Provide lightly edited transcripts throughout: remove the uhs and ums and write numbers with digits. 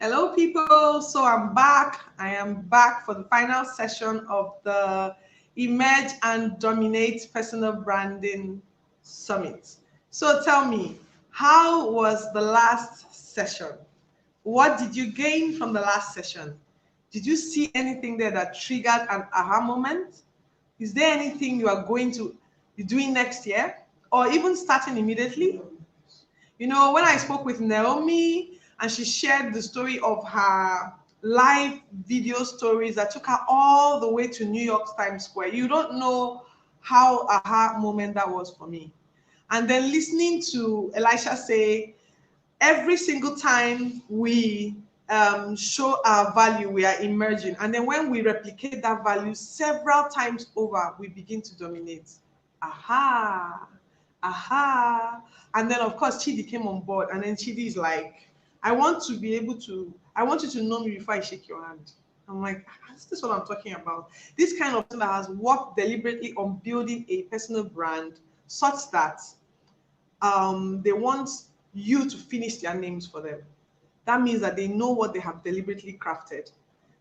Hello, people. So I'm back. I am back for the final session of the Emerge and Dominate Personal Branding Summit. So tell me, how was the last session? What did you gain from the last session? Did you see anything there that triggered an aha moment? Is there anything you are going to be doing next year or even starting immediately? You know, when I spoke with Naomi and she shared the story of her live video stories that took her all the way to New York Times Square, you don't know how aha moment that was for me. And then listening to Elisha say, every single time we show our value, we are emerging. And then when we replicate that value several times over, we begin to dominate. Aha, aha. And then, of course, Chidi came on board. And then Chidi is like, I want you to know me before I shake your hand. I'm like, this is what I'm talking about. This kind of thing that has worked deliberately on building a personal brand such that they want you to finish their names for them. That means that they know what they have deliberately crafted.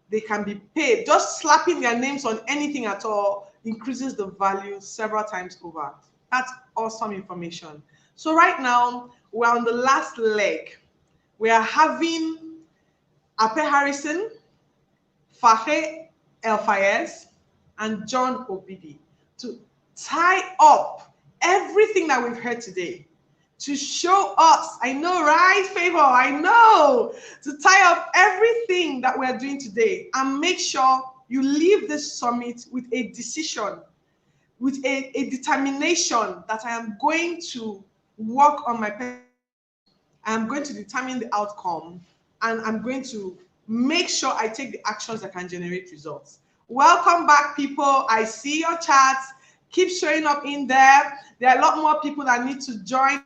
They can be paid. Just slapping their names on anything at all increases the value several times over. That's awesome information. So right now, we're on the last leg. We are having Apeh Harrison, Fajar El-Fayes, and John Obidi to tie up everything that we've heard today, to show us, I know, right, Favor? I know, to tie up everything that we're doing today and make sure you leave this summit with a decision, with a determination that I am going to work on my, I'm going to determine the outcome, and I'm going to make sure I take the actions that can generate results. Welcome back, people. I see your chats. Keep showing up in there. There are a lot more people that need to join.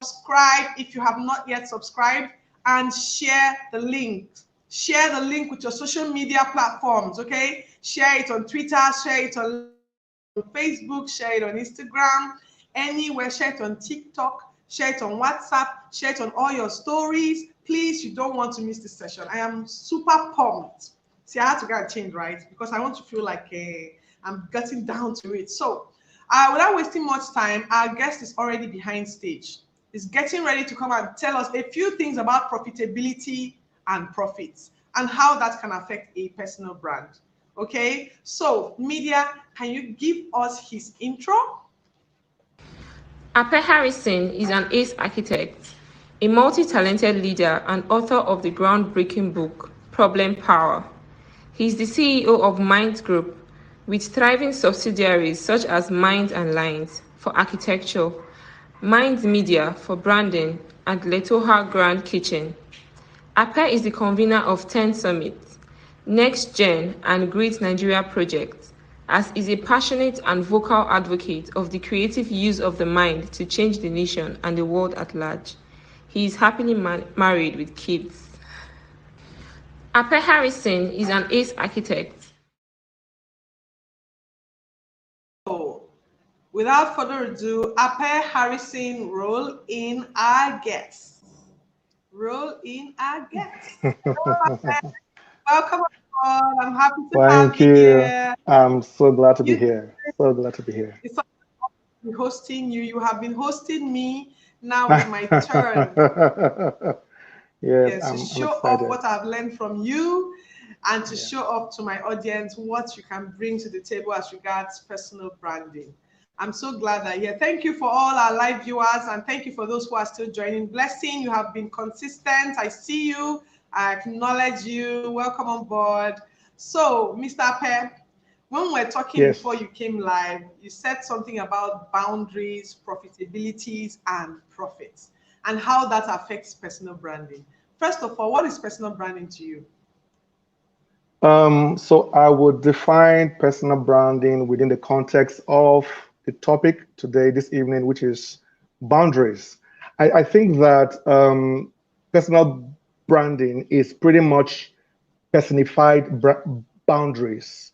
Subscribe if you have not yet subscribed, and share the link. Share the link with your social media platforms, okay? Share it on Twitter, share it on Facebook, share it on Instagram, anywhere, share it on TikTok, share it on WhatsApp, share it on all your stories. Please, you don't want to miss this session. I am super pumped. See, I had to get a change, right? Because I want to feel like I'm getting down to it. So, without wasting much time, our guest is already behind stage. He's getting ready to come and tell us a few things about profitability and profits and how that can affect a personal brand. Okay, so media, can you give us his intro? Apeh Harrison is an ace architect, a multi-talented leader and author of the groundbreaking book, Problem Power. He is the CEO of Mind Group, with thriving subsidiaries such as Mind and Lines for architecture, Mind Media for branding, and Letoha Grand Kitchen. Apeh is the convener of 10 summits, Next Gen and Great Nigeria projects, as is a passionate and vocal advocate of the creative use of the mind to change the nation and the world at large. He is happily married with kids. Apeh Harrison is an ace architect. Without further ado, Apeh Harrison, roll in our guest. Roll in our guest. Welcome aboard. I'm happy to have you here. I'm so glad to be here. So glad to be here. It's hosting you. You have been hosting me. Now it's my turn. Yes, to show off what I've learned from you and to show off to my audience what you can bring to the table as regards personal branding. I'm so glad that you're here. Thank you for all our live viewers, and thank you for those who are still joining. Blessing, you have been consistent. I see you. I acknowledge you. Welcome on board. So, Mr. Apeh, when we're talking before you came live, you said something about boundaries, profitabilities, and profits, and how that affects personal branding. First of all, what is personal branding to you? So I would define personal branding within the context of the topic today, this evening, which is boundaries. I think that personal branding is pretty much personified boundaries.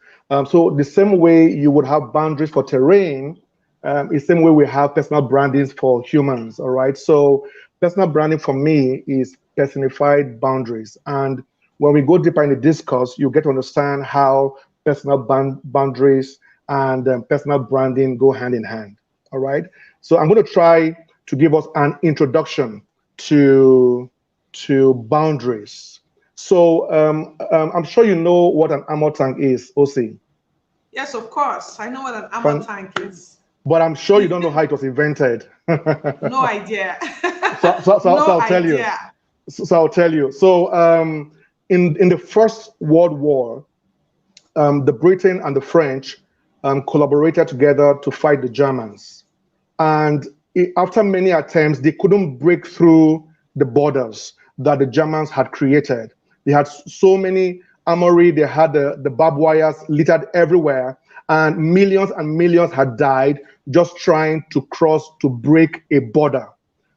So the same way you would have boundaries for terrain, It's the same way we have personal brandings for humans, all right? So personal branding for me is personified boundaries. And when we go deeper in the discourse, you get to understand how personal boundaries and personal branding go hand in hand, all right? So I'm going to try to give us an introduction to boundaries. So I'm sure you know what an armor tank is, OC. Yes, of course. I know what an armor tank is. But I'm sure you don't know how it was invented. No idea. So No I'll tell you. idea. So I'll tell you. So in the First World War, the Britain and the French collaborated together to fight the Germans. And after many attempts, they couldn't break through the borders that the Germans had created. They had so many armory, they had the barbed wires littered everywhere, and millions had died just trying to cross to break a border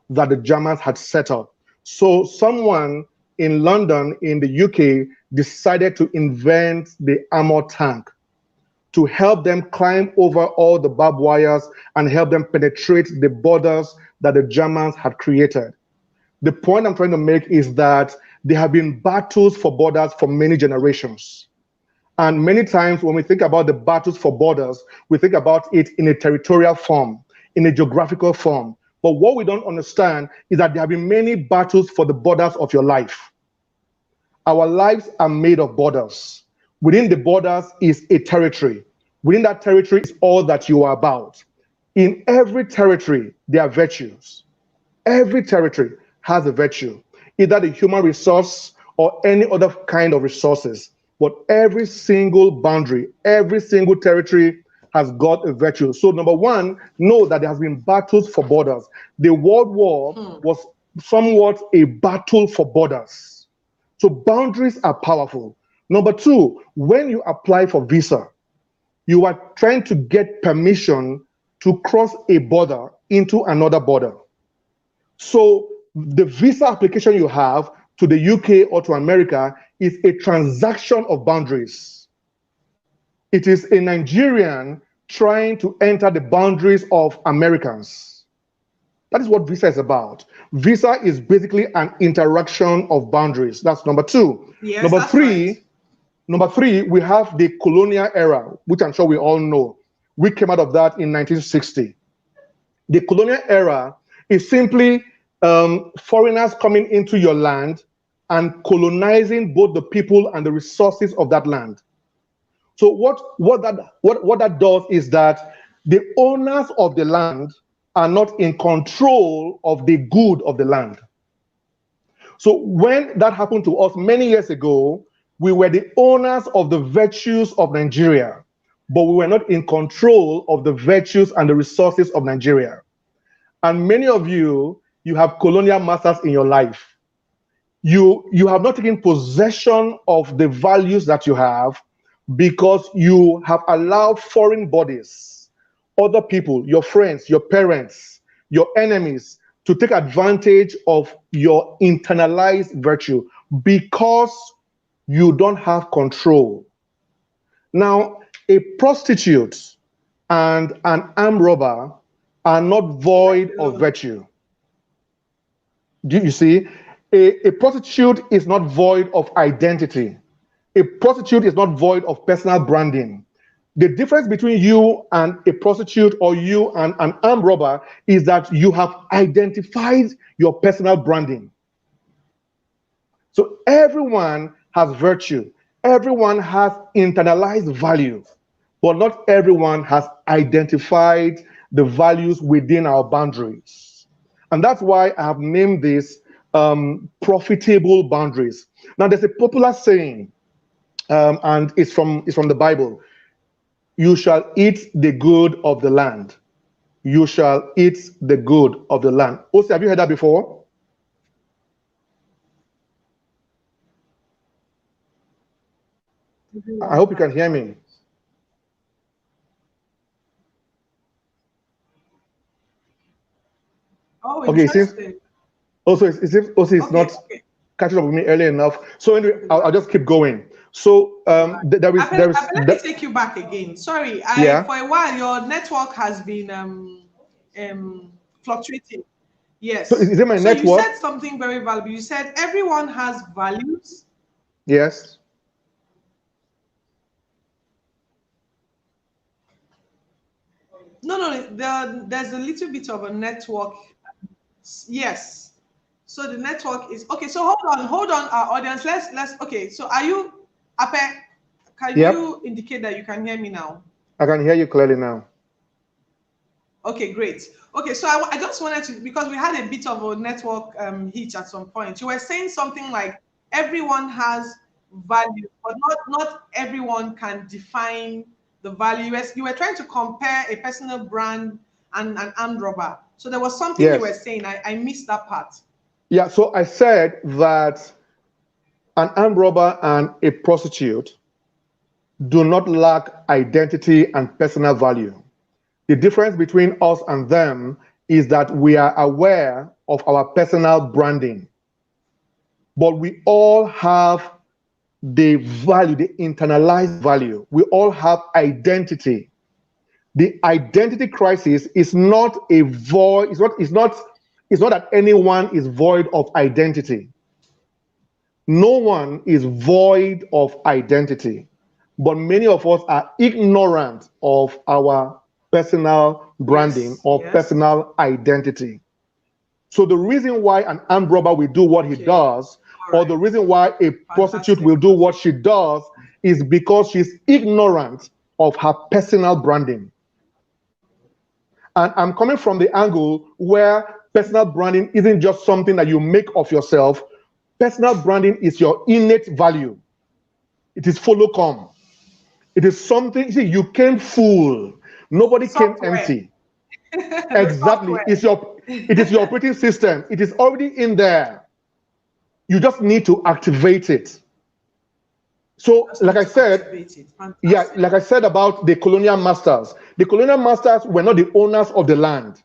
that the Germans had set up. So someone in London, in the UK, decided to invent the armor tank to help them climb over all the barbed wires and help them penetrate the borders that the Germans had created. The point I'm trying to make is that there have been battles for borders for many generations. And many times when we think about the battles for borders, we think about it in a territorial form, in a geographical form. But what we don't understand is that there have been many battles for the borders of your life. Our lives are made of borders. Within the borders is a territory. Within that territory is all that you are about. In every territory, there are virtues. Every territory has a virtue, either the human resource or any other kind of resources. But every single boundary, every single territory has got a virtue. So number one, know that there has been battles for borders. The World War was somewhat a battle for borders. So boundaries are powerful. Number two, when you apply for visa, you are trying to get permission to cross a border into another border. So the visa application you have to the UK or to America is a transaction of boundaries. It is a Nigerian trying to enter the boundaries of Americans. That is what visa is about. Visa is basically an interaction of boundaries. That's number two. Yes, number that's three, right. Number three, we have the colonial era, which I'm sure we all know. We came out of that in 1960. The colonial era is simply foreigners coming into your land and colonizing both the people and the resources of that land. So what that does is that the owners of the land are not in control of the good of the land. So when that happened to us many years ago, we were the owners of the virtues of Nigeria, but we were not in control of the virtues and the resources of Nigeria. And many of you, you have colonial masters in your life. You have not taken possession of the values that you have because you have allowed foreign bodies, other people, your friends, your parents, your enemies, to take advantage of your internalized virtue because you don't have control. Now, a prostitute and an armed robber are not void of virtue. Do you see? A prostitute is not void of identity. A prostitute is not void of personal branding. The difference between you and a prostitute or you and an armed robber is that you have identified your personal branding. So everyone has virtue. Everyone has internalized value, but not everyone has identified the values within our boundaries. And that's why I have named this profitable boundaries. Now, there's a popular saying, and it's from the Bible. You shall eat the good of the land. You shall eat the good of the land. Also, have you heard that before? I hope you can hear me. Oh, Okay, interesting. also it's not catching up with me early enough. So anyway, I'll just keep going. So there is Let me take you back again. Sorry, yeah. for a while your network has been fluctuating. So Yes. is it my So you network? said something very valuable. You said everyone has values. Yes. No, there's a little bit of a network. Yes. So the network is okay. So hold on, our audience. Let's. Okay. So are you, Apeh? Can Yep. you indicate that you can hear me now? I can hear you clearly now. Okay, great. Okay, so I just wanted to, because we had a bit of a network hitch at some point. You were saying something like everyone has value, but not everyone can define the value. You were trying to compare a personal brand and an armed robber. So there was something you were Yes. saying. I missed that part. Yeah. So I said that an armed robber and a prostitute do not lack identity and personal value. The difference between us and them is that we are aware of our personal branding, but we all have the value, the internalized value. We all have identity. The identity crisis is not a void, it's not that anyone is void of identity. No one is void of identity, but many of us are ignorant of our personal branding Yes, or yes. personal identity. So the reason why an armed robber will do what he Okay. does, All or the right. reason why a prostitute Fantastic. will do what she does, is because she's ignorant of her personal branding. And I'm coming from the angle where personal branding isn't just something that you make of yourself. Personal branding is your innate value. It is follow come. It is something, see, you came full. Nobody came Software. empty. The Exactly. software. It is your operating system. It is already in there. You just need to activate it. So, Just like need I to said, activate it. yeah, Fantastic. like I said about the colonial masters, the colonial masters were not the owners of the land.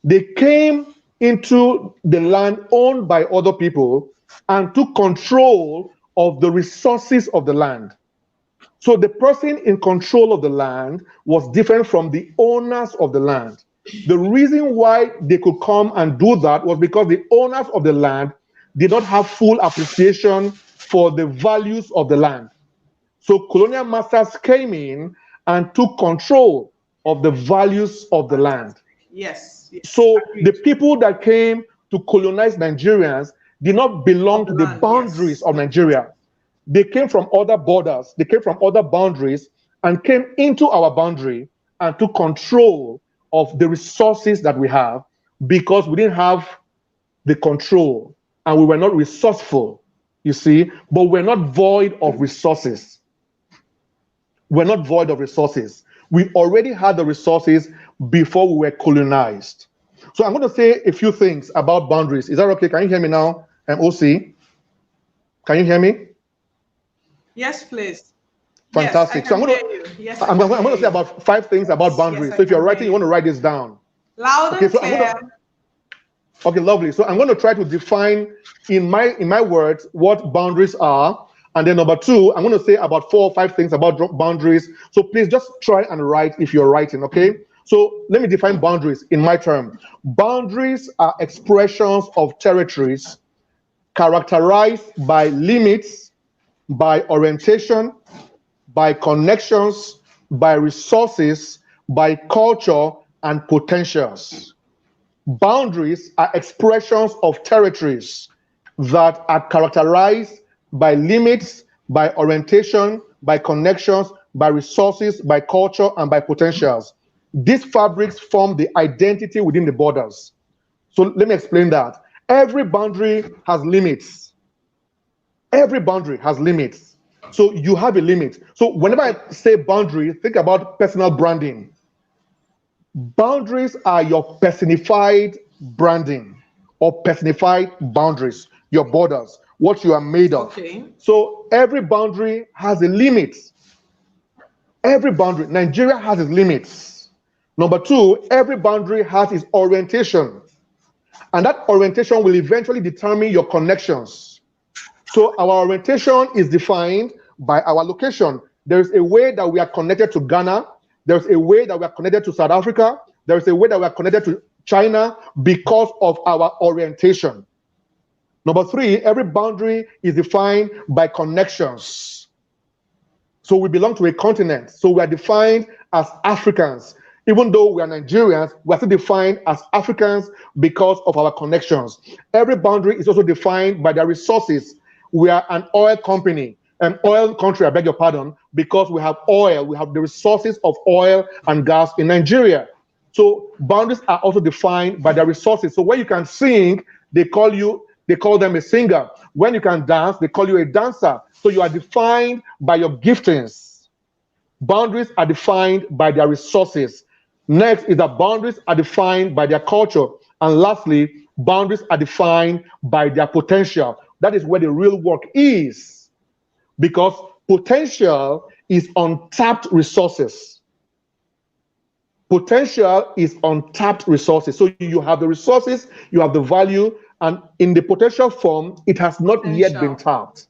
They came into the land owned by other people and took control of the resources of the land. So the person in control of the land was different from the owners of the land. The reason why they could come and do that was because the owners of the land did not have full appreciation for the values of the land. So colonial masters came in and took control of the values of the land. Fantastic. Yes, yes. So the Agreed. people that came to colonize Nigerians did not Of belong the to the land, boundaries yes. of Nigeria. They came from other borders, they came from other boundaries and came into our boundary and took control of the resources that we have because we didn't have the control and we were not resourceful, you see, but we're not void of resources. We're not void of resources. We already had the resources before we were colonized. So I'm going to say a few things about boundaries. Is that okay? Can you hear me now? OC, can you hear me? Yes, please. Yes, I Fantastic. So can hear you. Yes, I I'm can going hear to say you. about 5 things about Yes, yes, boundaries. I So if you're can hear writing, you want you. to write this down. Loud Okay. and So I'm going clear. to. Okay, lovely. So I'm going to try to define in my words what boundaries are, and then number two, I'm going to say about 4 or 5 things about boundaries. So please just try and write if you're writing. Okay. So let me define boundaries in my term. Boundaries are expressions of territories characterized by limits, by orientation, by connections, by resources, by culture, and potentials. Boundaries are expressions of territories that are characterized by limits, by orientation, by connections, by resources, by culture, and by potentials. These fabrics form the identity within the borders. So let me explain that. Every boundary has limits. Every boundary has limits. So you have a limit. So whenever Okay. I say boundary, think about personal branding. Boundaries are your personified branding or personified boundaries, your borders, what you are made of. Okay. So every boundary has a limit. Every boundary, Nigeria has its limits. Number two, every boundary has its orientation. And that orientation will eventually determine your connections. So our orientation is defined by our location. There's a way that we are connected to Ghana. There's a way that we are connected to South Africa. There's a way that we are connected to China because of our orientation. Number three, every boundary is defined by connections. So we belong to a continent. So we are defined as Africans. Even though we are Nigerians, we are still defined as Africans because of our connections. Every boundary is also defined by their resources. We are an oil company, an oil country, I beg your pardon, because we have oil. We have the resources of oil and gas in Nigeria. So boundaries are also defined by their resources. So when you can sing, they call them a singer. When you can dance, they call you a dancer. So you are defined by your giftings. Boundaries are defined by their resources. Next is that boundaries are defined by their culture. And lastly, boundaries are defined by their potential. That is where the real work is. Because potential is untapped resources. Potential is untapped resources. So you have the resources, you have the value, and in the potential form, it has not yet been tapped.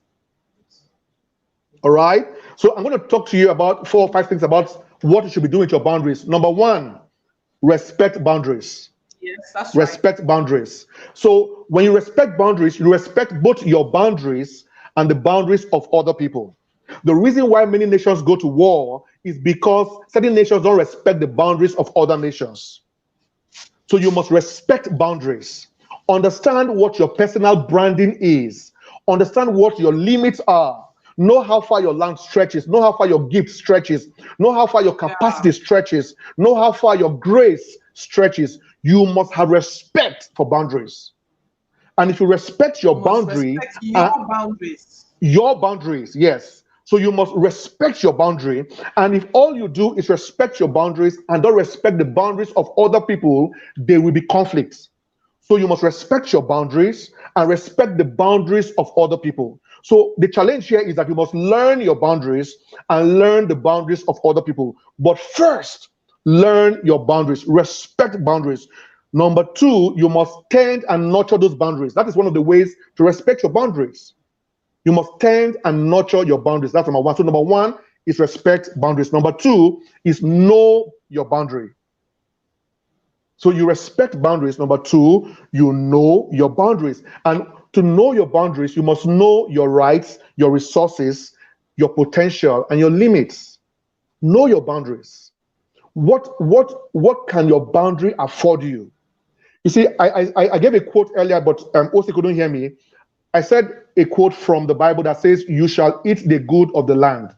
All right? So I'm going to talk to you about 4 or 5 things about what you should be doing with your boundaries. Number one, respect boundaries. Yes, that's right. Respect boundaries. So when you respect boundaries, you respect both your boundaries and the boundaries of other people. The reason why many nations go to war is because certain nations don't respect the boundaries of other nations. So you must respect boundaries. Understand what your personal branding is. Understand what your limits are. Know how far your land stretches. Know how far your gift stretches. Know how far your capacity stretches. Know how far your grace stretches. You must have respect for boundaries. And if you respect your boundary, respect your boundaries. Your boundaries, yes. So you must respect your boundary. And if all you do is respect your boundaries and don't respect the boundaries of other people, there will be conflicts. So you must respect your boundaries and respect the boundaries of other people. So the challenge here is that you must learn your boundaries and learn the boundaries of other people. But first, learn your boundaries, respect boundaries. Number two, you must tend and nurture those boundaries. That is one of the ways to respect your boundaries. You must tend and nurture your boundaries. That's number one. So number one is respect boundaries. Number two is know your boundary. So you respect boundaries. Number two, you know your boundaries. And to know your boundaries, you must know your rights, your resources, your potential, and your limits. Know your boundaries. What can your boundary afford you? You see, I gave a quote earlier, but Osi couldn't hear me. I said a quote from the Bible that says, "You shall eat the good of the land."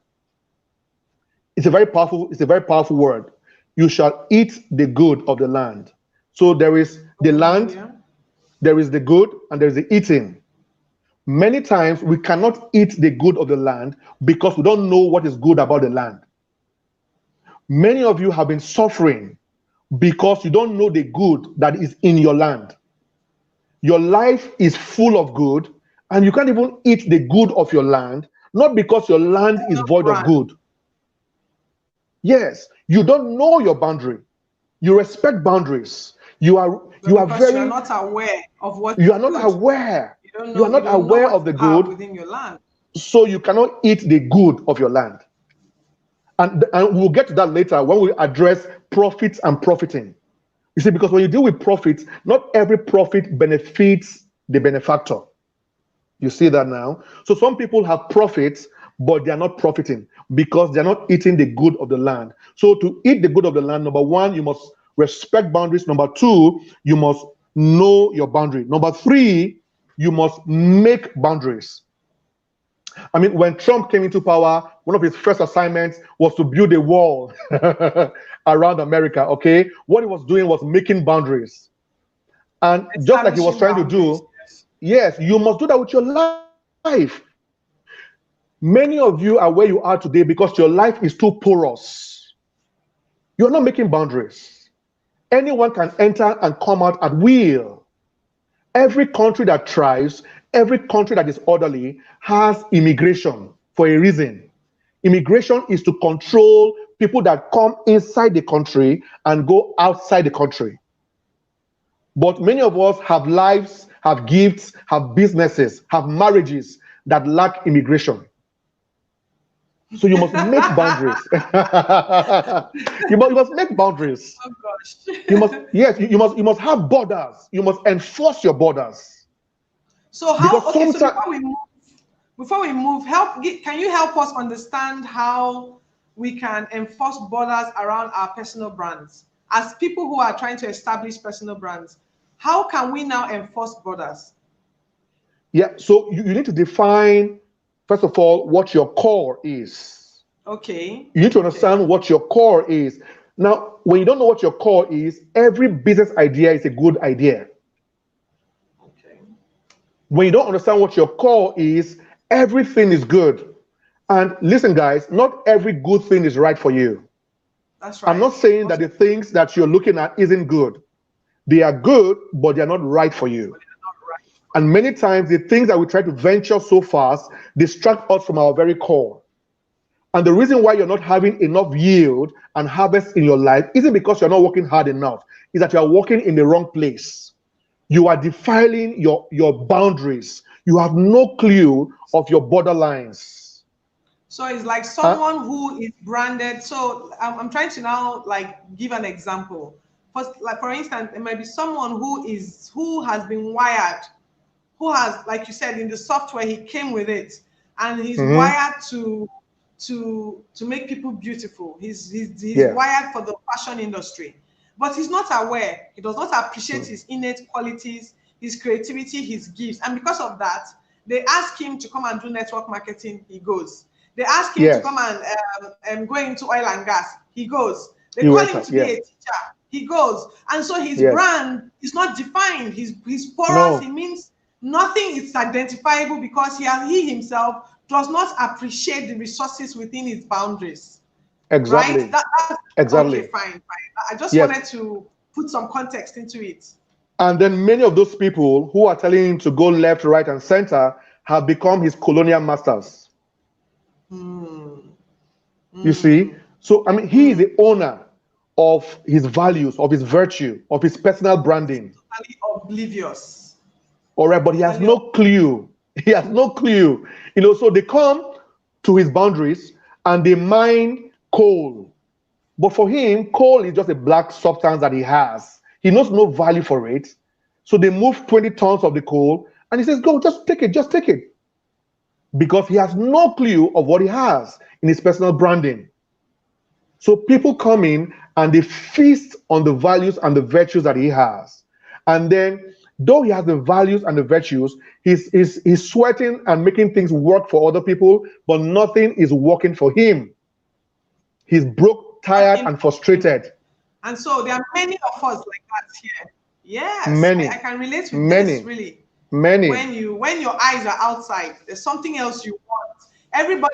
It's a very powerful word. You shall eat the good of the land. So there is the land, there is the good, and there is the eating. Many times we cannot eat the good of the land because we don't know what is good about the land. Many of you have been suffering because you don't know the good that is in your land. Your life is full of good, and you can't even eat the good of your land, not because your land is void of good. Yes, you don't know your boundary. You respect boundaries. You are not aware of what you are not aware. You are not aware of the good within your land. So you cannot eat the good of your land. And we'll get to that later when we address profits and profiting. You see, because when you deal with profits, not every profit benefits the benefactor. You see that now? So some people have profits, but they are not profiting because they're not eating the good of the land. So to eat the good of the land, number one, you must respect boundaries. Number two, you must know your boundary. Number three, you must make boundaries. I mean, when Trump came into power, one of his first assignments was to build a wall around America, okay? What he was doing was making boundaries. And just like he was trying to do, yes, you must do that with your life. Many of you are where you are today because your life is too porous. You're not making boundaries. Anyone can enter and come out at will. Every country that thrives, every country that is orderly has immigration for a reason. Immigration is to control people that come inside the country and go outside the country. But many of us have lives, have gifts, have businesses, have marriages that lack immigration. So you must make boundaries. You must make boundaries. Oh gosh. You must, yes, you must have borders. You must enforce your borders. So Because how? Okay, so sometimes, before we move, can you help us understand how we can enforce borders around our personal brands as people who are trying to establish personal brands? How can we now enforce borders? yeah, so you need to define, first of all, what your core is. Okay. You need to Okay. understand what your core is. Now, when you don't know what your core is, every business idea is a good idea. Okay. When you don't understand what your core is, everything is good. And listen, guys, not every good thing is right for you. That's I'm right. not saying that the things that you're looking at isn't good. They are good, but they're not right for you. But they're not right for And you. many times, the things that we try to venture so fast distract us from our very core. And the reason why you're not having enough yield and harvest in your life isn't because you're not working hard enough, is that you are working in the wrong place. You are defiling your boundaries. You have no clue of your borderlines. So it's like Uh, someone who is branded. So I'm trying to now like give an example. Like for instance, it might be someone who has been wired, who has, like you said, in the software he came with it, and he's mhm, wired to make people beautiful. He's yeah. wired for the fashion industry, but he's not aware. He does not appreciate Mm. his innate qualities, his creativity, his gifts, and because of that, they ask him to come and do network marketing. He goes. They ask him to come Yes. and go into oil and gas. He goes. They You call him enter. to be a Yes. teacher. He goes. And so his Yes. brand is not defined. His porous. He No. means nothing is identifiable because he himself does not appreciate the resources within his boundaries. Right? Exactly. That's okay, Exactly. fine, fine. I just Yes. wanted to put some context into it. And then many of those people who are telling him to go left, right, and center have become his colonial masters. Hmm. You see? Hmm. So, I mean, he is Hmm. the owner of his values, of his virtue, of his personal branding. Totally oblivious. All right, but he has Totally no clue. He has no clue. So they come to his boundaries and they mine coal. But for him, coal is just a black substance that he has. He knows no value for it. So they move 20 tons of the coal and he says, go, just take it. Because he has no clue of what he has in his personal branding. So people come in and they feast on the values and the virtues that he has. And then, though he has the values and the virtues, he's sweating and making things work for other people, but nothing is working for him. He's broke, tired, working and for him. frustrated. And so there are many of us like that here. Yes, I Many, can relate with this many, really. many. When your eyes are outside, there's something else you want. Everybody,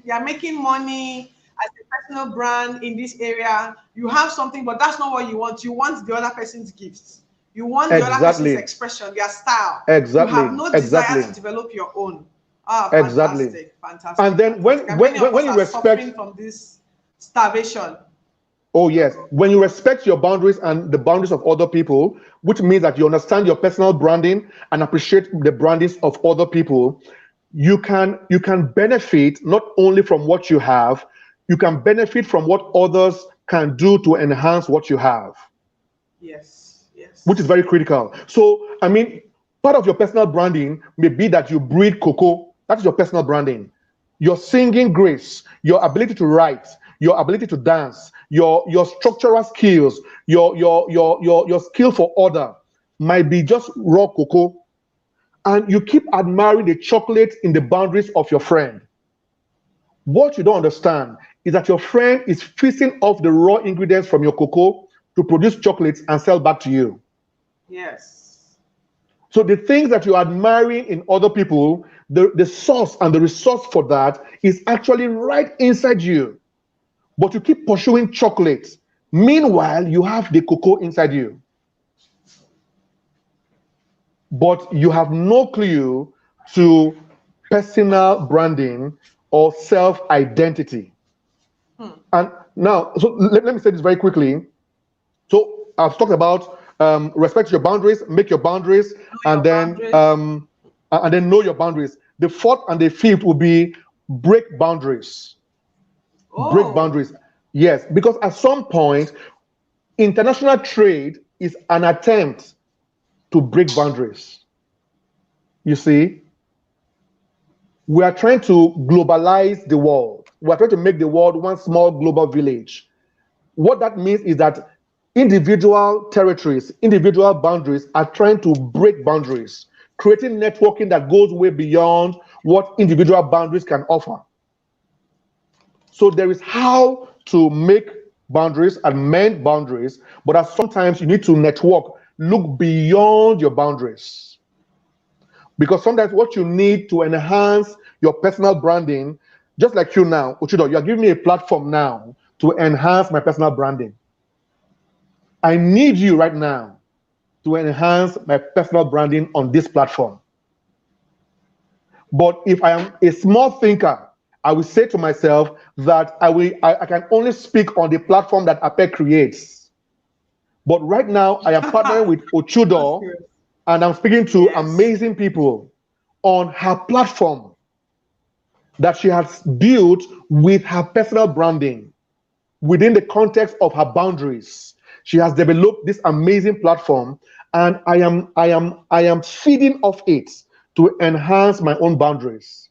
you're making money as a personal brand in this area. You have something, but that's not what you want. You want the other person's gifts. You want the other person's Exactly, expression, their style. You have exactly, no desire to exactly, develop your own. Ah, exactly. fantastic, And fantastic, then fantastic. And many of when us you are suffering respect, from this starvation. oh yes, when you respect your boundaries and the boundaries of other people, which means that you understand your personal branding and appreciate the brandings of other people, you can benefit not only from what you have, you can benefit from what others can do to enhance what you have, Yes, which is yes. very critical. So, I mean, part of your personal branding may be that you breed cocoa. That is your personal branding. Your singing grace, your ability to write, your ability to dance, your structural skills, your skill for order might be just raw cocoa. And you keep admiring the chocolate in the boundaries of your friend. What you don't understand is that your friend is feasting off the raw ingredients from your cocoa to produce chocolates and sell back to you. Yes. So the things that you're admiring in other people, the source and the resource for that is actually right inside you. But you keep pursuing chocolate. Meanwhile, you have the cocoa inside you. But you have no clue to personal branding or self-identity. Hmm. And now, so let me say this very quickly. So I've talked about respect your boundaries, make your boundaries, Know and your then boundaries. know your boundaries. The fourth and the fifth will be break boundaries. Break Oh, boundaries. Yes, because at some point, international trade is an attempt to break boundaries. You see, we are trying to globalize the world. We are trying to make the world one small global village. What that means is that individual territories, individual boundaries are trying to break boundaries, creating networking that goes way beyond what individual boundaries can offer. So there is how to make boundaries and mend boundaries, but at sometimes you need to network, look beyond your boundaries. Because sometimes what you need to enhance your personal branding, just like you now, Ochudo, you are giving me a platform now to enhance my personal branding. I need you right now to enhance my personal branding on this platform. But if I am a small thinker, I will say to myself that I can only speak on the platform that Apeh creates. But right now, I am partnering with Ochudo, okay. and I'm speaking to Yes. amazing people on her platform that she has built with her personal branding within the context of her boundaries. She has developed this amazing platform, and I am feeding off it to enhance my own boundaries.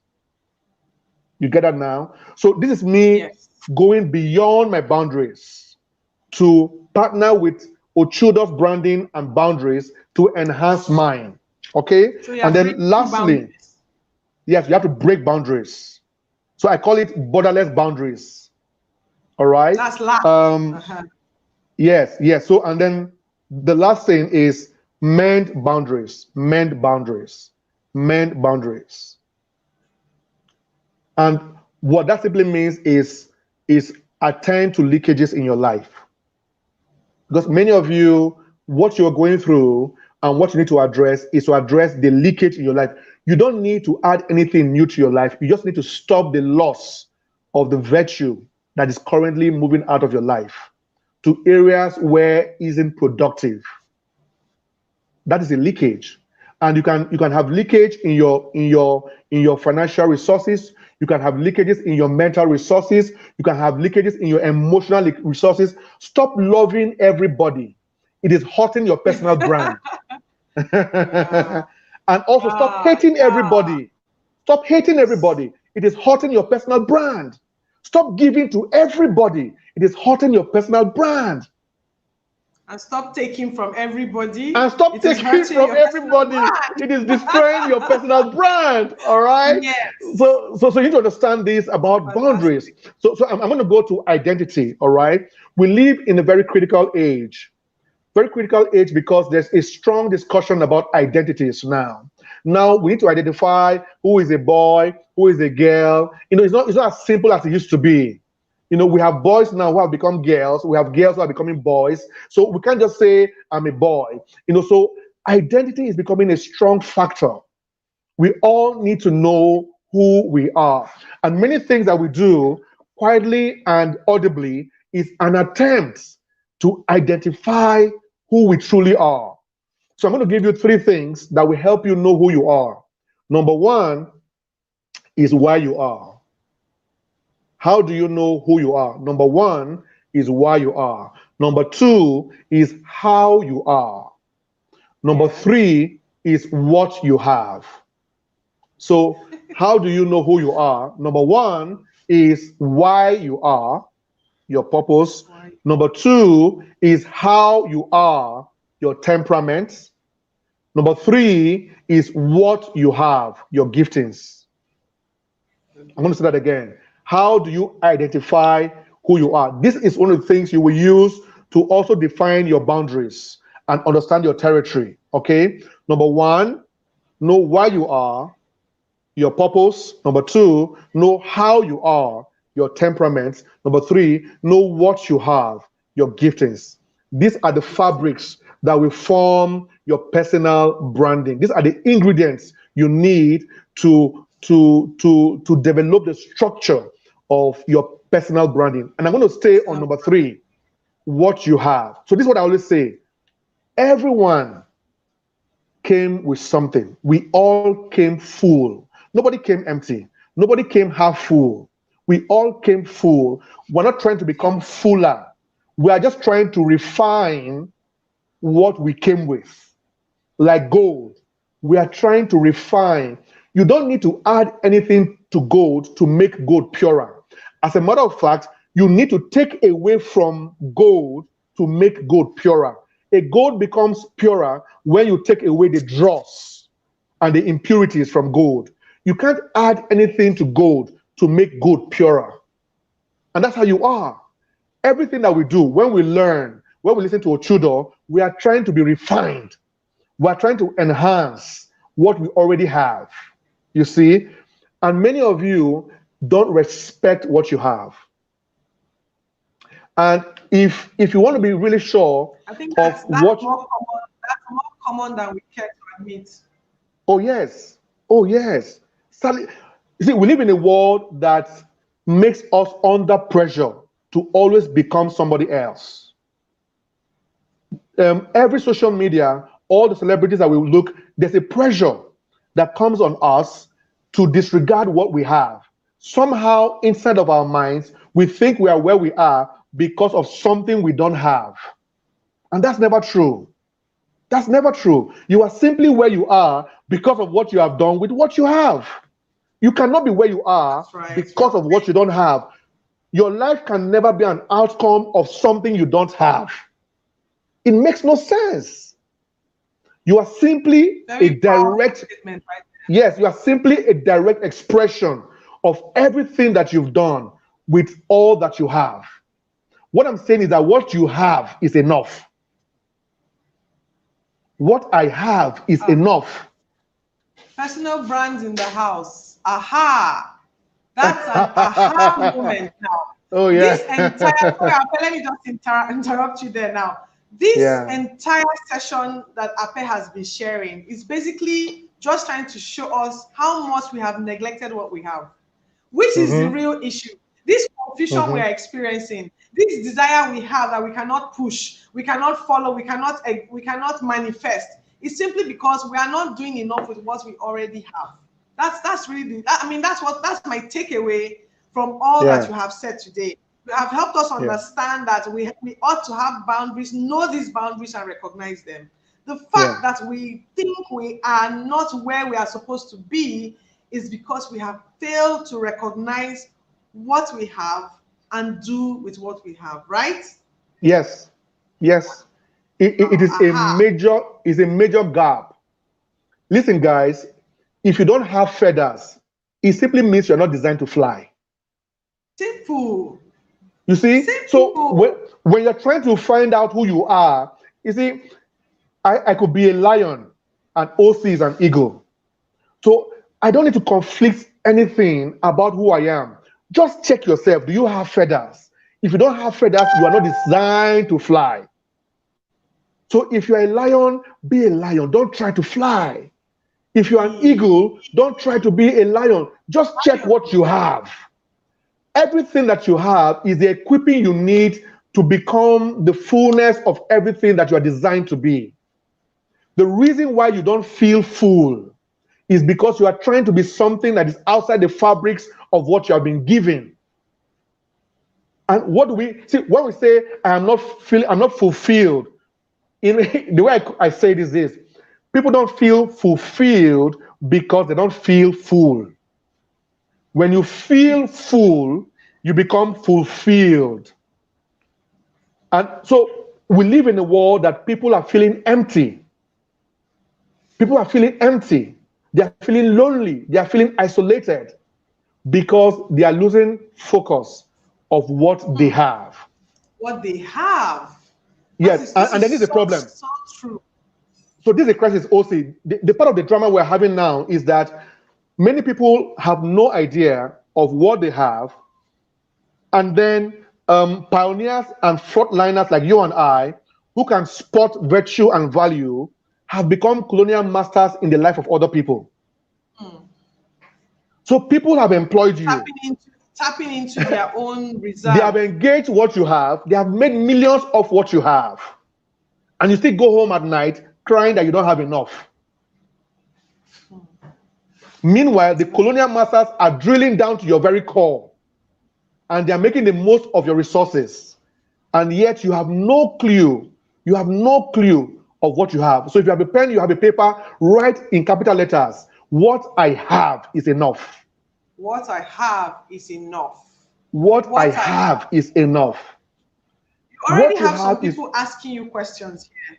You get that now? So this is me Yes. going beyond my boundaries to partner with Ochudo's branding and boundaries to enhance mine. Okay? So you And are then breaking lastly, boundaries. yes, you have to break boundaries. So I call it borderless boundaries. All right? That's last. Um, Uh-huh. yes, yes. So and then the last thing is mend boundaries, mend boundaries, mend boundaries. And what that simply means is attend to leakages in your life. Because many of you, what you're going through and what you need to address is to address the leakage in your life. You don't need to add anything new to your life. You just need to stop the loss of the virtue that is currently moving out of your life to areas where it isn't productive. That is a leakage. And you can have leakage in your financial resources. You can have leakages in your mental resources. You can have leakages in your emotional resources. Stop loving everybody. It is hurting your personal brand. Yeah. And also stop Yeah. hating Yeah. everybody. Stop hating everybody. It is hurting your personal brand. Stop giving to everybody. It is hurting your personal brand. And stop taking from everybody. And stop It is taking hurting from your personal everybody. It is destroying your personal brand. All right. Yes. So you need to understand this about boundaries. Fantastic. So I'm going to go to identity. All right. We live in a very critical age because there's a strong discussion about identities now. Now we need to identify who is a boy, who is a girl. It's not as simple as it used to be. We have boys now who have become girls. We have girls who are becoming boys. So we can't just say I'm a boy. So identity is becoming a strong factor. We all need to know who we are. And many things that we do quietly and audibly is an attempt to identify who we truly are. So I'm going to give you three things that will help you know who you are. Number one is why you are. How do you know who you are? Number one is why you are. Number two is how you are. Number Yes. three is what you have. So, how do you know who you are? Number one is why you are, your purpose. Why? Number two is how you are, your temperament. Number three is what you have, your giftings. I'm going to say that again. How do you identify who you are? This is one of the things you will use to also define your boundaries and understand your territory. Okay. Number one, know why you are, your purpose. Number two, know how you are, your temperament. Number three, know what you have, your giftings. These are the fabrics that will form your personal branding. These are the ingredients you need to develop the structure of your personal branding. And I'm going to stay on Personal number brand. three, what you have. So this is what I always say. Everyone came with something. We all came full. Nobody came empty. Nobody came half full. We all came full. We're not trying to become fuller. We are just trying to refine what we came with. Like gold, we are trying to refine. You don't need to add anything to gold to make gold purer. As a matter of fact, you need to take away from gold to make gold purer. A gold becomes purer when you take away the dross and the impurities from gold. You can't add anything to gold to make gold purer. And that's how you are. Everything that we do, when we learn, when we listen to Ochudo, we are trying to be refined. We are trying to enhance what we already have. You see? And many of you don't respect what you have. And if you want to be really sure I think of that's what more common. That's more common than we care to admit. Oh yes. Oh yes. You see, we live in a world that makes us under pressure to always become somebody else. Every social media, all the celebrities that we look, there's a pressure that comes on us to disregard what we have. Somehow, inside of our minds, we think we are where we are because of something we don't have. And that's never true. That's never true. You are simply where you are because of what you have done with what you have. You cannot be where you are because of what you don't have. Your life can never be an outcome of something you don't have. It makes no sense. You are simply a direct statement, right? Yes, you are simply a direct expression of everything that you've done with all that you have. What I'm saying is that what you have is enough. What I have is enough. Personal brands in the house. Aha! That's an aha moment now. Oh yeah. This entire let me just interrupt you there now. This entire session that Apeh has been sharing is basically just trying to show us how much we have neglected what we have, which is the real issue. This confusion we are experiencing, this desire we have that we cannot push, we cannot follow, we cannot manifest, is simply because we are not doing enough with what we already have. That's really that's my takeaway from all that you have said today. You have helped us understand that we ought to have boundaries, know these boundaries and recognize them. The fact that we think we are not where we are supposed to be is because we have failed to recognize what we have and do with what we have, right? Yes. Yes. It is a major gap. Listen, guys, if you don't have feathers, it simply means you're not designed to fly. Simple. You see? Simple. So when you're trying to find out who you are, you see, I could be a lion and OC is an eagle. So I don't need to conflict anything about who I am. Just check yourself. Do you have feathers? If you don't have feathers, you are not designed to fly. So if you're a lion, be a lion. Don't try to fly. If you're an eagle, don't try to be a lion. Just check what you have. Everything that you have is the equipping you need to become the fullness of everything that you are designed to be. The reason why you don't feel full is because you are trying to be something that is outside the fabrics of what you have been given. And what do we see when we say I'm not fulfilled? In the way I say this is, people don't feel fulfilled because they don't feel full. When you feel full, you become fulfilled. And so we live in a world that people are feeling empty. People are feeling empty. They are feeling lonely. They are feeling isolated because they are losing focus of what they have. What they have. Yes, and then is the problem. So true. So this is a crisis also. The part of the drama we're having now is that many people have no idea of what they have, and then pioneers and frontliners like you and I, who can spot virtue and value, have become colonial masters in the life of other people. So people have employed you. Tapping into their own reserve. They have engaged what you have. They have made millions of what you have. And you still go home at night crying that you don't have enough. Meanwhile, the colonial masters are drilling down to your very core, and they are making the most of your resources. And yet you have no clue. You have no clue of what you have. So if you have a pen, you have a paper, write in capital letters, what I have is enough. What I have is enough. What I have is enough. You already have some people asking you questions here.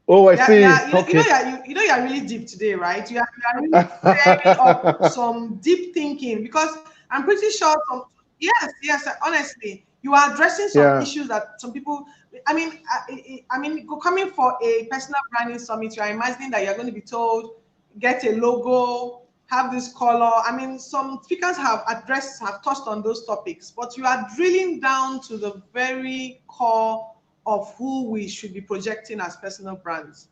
Oh, I see. Okay. You know you're really deep today, right? You are really stirring up some deep thinking, because I'm pretty sure yes, honestly, you are addressing some issues that some people, I mean, coming for a personal branding summit, you're imagining that you're going to be told, get a logo, have this color. I mean, some speakers have touched on those topics, but you are drilling down to the very core of who we should be projecting as personal brands.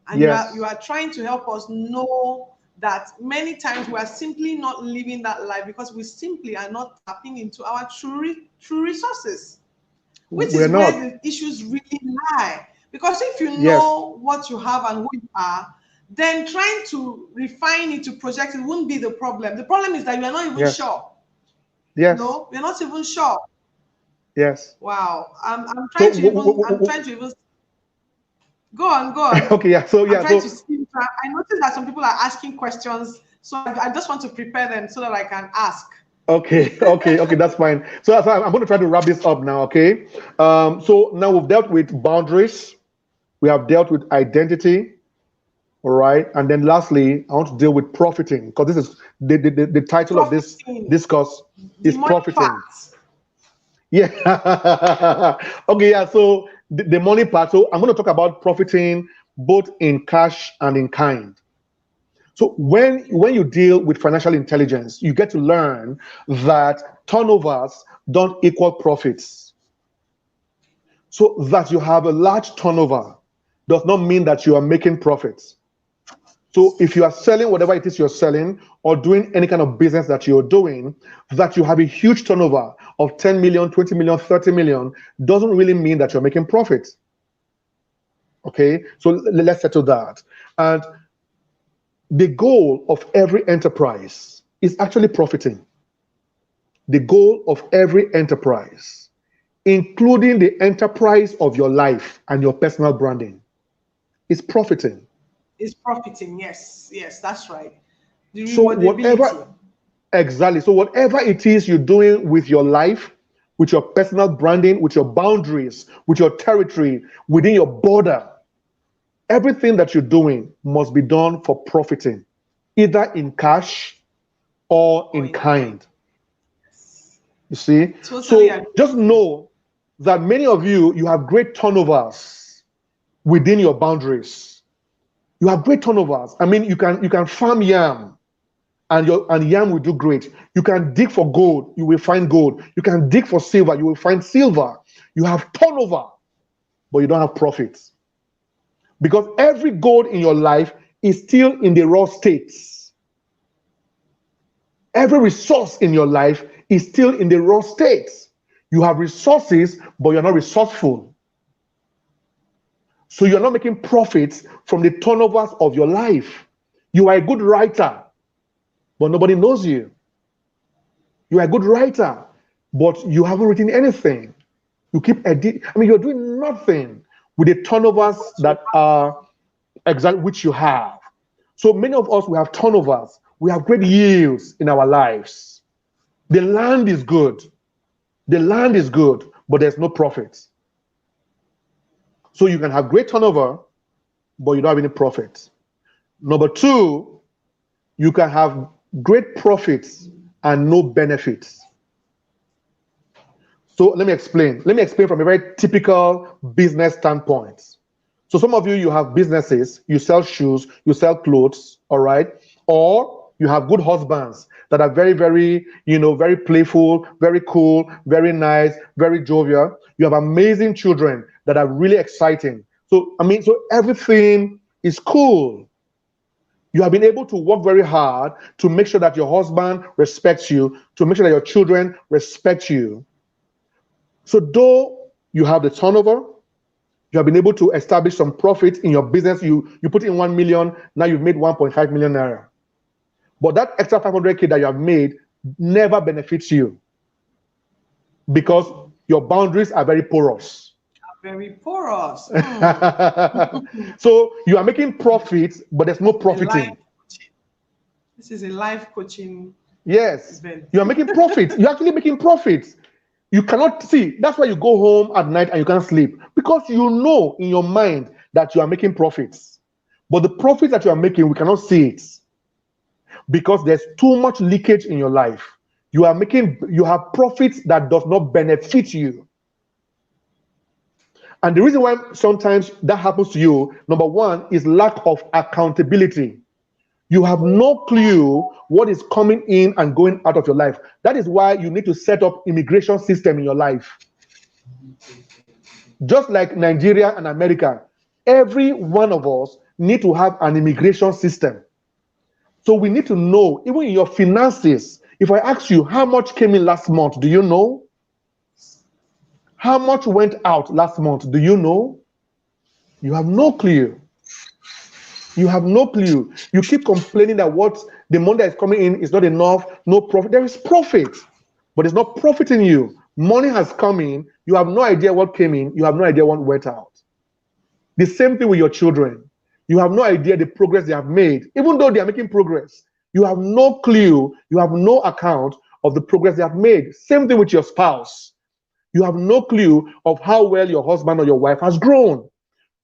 And you are trying to help us know that many times we are simply not living that life because we simply are not tapping into our true resources, which is where the issues really lie. Because if you know what you have and who you are, then trying to refine it to project it wouldn't be the problem. The problem is that you are not even sure. Yes. No, we're not even sure. Yes. Wow. I'm trying to even go on. Okay, yeah. So yeah. I noticed that some people are asking questions, so I just want to prepare them so that I can ask. Okay, that's fine. So I'm going to try to wrap this up now, okay? So now we've dealt with boundaries, we have dealt with identity, all right? And then lastly, I want to deal with profiting, because this is the title of this discourse is profiting. Yeah. Okay, yeah. So the money part. So I'm going to talk about profiting both in cash and in kind. So when you deal with financial intelligence, you get to learn that turnovers don't equal profits. So that you have a large turnover does not mean that you are making profits. So if you are selling whatever it is you're selling or doing any kind of business that you're doing, that you have a huge turnover of 10 million, 20 million, 30 million doesn't really mean that you're making profit. Okay, so let's settle that. And the goal of every enterprise is actually profiting. The goal of every enterprise, including the enterprise of your life and your personal branding, is profiting. Is profiting, yes, that's right. So whatever it is you're doing with your life, with your personal branding, with your boundaries, with your territory, within your border, everything that you're doing must be done for profiting, either in cash or in kind. You see? So just know that many of you have great turnovers within your boundaries. You have great turnovers. I mean, you can farm yam and yam will do great. You can dig for gold, you will find gold. You can dig for silver, you will find silver. You have turnover, but you don't have profits. Because every gold in your life is still in the raw states. Every resource in your life is still in the raw states. You have resources, but you're not resourceful. So you're not making profits from the turnovers of your life. You are a good writer, but nobody knows you. You are a good writer, but you haven't written anything. You keep editing. I mean, you're doing nothing with the turnovers that are exactly which you have. So many of us, we have turnovers. We have great yields in our lives. The land is good. The land is good, but there's no profit. So you can have great turnover, but you don't have any profit. Number two, you can have great profits and no benefits. So let me explain. Let me explain from a very typical business standpoint. So some of you have businesses, you sell shoes, you sell clothes, all right? Or you have good husbands that are very, very, very playful, very cool, very nice, very jovial. You have amazing children that are really exciting. So everything is cool. You have been able to work very hard to make sure that your husband respects you, to make sure that your children respect you. So though you have the turnover, you have been able to establish some profit in your business. You put in 1 million, now you've made 1.5 million naira. But that extra 500K that you have made never benefits you because your boundaries are very porous. Very porous. So you are making profits, but there's no profiting. This is a life coaching. Yes, event. you are making profits. You're actually making profits. You cannot see. That's why you go home at night and you can't sleep because you know in your mind that you are making profits. But the profits that you are making, we cannot see it because there's too much leakage in your life. You have profits that does not benefit you. And the reason why sometimes that happens to you, number one, is lack of accountability. You have no clue what is coming in and going out of your life. That is why you need to set up immigration system in your life. Just like Nigeria and America, every one of us need to have an immigration system. So we need to know, even in your finances, if I ask you how much came in last month, do you know? How much went out last month, do you know? You have no clue. You have no clue. You keep complaining that what the money that is coming in is not enough, no profit. There is profit, but it's not profiting you. Money has come in. You have no idea what came in. You have no idea what went out. The same thing with your children. You have no idea the progress they have made, even though they are making progress. You have no clue. You have no account of the progress they have made. Same thing with your spouse. You have no clue of how well your husband or your wife has grown.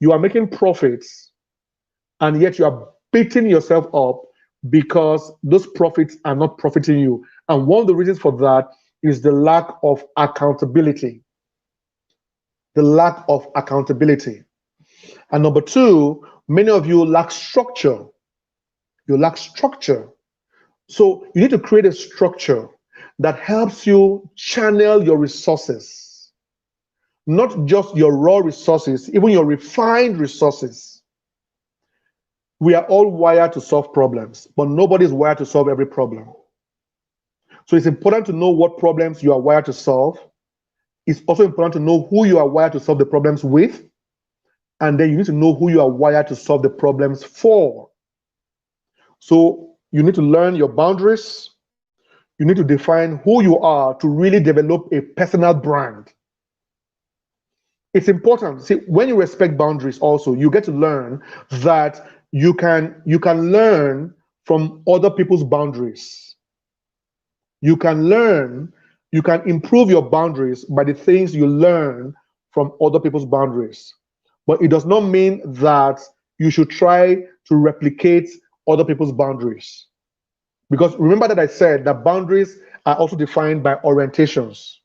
You are making profits, and yet you are beating yourself up because those profits are not profiting you. And one of the reasons for that is the lack of accountability. The lack of accountability. And number two, many of you lack structure. You lack structure. So you need to create a structure that helps you channel your resources, not just your raw resources, even your refined resources. We are all wired to solve problems, but nobody's wired to solve every problem. So it's important to know what problems you are wired to solve. It's also important to know who you are wired to solve the problems with. And then you need to know who you are wired to solve the problems for. So you need to learn your boundaries. You need to define who you are to really develop a personal brand. It's important. See, when you respect boundaries also, you get to learn that you can learn from other people's boundaries. You can improve your boundaries by the things you learn from other people's boundaries. But it does not mean that you should try to replicate other people's boundaries. Because remember that I said that boundaries are also defined by orientations.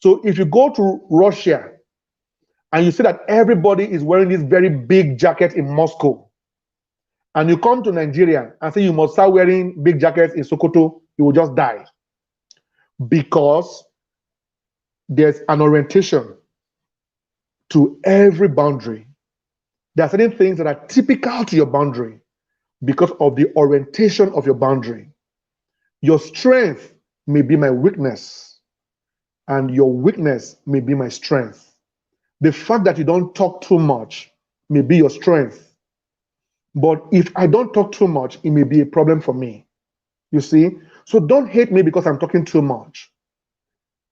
So if you go to Russia and you see that everybody is wearing this very big jacket in Moscow, and you come to Nigeria and say you must start wearing big jackets in Sokoto, you will just die. Because there's an orientation to every boundary. There are certain things that are typical to your boundary because of the orientation of your boundary. Your strength may be my weakness, and your weakness may be my strength. The fact that you don't talk too much may be your strength. But if I don't talk too much, it may be a problem for me. You see? So don't hate me because I'm talking too much.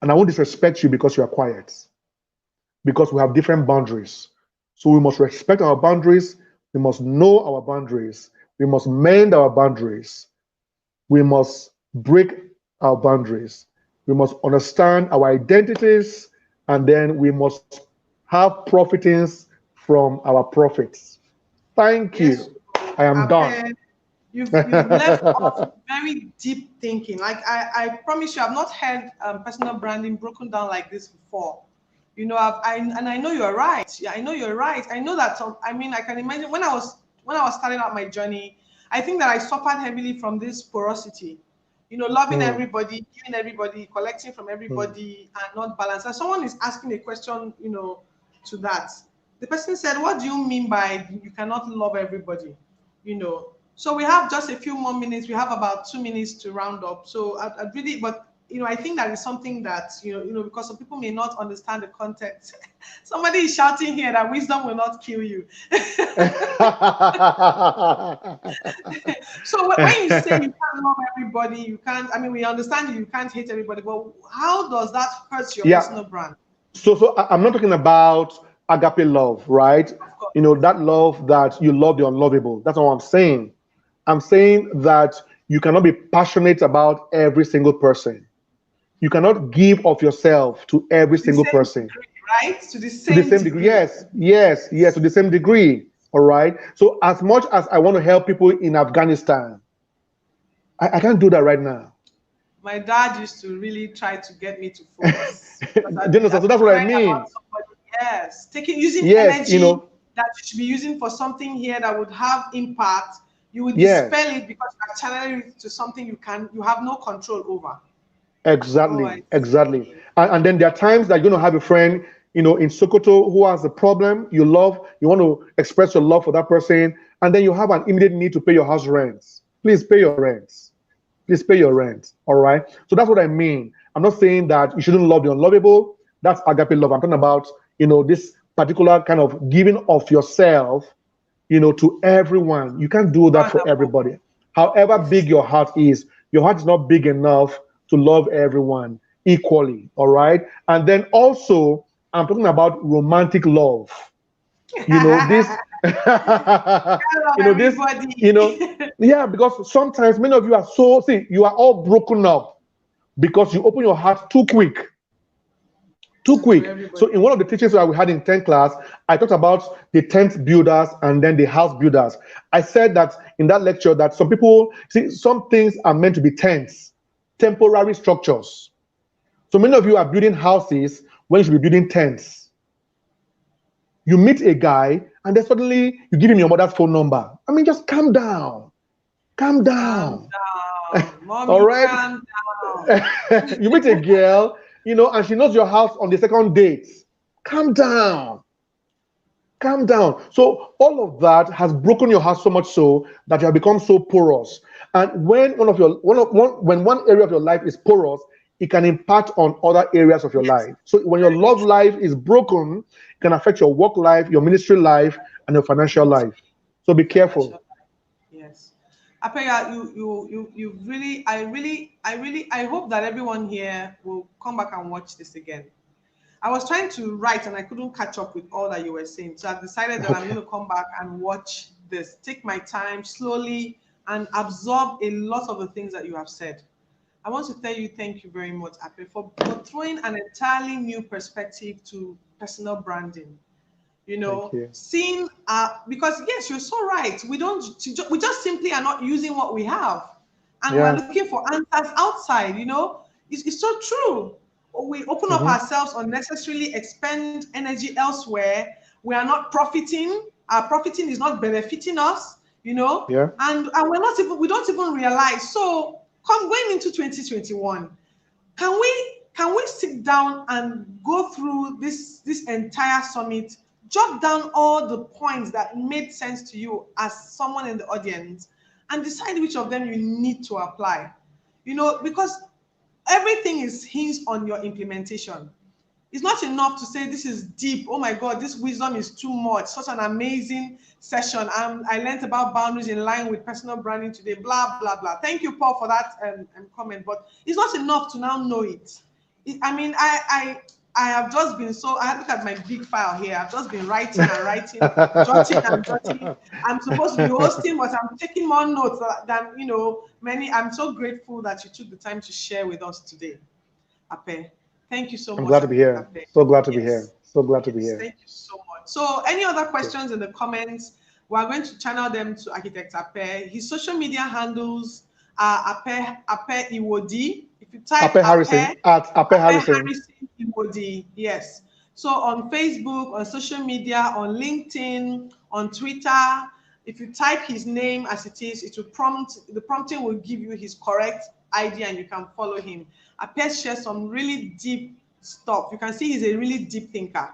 And I won't disrespect you because you are quiet. Because we have different boundaries. So we must respect our boundaries. We must know our boundaries. We must mend our boundaries. We must break our boundaries. We must understand our identities, and then we must have profitings from our profits. Thank you. Yes. I am done. You've left us very deep thinking. Like I promise you, I've not heard personal branding broken down like this before. You know, and I know you're right. Yeah, I know you're right. I know that. I mean, I can imagine when I was starting out my journey, I think that I suffered heavily from this porosity. You know, loving everybody, giving everybody, collecting from everybody, and not balance. And someone is asking a question, you know, to that. The person said, "What do you mean by you cannot love everybody?" You know. So we have just a few more minutes. We have about 2 minutes to round up. So I really, but I think that is something that, because some people may not understand the context. Somebody is shouting here that wisdom will not kill you. So when you say you can't love everybody, you can't, we understand you can't hate everybody, but how does that hurt your personal brand? So I'm not talking about agape love, right? That love that you love the unlovable. That's what I'm saying. I'm saying that you cannot be passionate about every single person. You cannot give of yourself to every single person. Degree, right? To the same degree. Yes, to the same degree. All right. So as much as I want to help people in Afghanistan, I can't do that right now. My dad used to really try to get me to focus. So that's what I mean. Yes, using energy that you should be using for something here that would have impact. You would dispel it because you are channeling it to something you have no control over. Exactly. And then there are times that you're going to have a friend, in Sokoto who has a problem. You want to express your love for that person, and then you have an immediate need to pay your house rents. Please pay your rents. Please pay your rent. All right. So that's what I mean. I'm not saying that you shouldn't love the unlovable. That's agape love. I'm talking about, this particular kind of giving of yourself, to everyone. You can't do that for everybody. However big your heart is not big enough to love everyone equally. All right. And then also, I'm talking about romantic love. This because sometimes many of you are you are all broken up because you open your heart too quick. So in one of the teachings that we had in 10th class, I talked about the tent builders and then the house builders. I said that in that lecture that some people some things are meant to be tents, temporary structures. So many of you are building houses when you should be building tents. You meet a guy and then suddenly you give him your mother's phone number. Just calm down. Calm down. Mommy, all right. Calm down. You meet a girl, and she knows your house on the second date. Calm down. Calm down. So all of that has broken your heart so much so that you have become so porous. And when when one area of your life is porous, it can impact on other areas of your life. So when your love life is broken, it can affect your work life, your ministry life, and your financial life. So be careful. Yes. Apeh, you really, I hope that everyone here will come back and watch this again. I was trying to write and I couldn't catch up with all that you were saying. So I've decided that I'm going to come back and watch this, take my time slowly and absorb a lot of the things that you have said. I want to tell you thank you very much, Apeh, for throwing an entirely new perspective to personal branding. Seeing because yes, you're so right. We just simply are not using what we have, and we're looking for answers outside. It's so true. We open up ourselves unnecessarily, expend energy elsewhere. We are not profiting. Our profiting is not benefiting us. And we don't even realize. So going into 2021, can we sit down and go through this entire summit, jot down all the points that made sense to you as someone in the audience, and decide which of them you need to apply? Because everything is hinged on your implementation. It's not enough to say this is deep. Oh my God, this wisdom is too much. Such an amazing session. I learned about boundaries in line with personal branding today. Blah blah blah. Thank you, Paul, for that comment. But it's not enough to now know it. I have just been I look at my big file here. I've just been writing and writing, jotting and jotting. I'm supposed to be hosting, but I'm taking more notes than many. I'm so grateful that you took the time to share with us today, Apeh. Thank you so much. I'm glad to be here. So glad to be here. So glad to be here. Thank you so much. So any other questions in the comments, we are going to channel them to Architect Apeh. His social media handles are Apeh Iwodi. If you type Apeh Harrison at Apeh Harrison Iwodi, yes. So on Facebook, on social media, on LinkedIn, on Twitter, if you type his name as it is, it will the prompting will give you his correct ID and you can follow him. Apeh shares some really deep stuff. You can see he's a really deep thinker.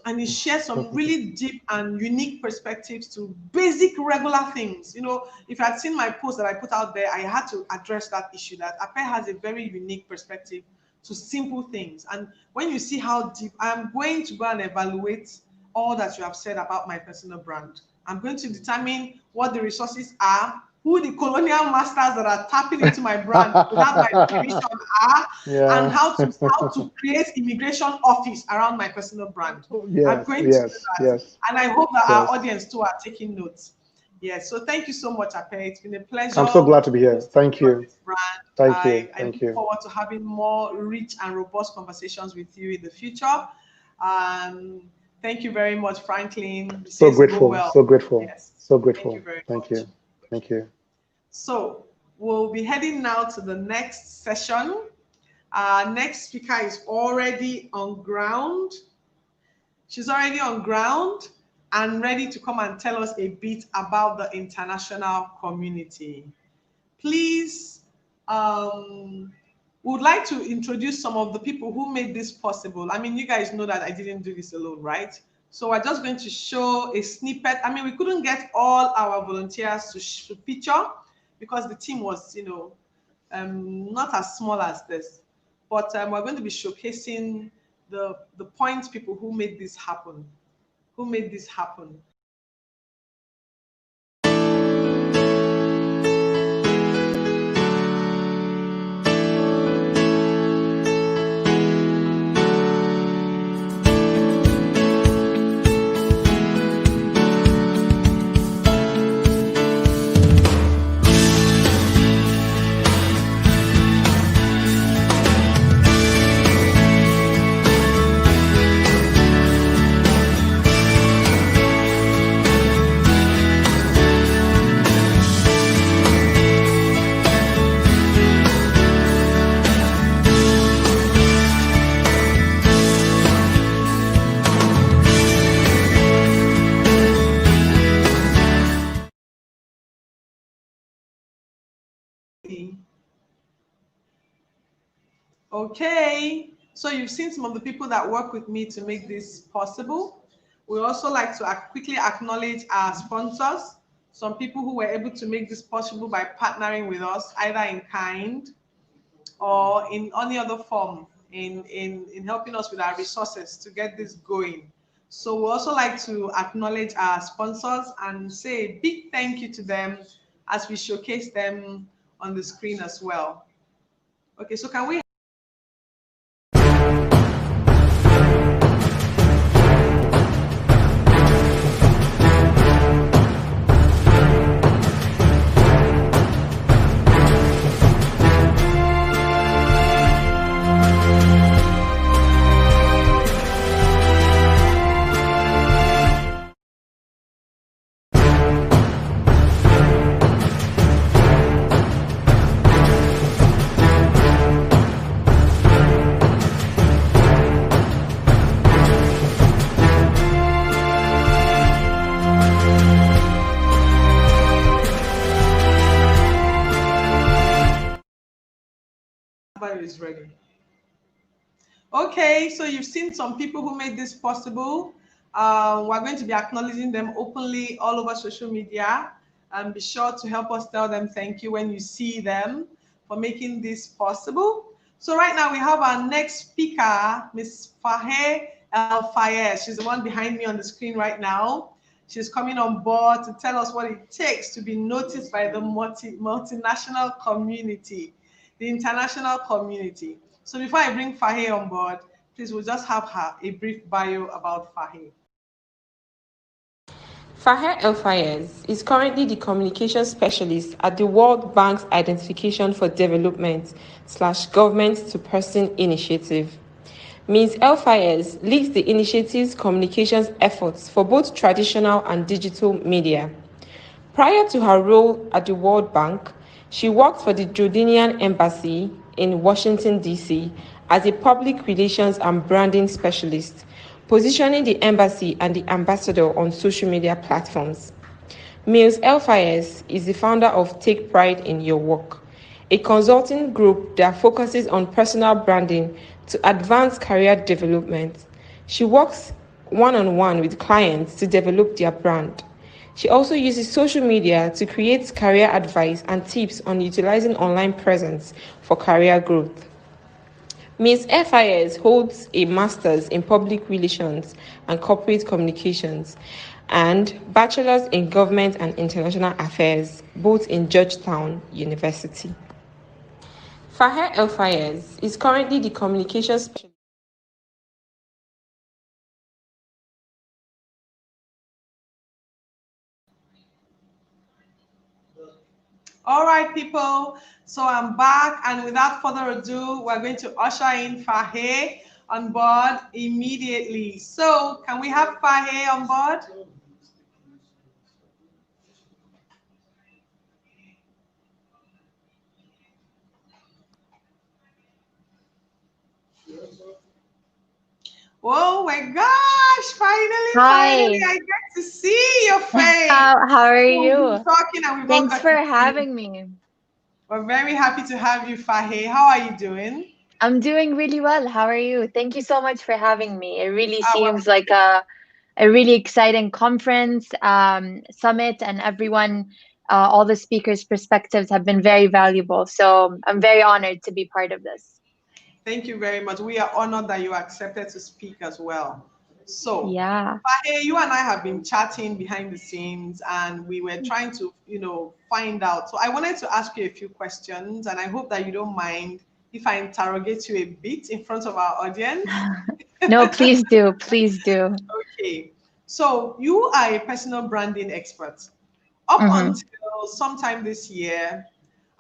And he shares some really deep and unique perspectives to basic regular things. You know, if you had seen my post that I put out there, I had to address that issue that Apeh has a very unique perspective to simple things. And when you see how deep, I'm going to go and evaluate all that you have said about my personal brand. I'm going to determine what the resources are, who the colonial masters that are tapping into my brand without my permission are, and how to create immigration office around my personal brand. I'm going to do that. And I hope that our audience too are taking notes. Yes, so thank you so much, Apeh. It's been a pleasure. I'm so glad to be here. Thank you. I look forward to having more rich and robust conversations with you in the future. Thank you very much, Franklin. So grateful. So grateful. Yes. So grateful. Thank you very much. you. Thank you. So we'll be heading now to the next session. Our next speaker is already on ground. She's already on ground and ready to come and tell us a bit about the international community. Please, would like to introduce some of the people who made this possible. I mean, you guys know that I didn't do this alone, right? So we're just going to show a snippet. I mean, we couldn't get all our volunteers to feature because the team was, you know, not as small as this. But we're going to be showcasing the points people who made this happen. Who made this happen. Okay, so you've seen some of the people that work with me to make this possible. We also like to quickly acknowledge our sponsors, some people who were able to make this possible by partnering with us, either in kind or in any other form, in helping us with our resources to get this going. So we also like to acknowledge our sponsors and say a big thank you to them as we showcase them on the screen as well. Okay, so can we is ready? Okay, so you've seen some people who made this possible. We're going to be acknowledging them openly all over social media, and be sure to help us tell them thank you when you see them for making this possible. So right now we have our next speaker, Ms. Fajar El-Fayes. She's the one behind me on the screen right now. She's coming on board to tell us what it takes to be noticed by the multinational community, the international community. So before I bring Fajar on board, please, we'll just have her a brief bio about Fajar. Fajar El-Fayes is currently the communication specialist at the World Bank's Identification for Development / Government to Person initiative. Ms. El-Fayes leads the initiative's communications efforts for both traditional and digital media. Prior to her role at the World Bank, she worked for the Jordanian Embassy in Washington, D.C. as a public relations and branding specialist, positioning the embassy and the ambassador on social media platforms. Ms. El-Fayes is the founder of Take Pride in Your Work, a consulting group that focuses on personal branding to advance career development. She works one-on-one with clients to develop their brand. She also uses social media to create career advice and tips on utilizing online presence for career growth. Ms. FIS holds a master's in public relations and corporate communications and bachelor's in government and international affairs, both in Georgetown University. Fajar El-Fayes is currently the communications specialist. All right, people. So I'm back, and without further ado, we're going to usher in Fahe on board immediately. So can we have Fahe on board? Oh my gosh, finally, Hi. I get to see your face. How are So we've been you? talking and we've all Thanks got for to see. having me. We're very happy to have you, Fahe. How are you doing? I'm doing really well. How are you? Thank you so much for having me. It really Well, seems like a really exciting conference, summit, and everyone, all the speakers' perspectives have been very valuable. So I'm very honored to be part of this. thank you very much. We are honored that you accepted to speak as well. So, Yeah. Fahe, you and I have been chatting behind the scenes and we were trying to, find out. So I wanted to ask you a few questions and I hope that you don't mind if I interrogate you a bit in front of our audience. No, please do. Please do. Okay. So you are a personal branding expert. Up Mm-hmm. until sometime this year,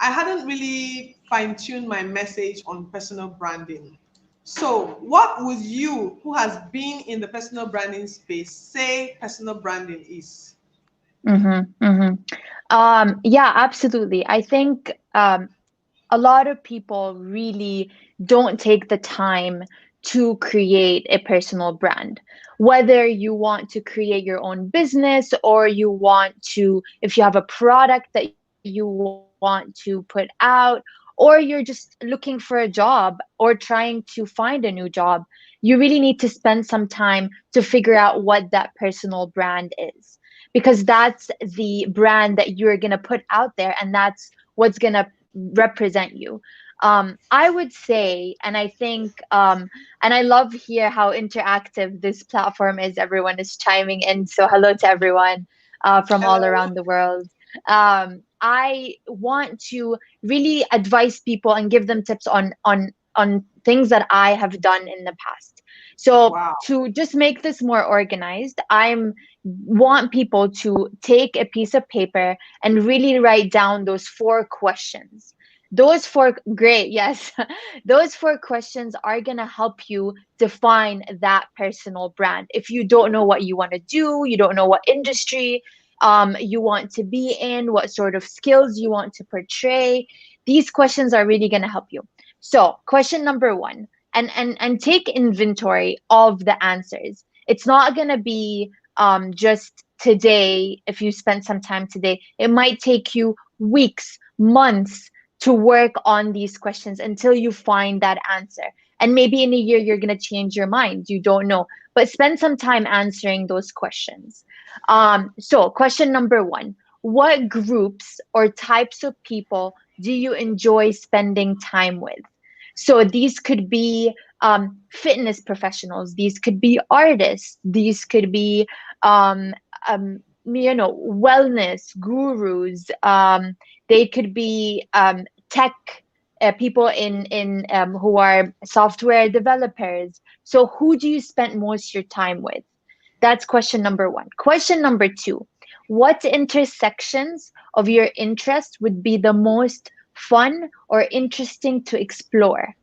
I hadn't really fine-tuned my message on personal branding. So, what would you, who has been in the personal branding space, say personal branding is? Mm-hmm. Mm-hmm. Yeah, absolutely. I think a lot of people really don't take the time to create a personal brand. Whether you want to create your own business or you want to, if you have a product that you want to put out, or you're just looking for a job or trying to find a new job, you really need to spend some time to figure out what that personal brand is. Because that's the brand that you're going to put out there, and that's what's going to represent you. I would say, and I think, and I love here how interactive this platform is. Everyone is chiming in. So hello to everyone from all Hello. around the world. I want to really advise people and give them tips on things that I have done in the past. So Wow. to just make this more organized, I'm want people to take a piece of paper and really write down those 4 questions. Those four, great, yes. Those 4 questions are going to help you define that personal brand. If you don't know what you want to do, you don't know what industry you want to be in, what sort of skills you want to portray, these questions are really going to help you. So, question number 1, and take inventory of the answers. It's not going to be just today. If you spend some time today, it might take you weeks, months to work on these questions until you find that answer. And maybe in a year, you're going to change your mind. You don't know. But spend some time answering those questions. So, question number 1, what groups or types of people do you enjoy spending time with? So, these could be fitness professionals, these could be artists, these could be wellness gurus, they could be tech people in who are software developers. So who do you spend most of your time with? That's question number 1. Question number 2, what intersections of your interest would be the most fun or interesting to explore?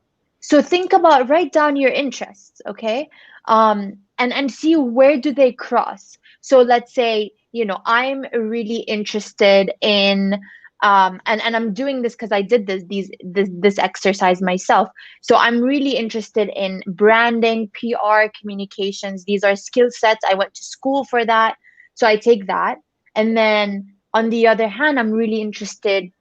So think about, write down your interests, okay? And see where do they cross. So let's say, I'm really interested in and I'm doing this because I did this exercise myself. So I'm really interested in branding, PR, communications. These are skill sets. I went to school for that. So I take that. And then on the other hand, I'm really interested,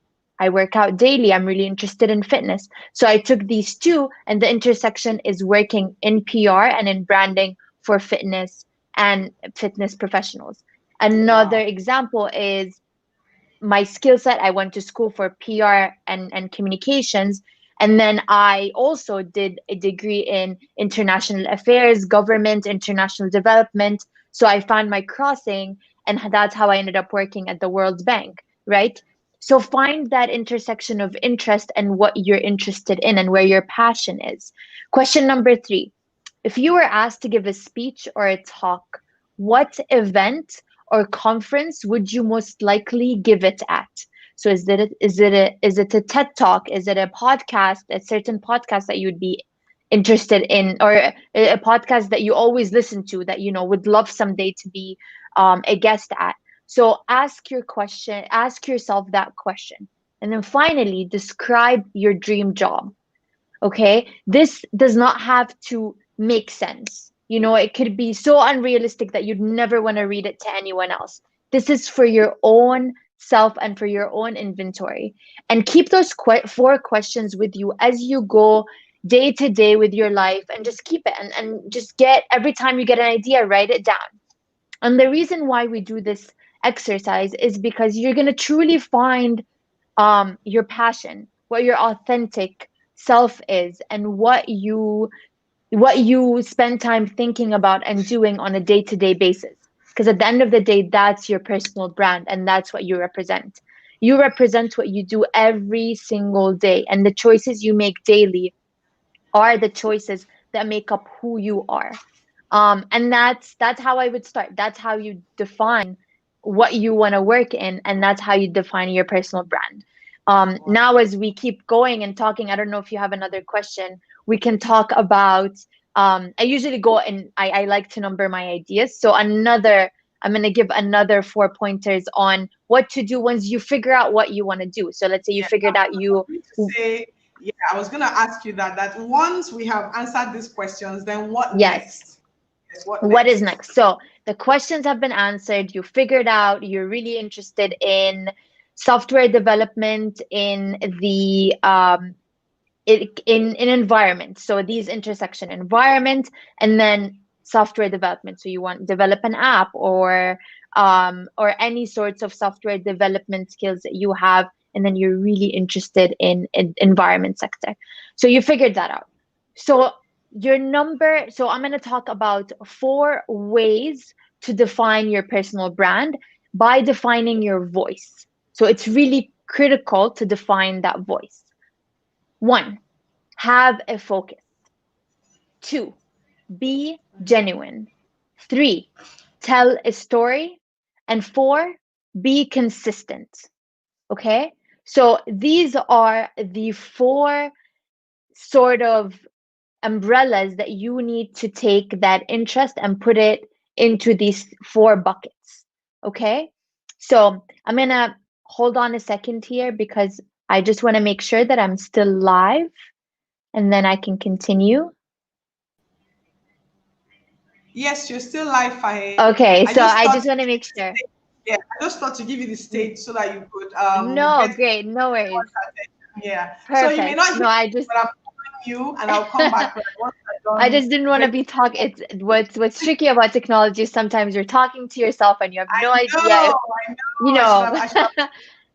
I work out daily. I'm really interested in fitness. So I took these two, and the intersection is working in PR and in branding for fitness and fitness professionals. Another Wow. example is my skill set. I went to school for PR and communications. And then I also did a degree in international affairs, government, international development. So I found my crossing, and that's how I ended up working at the World Bank, right? So find that intersection of interest and what you're interested in and where your passion is. Question number 3. If you were asked to give a speech or a talk, what event or conference would you most likely give it at? So is it a TED talk? Is it a podcast, a certain podcast that you'd be interested in, or a podcast that you always listen to that would love someday to be a guest at? So ask yourself that question. And then finally, describe your dream job. Okay, this does not have to make sense. It could be so unrealistic that you'd never want to read it to anyone else. This is for your own self and for your own inventory. And keep those 4 questions with you as you go day to day with your life, and just keep it, and just get, every time you get an idea, write it down. And the reason why we do this exercise is because you're going to truly find your passion, what your authentic self is, and what you spend time thinking about and doing on a day-to-day basis. Because at the end of the day, that's your personal brand, and that's what you represent. You represent what you do every single day, and the choices you make daily are the choices that make up who you are. And that's how I would start. That's how you define what you want to work in, and that's how you define your personal brand. Wow. Now, as we keep going and talking, I don't know if you have another question. We can talk about. I usually go and I like to number my ideas. So I'm gonna give another 4 pointers on what to do once you figure out what you want to do. So let's say you Yeah, figured out I was going to say, yeah, I was going to ask you that once we have answered these questions, then what yes. next? Yes, what What is next? next? So the questions have been answered. You figured out you're really interested in software development in the in environment. So these intersection environment and then software development. So you want to develop an app or any sorts of software development skills that you have, and then you're really interested in environment sector. So you figured that out. So so I'm going to talk about 4 ways to define your personal brand by defining your voice. So it's really critical to define that voice. 1, have a focus. 2, be genuine. 3, tell a story. And 4, be consistent. Okay? So these are the 4 sort of umbrellas that you need to take that interest and put it into these 4 buckets. Okay? So I'm going to hold on a second here because I just want to make sure that I'm still live, and then I can continue. Yes, you're still live, Faye. Okay, I so just I thought just to want to give make you the sure. stage. Yeah, I just thought to give you the stage so that you could No, get great, no worries. everyone's attention. Yeah. So you may Perfect. not hear No, me, but I'm calling you, and I'll come back right once I'm I done just didn't want to breaking. be talk. It's what's tricky about technology is sometimes you're talking to yourself and you have no idea if I you know. know. I should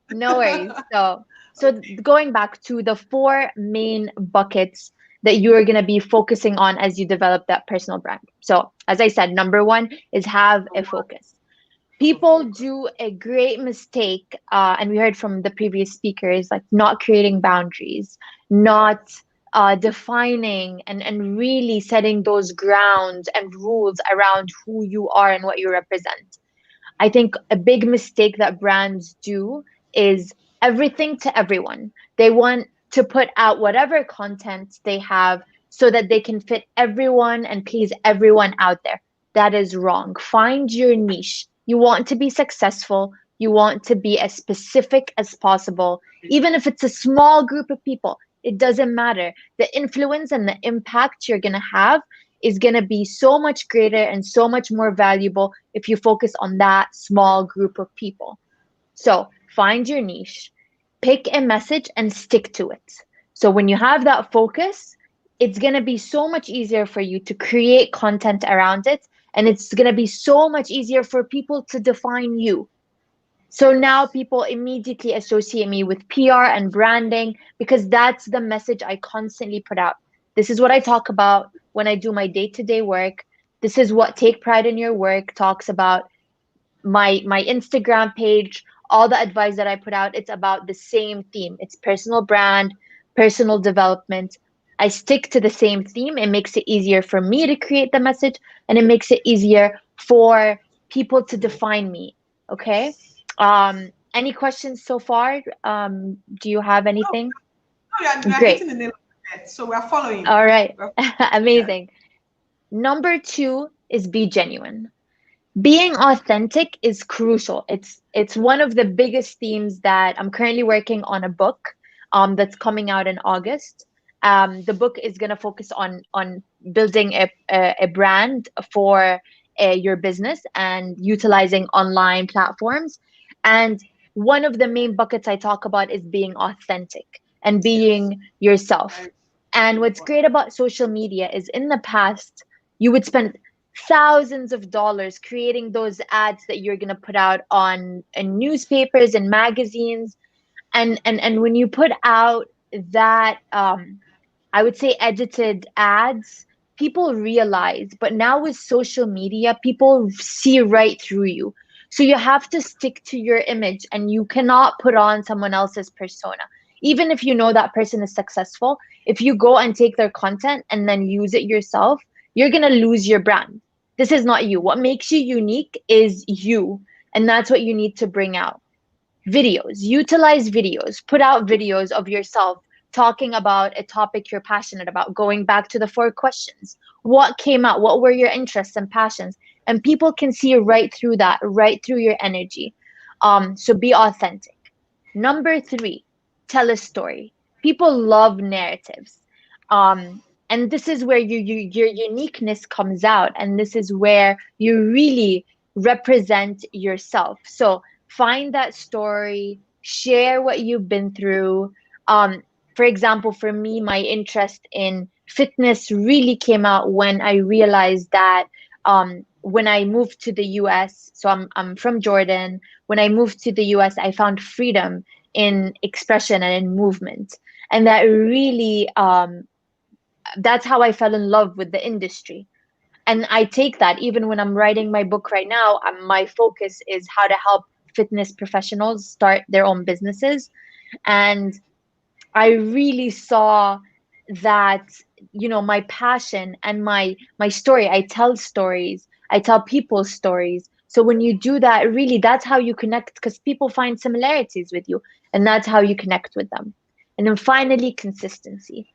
No worries. have. So Okay. going back to the 4 main buckets that you're going to be focusing on as you develop that personal brand. So, as I said, number 1 is have The a one focus. have a People focus. do a great mistake, and we heard from the previous speakers, like not creating boundaries, not defining and really setting those grounds and rules around who you are and what you represent. I think a big mistake that brands do is everything to everyone. They want to put out whatever content they have so that they can fit everyone and please everyone out there. That is wrong. Find your niche. You want to be successful, you want to be as specific as possible, even if it's a small group of people. It doesn't matter. The influence and the impact you're going to have is going to be so much greater and so much more valuable if you focus on that small group of people. So find your niche, pick a message and stick to it. So when you have that focus, it's going to be so much easier for you to create content around it and it's going to be so much easier for people to define you. So now people immediately associate me with PR and branding because that's the message I constantly put out. This is what I talk about when I do my day-to-day work. This is what Take Pride in Your Work talks about. My Instagram page, all the advice that I put out, it's about the same theme. It's personal brand, personal development. I stick to the same theme. It makes it easier for me to create the message, and it makes it easier for people to define me. Okay. Any questions so far? Do you have No, anything? no, you are Great. hitting the nail on the head. So we are following. All right. Yeah. Amazing. Number two is be genuine. Being authentic is crucial. It's one of the biggest themes that I'm currently working on a book that's coming out in August. The book is going to focus on building a brand for your business and utilizing online platforms. And one of the main buckets I talk about is being authentic and Yes. being yourself. Very, And very what's important. great about social media is in the past, you would spend thousands of dollars creating those ads that you're going to put out on in newspapers and magazines, and when you put out that I would say edited ads, people realize, but now with social media, people see right through you. So you have to stick to your image and you cannot put on someone else's persona. Even if you know that person is successful, if you go and take their content and then use it yourself, you're going to lose your brand. This is not you. What makes you unique is you. And that's what you need to bring out. Videos, utilize videos, put out videos of yourself talking about a topic you're passionate about, going back to the 4 questions. What came out? What were your interests and passions? And people can see right through that, right through your energy. So be authentic. Number three, tell a story. People love narratives. And this is where your uniqueness comes out. And this is where you really represent yourself. So find that story, share what you've been through. For example, for me, my interest in fitness really came out when I realized that when I moved to the US, so I'm from Jordan. When I moved to the US, I found freedom in expression and in movement. And that really, that's how I fell in love with the industry. And I take that even when I'm writing my book right now, my focus is how to help fitness professionals start their own businesses. And I really saw that, my passion and my story. I tell stories. I tell people stories. So when you do that, really, that's how you connect because people find similarities with you, and that's how you connect with them. And then finally, consistency.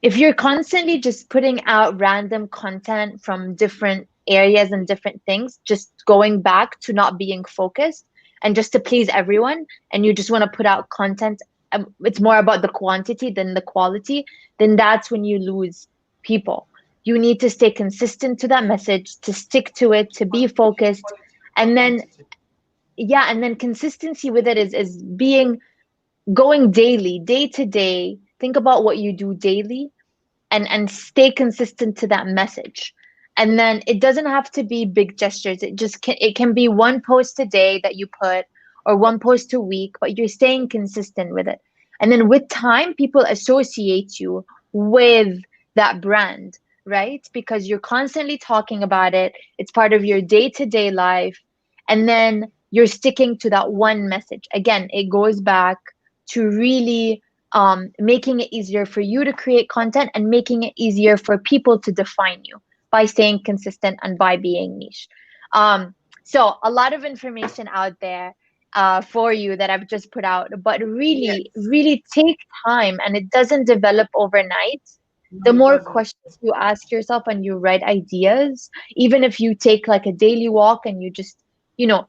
If you're constantly just putting out random content from different areas and different things, just going back to not being focused and just to please everyone, and you just want to put out content, it's more about the quantity than the quality, then that's when you lose people. You need to stay consistent to that message, to stick to it, to be Quantity, focused. quality over And then, quantity. yeah, and then consistency with it is being going daily, day to day. Think about what you do daily and stay consistent to that message. And then it doesn't have to be big gestures. It can be one post a day that you put, or one post a week, but you're staying consistent with it. And then with time, people associate you with that brand, right? Because you're constantly talking about it. It's part of your day-to-day life. And then you're sticking to that one message. Again, it goes back to really making it easier for you to create content and making it easier for people to define you by staying consistent and by being niche. So a lot of information out there for you that I've just put out, but really, Yes. really take time, and it doesn't develop overnight. The No, it more doesn't. questions you ask yourself and you write ideas, even if you take like a daily walk and you just,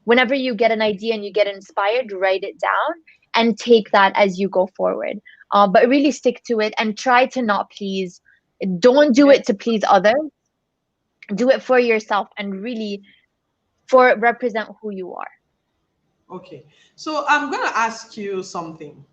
whenever you get an idea and you get inspired, write it down and take that as you go forward. But really stick to it and try to not please. Don't do Yes. it to please others. Do it for yourself and really for represent who you are. Okay. So I'm going to ask you something.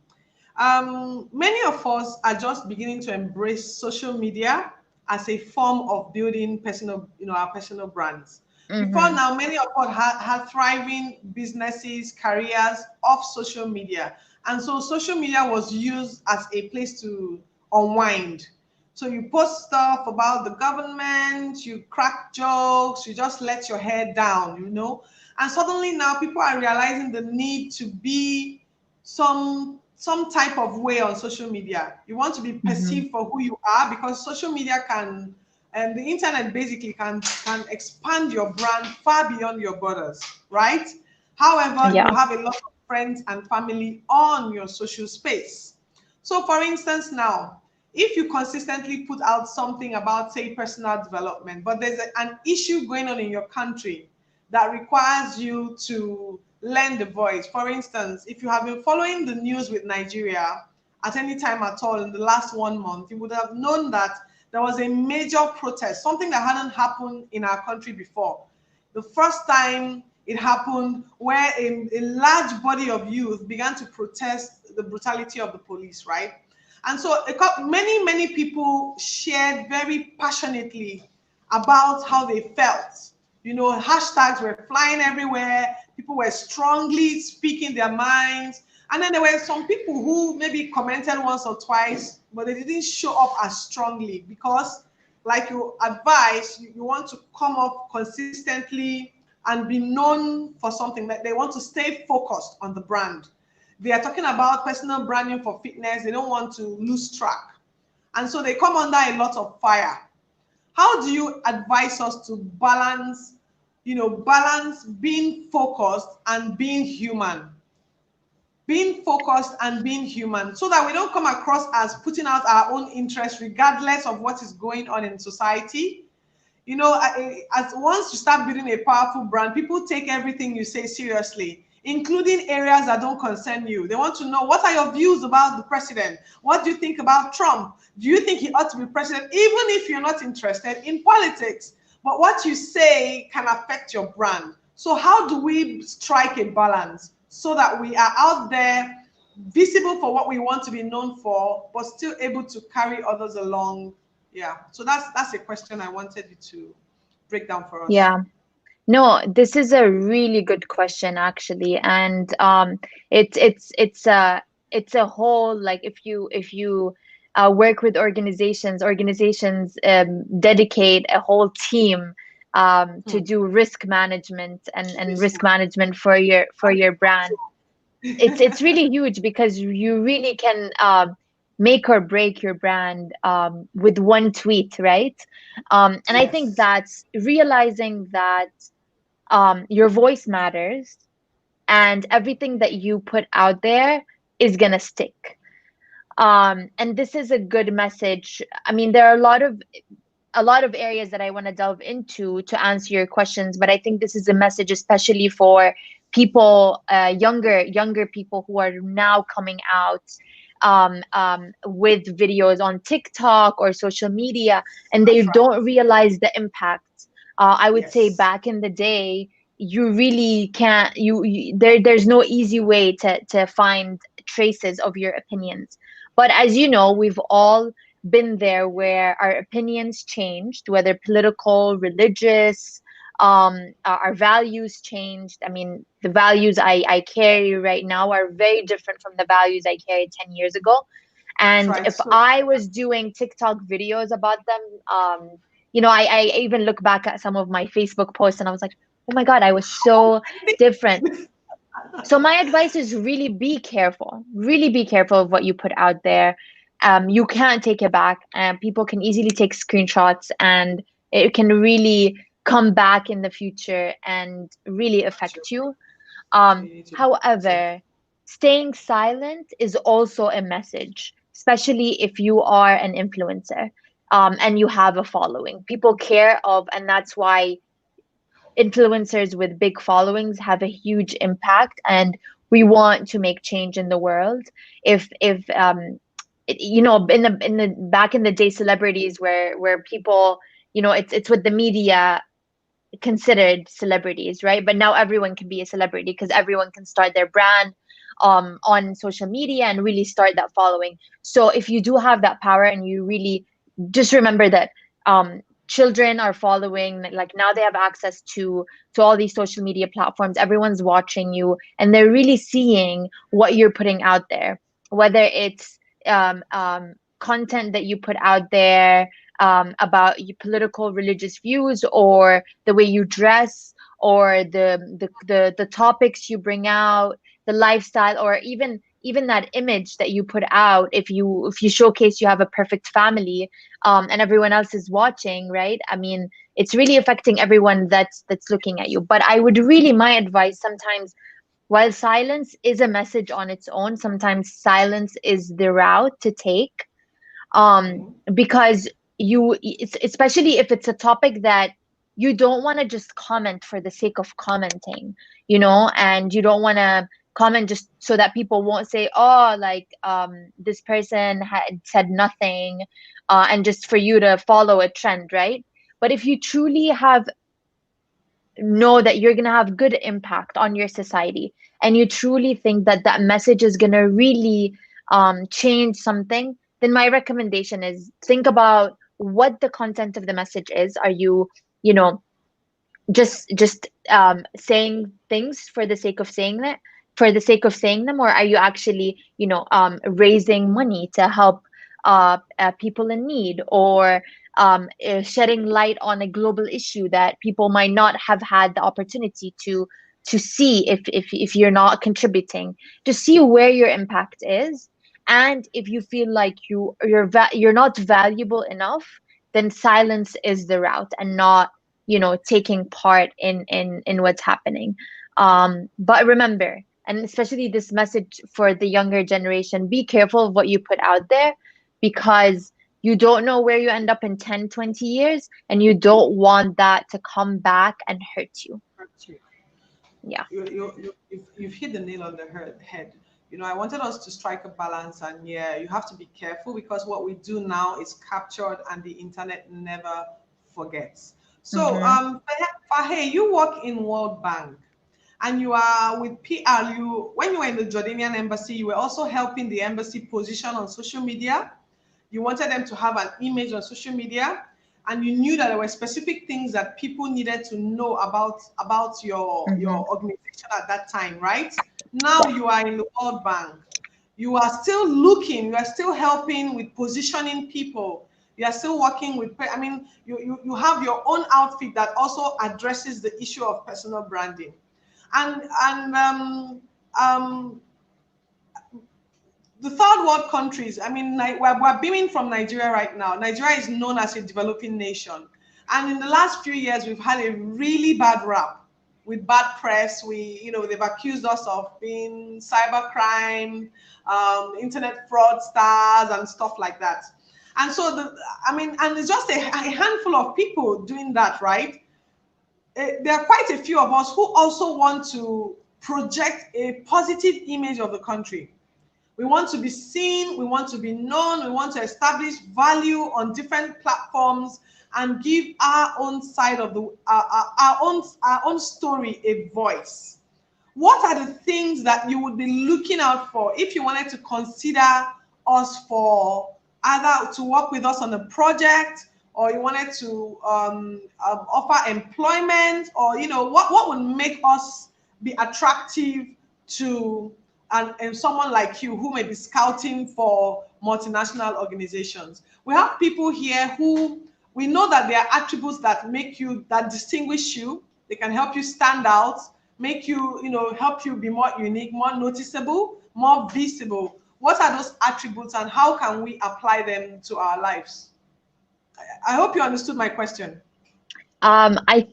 Many of us are just beginning to embrace social media as a form of building personal, our personal brands. Before Mm-hmm. now, many of us had thriving businesses, careers off social media. And so social media was used as a place to unwind. So you post stuff about the government, you crack jokes, you just let your hair down. And suddenly now people are realizing the need to be some type of way on social media. You want to be Mm-hmm. perceived for who you are, because social media can, and the internet basically can expand your brand far beyond your borders, right? However, you Yeah. have a lot of friends and family on your social space. So for instance now, if you consistently put out something about, say, personal development, but there's an issue going on in your country that requires you to lend a voice. For instance, if you have been following the news with Nigeria at any time at all in the last 1 month, you would have known that there was a major protest, something that hadn't happened in our country before. The first time it happened, where a large body of youth began to protest the brutality of the police, right? And so many people shared very passionately about how they felt. Hashtags were flying everywhere. People were strongly speaking their minds. And then there were some people who maybe commented once or twice, but they didn't show up as strongly because, like you advise, you want to come up consistently and be known for something. That they want to stay focused on the brand. They are talking about personal branding for fitness. They don't want to lose track. And so they come under a lot of fire. How do you advise us to balance being focused and being human? Being focused and being human, so that we don't come across as putting out our own interests regardless of what is going on in society. As once you start building a powerful brand, people take everything you say seriously, including areas that don't concern you. They want to know, what are your views about the president? What do you think about Trump? Do you think he ought to be president? Even if you're not interested in politics, but what you say can affect your brand. So how do we strike a balance so that we are out there, visible for what we want to be known for, but still able to carry others along? Yeah, so that's a question I wanted you to break down for us. Yeah. No, this is a really good question actually, and it's a whole, like, if you work with organizations dedicate a whole team to Hmm. do risk management and This risk one. management for your brand. It's really huge because you really can make or break your brand with one tweet, right? And I think Yes. that's realizing that your voice matters, and everything that you put out there is gonna stick. And this is a good message. I mean, there are a lot of areas that I want to delve into to answer your questions, but I think this is a message especially for people, younger people who are now coming out with videos on TikTok or social media, and they That's right. don't realize the impact. I would say Yes. back in the day, you really can't. There's no easy way to find traces of your opinions. But as you know, we've all been there where our opinions changed, whether political, religious, our values changed. I mean, the values I carry right now are very different from the values I carried 10 years ago. That's And right. if So I was doing TikTok videos about them, I even look back at some of my Facebook posts and I was like, oh my God, I was so different. So my advice is really be careful of what you put out there. You can't take it back, and people can easily take screenshots, and it can really come back in the future and really true. affect you. So you need to be protected. However, staying silent is also a message, especially if you are an influencer, and you have a following. People care of, and that's why influencers with big followings have a huge impact, and we want to make change in the world. If in the back in the day, celebrities where people, it's with the media considered celebrities, right? But now everyone can be a celebrity because everyone can start their brand on social media and really start that following. So if you do have that power, and you really just remember that children are following, like now they have access to all these social media platforms. Everyone's watching you, and they're really seeing what you're putting out there, whether it's content that you put out there about your political, religious views, or the way you dress, or the topics you bring out, the lifestyle, or even that image that you put out. If you showcase you have a perfect family, and everyone else is watching, right? I mean, it's really affecting everyone that's looking at you. But I would really, my advice, sometimes, while silence is a message on its own, sometimes silence is the route to take. Because especially if it's a topic that you don't want to just comment for the sake of commenting, and you don't want to comment just so that people won't say, oh, like, this person had said nothing, and just for you to follow a trend, right? But if you truly have know that you're going to have good impact on your society, and you truly think that that message is going to really change something, then my recommendation is, think about what the content of the message is. Are you, you know just saying things for the sake of saying that, for the sake of saying them, or are you actually, raising money to help people in need, or shedding light on a global issue that people might not have had the opportunity to see, if you're not contributing, to see where your impact is. And if you feel like you're not valuable enough, then silence is the route, and not, taking part in what's happening. But remember, and especially this message for the younger generation, be careful of what you put out there, because you don't know where you end up in 10, 20 years, and you don't want that to come back and hurt you. Yeah. You've hit the nail on the head. I wanted us to strike a balance, and yeah, you have to be careful, because what we do now is captured and the internet never forgets. So, Mm-hmm. Fahe, you work in World Bank and you are with PR. When you were in the Jordanian embassy, you were also helping the embassy position on social media. You wanted them to have an image on social media, and you knew that there were specific things that people needed to know about Mm-hmm. your organization at that time, right? Now you are in the World Bank. You are still looking, you are still helping with positioning people. You are still working with, I mean, you have your own outfit that also addresses the issue of personal branding. And um, the third world countries, I mean, we're beaming from Nigeria right now. Nigeria is known as a developing nation. And in the last few years, we've had a really bad rap with bad press. They've accused us of being cybercrime, internet fraudsters, and stuff like that. And so, and it's just a handful of people doing that, right? There are quite a few of us who also want to project a positive image of the country. We want to be seen, we want to be known, we want to establish value on different platforms and give our own side of our own story a voice. What are the things that you would be looking out for if you wanted to consider us for either to work with us on a project, or you wanted to offer employment, or what would make us be attractive to and someone like you who may be scouting for multinational organizations? We have people here who we know that there are attributes that that distinguish you. They can help you stand out, make you, help you be more unique, more noticeable, more visible. What are those attributes, and how can we apply them to our lives? I hope you understood my question. I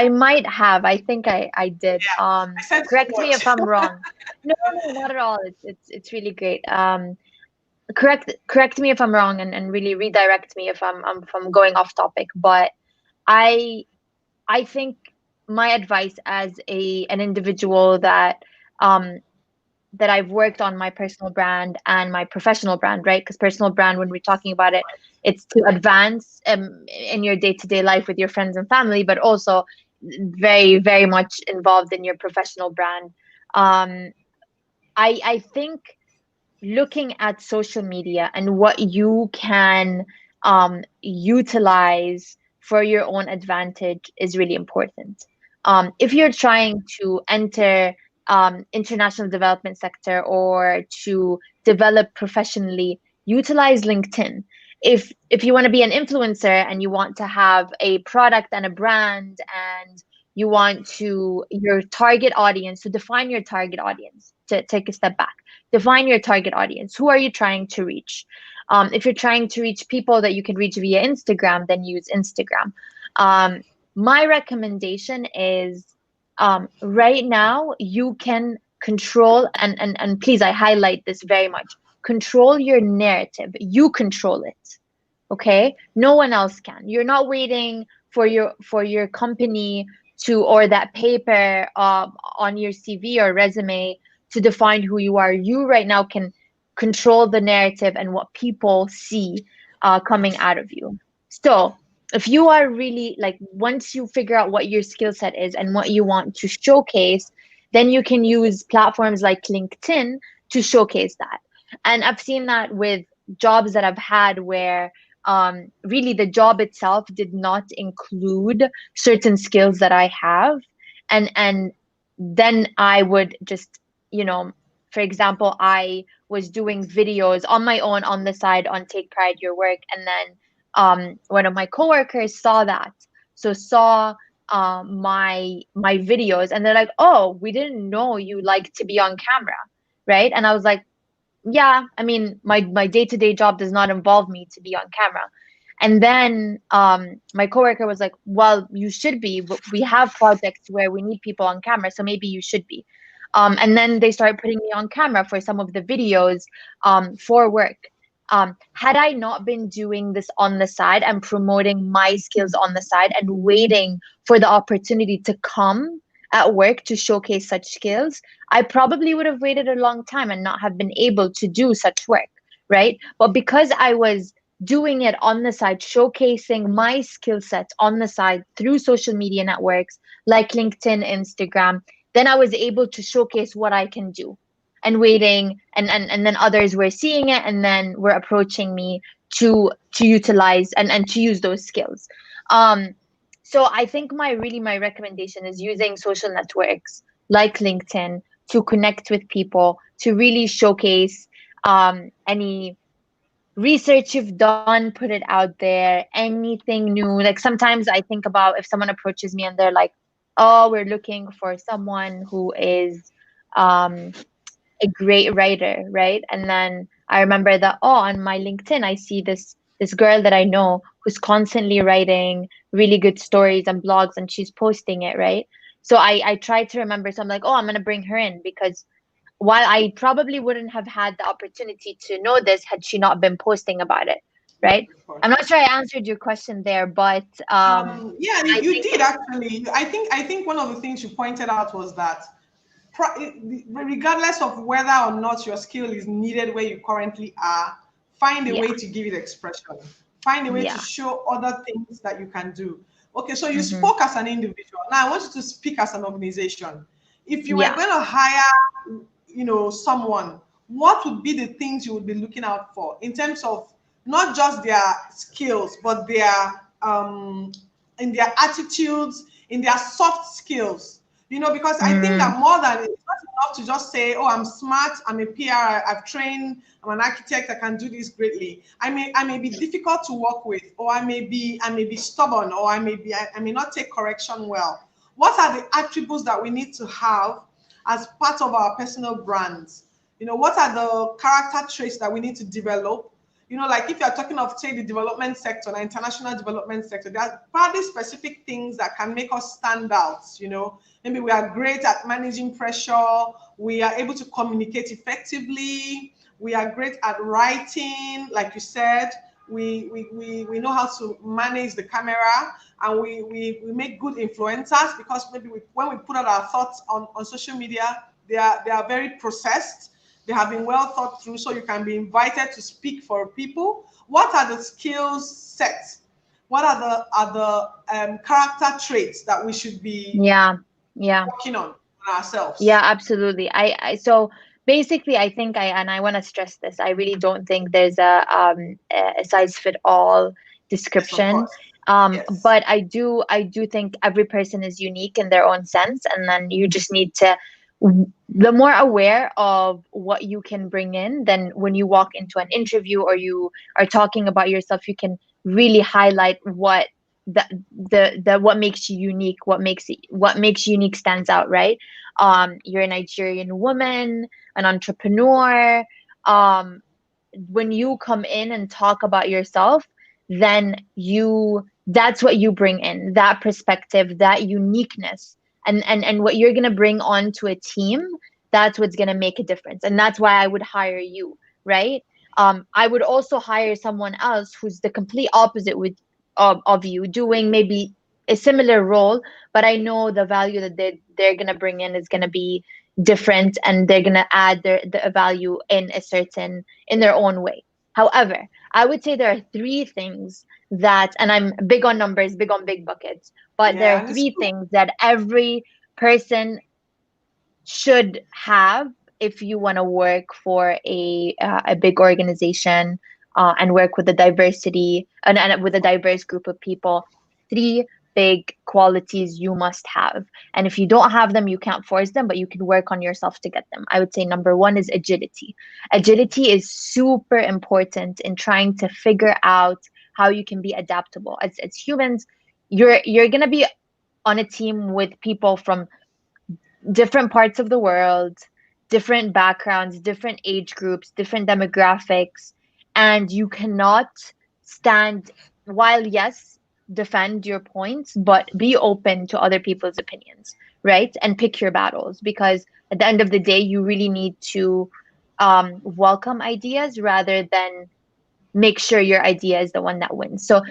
might have. I think I did. Yeah, I said too Correct me much. if I'm wrong. No, no, not at all. It's really great. Correct me if I'm wrong, and really redirect me if I'm going off topic. But I I think my advice as an individual um that I've worked on my personal brand and my professional brand, right? Because personal brand, when we're talking about it, it's to advance in your day-to-day life with your friends and family, but also very, very much involved in your professional brand. Um, I think looking at social media and what you can utilize for your own advantage is really important. If you're trying to enter international development sector or to develop professionally, utilize LinkedIn. If you want to be an influencer and you want to have a product and a brand, and you want to your target audience, to define your target audience, to take a step back, define your target audience. Who are you trying to reach? If you're trying to reach people that you can reach via Instagram, then use Instagram. My recommendation is, right now you can control, and please, I highlight this very much, control your narrative. You control it. Okay, no one else can. You're not waiting for your company to, or that paper on your CV or resume to define who you are. You right now can control the narrative and what people see coming out of you. So if you are really like, once you figure out what your skill set is and what you want to showcase, then you can use platforms like LinkedIn to showcase that. And I've seen that with jobs that I've had where really the job itself did not include certain skills that I have, and then I would just, you know, for example, I was doing videos on my own on the side on Take Pride Your Work, and then one of my coworkers saw that, so saw my videos, and they're like, oh, we didn't know you like to be on camera, right? And I was like, yeah, I mean, my day-to-day job does not involve me to be on camera. And then my coworker was like, well, you should be. We have projects where we need people on camera, so maybe you should be. And then they started putting me on camera for some of the videos for work. Had I not been doing this on the side and promoting my skills on the side and waiting for the opportunity to come at work to showcase such skills, I probably would have waited a long time and not have been able to do such work, right? But because I was doing it on the side, showcasing my skill sets on the side through social media networks like LinkedIn, Instagram, then I was able to showcase what I can do. And waiting, and then others were seeing it, and then were approaching me to utilize and to use those skills. Um, so I think my recommendation is using social networks like LinkedIn to connect with people, to really showcase any research you've done, put it out there, anything new. Like sometimes I think about if someone approaches me and they're like, oh, we're looking for someone who is um, a great writer, right? And then I remember that, oh, on my LinkedIn, I see this girl that I know who's constantly writing really good stories and blogs, and she's posting it, right? So I try to remember, so I'm like, oh, I'm gonna bring her in, because while I probably wouldn't have had the opportunity to know this had she not been posting about it, Yes, right? of course. I'm not sure I answered your question there, but Yeah, I you think did actually. I think one of the things you pointed out was that regardless of whether or not your skill is needed where you currently are, find a yeah, way to give it expression. Find a way to yeah, show other things that you can do. Okay, so you mm-hmm, spoke as an individual. Now I want you to speak as an organization. If you were yeah, going to hire, someone, what would be the things you would be looking out for in terms of not just their skills, but their in their attitudes, in their soft skills? Because I think mm, that more than it's not enough to just say, oh, I'm smart, I'm a PR, I've trained, I'm an architect, I can do this greatly. I may be difficult to work with, or I may be stubborn, or I may not take correction well. What are the attributes that we need to have as part of our personal brands? What are the character traits that we need to develop? Like if you're talking of, say, the development sector, the international development sector, there are probably specific things that can make us stand out. Maybe we are great at managing pressure, we are able to communicate effectively, we are great at writing, like you said, we know how to manage the camera, and we make good influencers, because maybe when we put out our thoughts on social media, they are very processed, they have been well thought through, so you can be invited to speak for people. What are the skills sets? What are the character traits that we should be yeah, yeah. working on ourselves? Yeah, absolutely. I so Basically, I think I want to stress this. I really don't think there's a size fit all Yes, of description. course. Yes. But I do think every person is unique in their own sense, and then you just need to, the more aware of what you can bring in, then when you walk into an interview or you are talking about yourself, you can really highlight what the what makes you unique, what makes you unique stands out, right? You're a Nigerian woman, an entrepreneur. um when you come in and talk about yourself, then that's what you bring in, that perspective, that uniqueness, and what you're going to bring onto a team. That's what's going to make a difference, and that's why I would hire you, right? I would also hire someone else who's the complete opposite of you, doing maybe a similar role, but I know the value that they're going to bring in is going to be different, and they're going to add the value in their own way. However, I would say there are three things that, and I'm big on numbers, big on big buckets, but there Yeah, are and it's three true. things that every person should have if you want to work for a big organization, and work with a diversity, and with a diverse group of people. Three big qualities you must have, and if you don't have them, you can't force them, but you can work on yourself to get them. I would say number one is agility. Agility is super important in trying to figure out how you can be adaptable. As humans, you're gonna be on a team with people from different parts of the world, different backgrounds, different age groups, different demographics, and you cannot stand, while yes, defend your points, but be open to other people's opinions, right? And pick your battles, because at the end of the day, you really need to welcome ideas rather than make sure your idea is the one that wins. So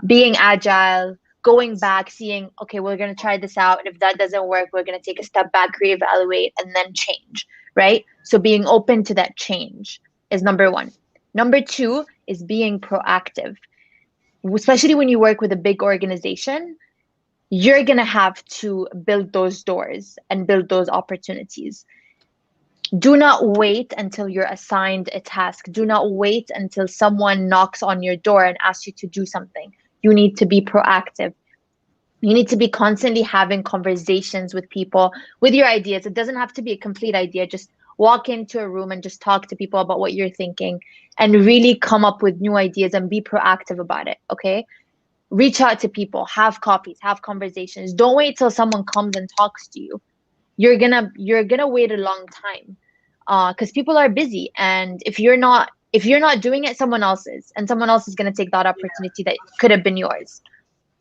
being agile, going back, seeing, okay, we're going to try this out. And if that doesn't work, we're going to take a step back, reevaluate, and then change, right? So being open to that change is number one. Number two is being proactive, especially when you work with a big organization. You're going to have to build those doors and build those opportunities. Do not wait until you're assigned a task. Do not wait until someone knocks on your door and asks you to do something. You need to be proactive. You need to be constantly having conversations with people with your ideas. It doesn't have to be a complete idea. Just walk into a room and just talk to people about what you're thinking and really come up with new ideas and be proactive about it. Okay. Reach out to people, have coffees, have conversations. Don't wait till someone comes and talks to you. You're gonna wait a long time, because people are busy, and if you're not doing it, someone else is, and someone else is gonna take that Yeah. opportunity that could have been yours.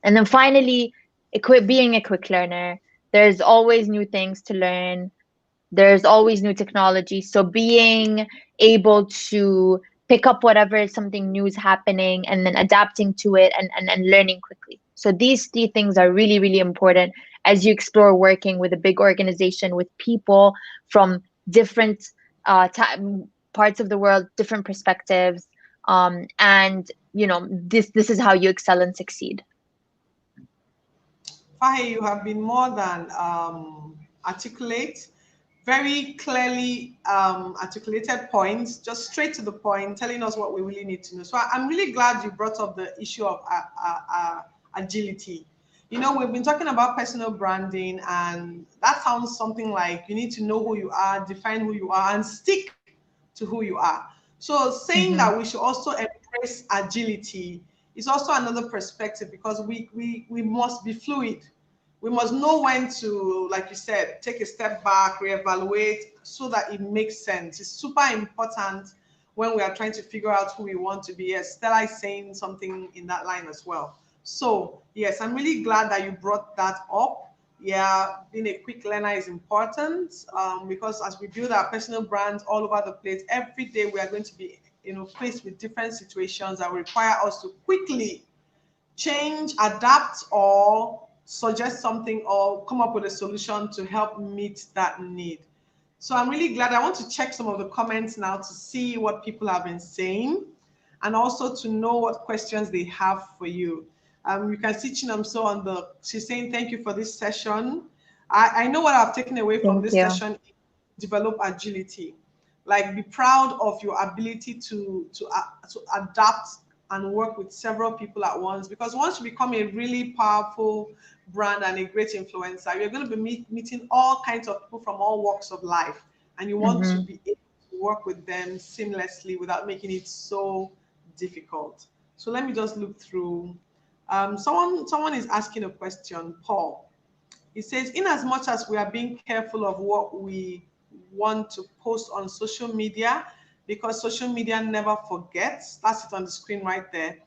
And then finally, being a quick learner. There's always new things to learn. There's always new technology. So being able to pick up whatever something new is happening and then adapting to it, and learning quickly. So these three things are really, really important as you explore working with a big organization with people from different parts of the world, different perspectives. And this is how you excel and succeed. Fahe, you have been more than articulate, very clearly articulated points, just straight to the point, telling us what we really need to know. So I'm really glad you brought up the issue of agility. You know, we've been talking about personal branding, and that sounds something like you need to know who you are, define who you are, and stick to who you are. So saying that Mm-hmm. we should also embrace agility is also another perspective, because we must be fluid. We must know when to, like you said, take a step back, reevaluate, so that it makes sense. It's super important when we are trying to figure out who we want to be. Yes, Stella is saying something in that line as well. So yes, I'm really glad that you brought that up. Yeah, being a quick learner is important, because as we build our personal brands all over the place, every day we are going to be, faced with different situations that require us to quickly change, adapt, or suggest something, or come up with a solution to help meet that need. So I'm really glad. I want to check some of the comments now to see what people have been saying, and also to know what questions they have for you. You can see Chinamso on the, she's saying, thank you for this session. I know what I've taken away from Thank this you. session: develop agility. Like, be proud of your ability to adapt and work with several people at once, because once you become a really powerful brand and a great influencer, you're going to be meeting all kinds of people from all walks of life, and you want to Mm-hmm. be able to work with them seamlessly without making it so difficult. So let me just look through. Someone is asking a question, Paul. He says, in as much as we are being careful of what we want to post on social media, because social media never forgets, that's it on the screen right there.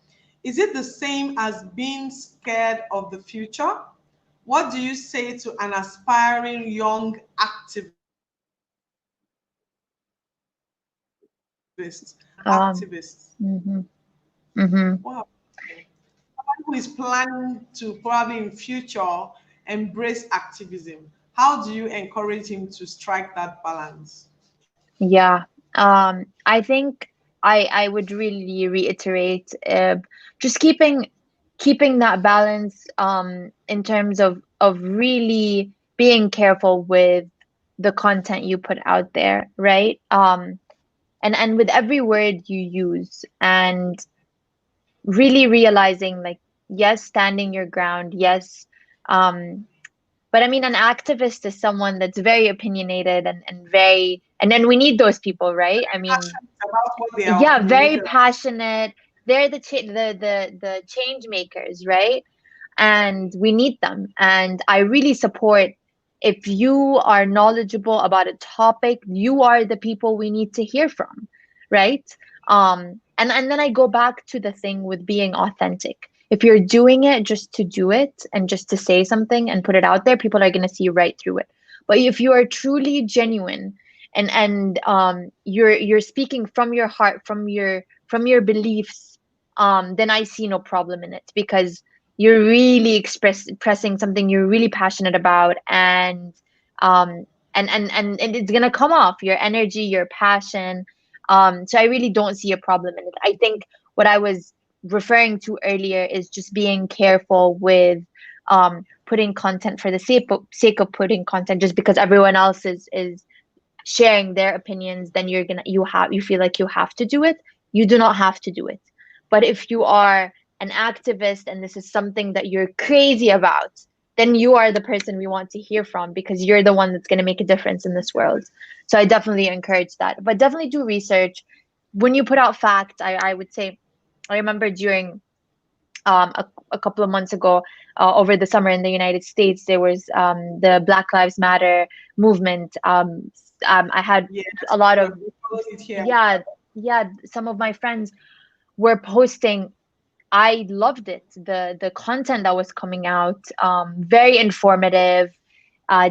Is it the same as being scared of the future? What do you say to an aspiring young activist? Mm-hmm. Mm-hmm. Wow. Someone who is planning to probably in future embrace activism. How do you encourage him to strike that balance? Yeah. I think I would really reiterate just keeping that balance in terms of really being careful with the content you put out there, right? And with every word you use, and really realizing, like, yes, standing your ground, yes. um but I mean, an activist is someone that's very opinionated and very, and then we need those people, right? I mean, About what they are yeah, very opinionated. passionate. They're the change makers, right? And we need them. And I really support, if you are knowledgeable about a topic, you are the people we need to hear from, right? And then I go back to the thing with being authentic. If you're doing it just to do it and just to say something and put it out there, people are going to see right through it. But if you are truly genuine, and you're speaking from your heart, from your beliefs, then I see no problem in it, because you're really expressing something you're really passionate about, um and it's gonna come off your energy, your passion. So I really don't see a problem in it. I think what I was referring to earlier is just being careful with putting content for the sake of putting content, just because everyone else is sharing their opinions, then you feel like you have to do it. You do not have to do it. But if you are an activist and this is something that you're crazy about, then you are the person we want to hear from, because you're the one that's going to make a difference in this world. So I definitely encourage that, but definitely do research when you put out facts. I would say, I remember during a couple of months ago, over the summer in the United States, there was the Black Lives Matter movement. I had Yes, a lot of, we followed it here. yeah, yeah, some of my friends were posting. I loved it. The content that was coming out, very informative,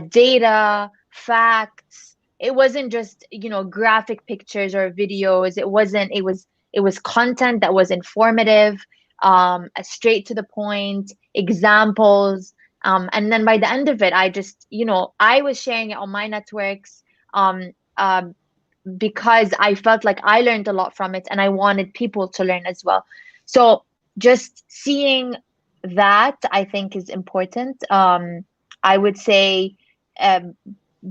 data, facts. It wasn't just, graphic pictures or videos. It was content that was informative, straight to the point, examples. And then by the end of it, I just, I was sharing it on my networks, um, um, because I felt like I learned a lot from it and I wanted people to learn as well. So just seeing that, I think, is important. I would say, um,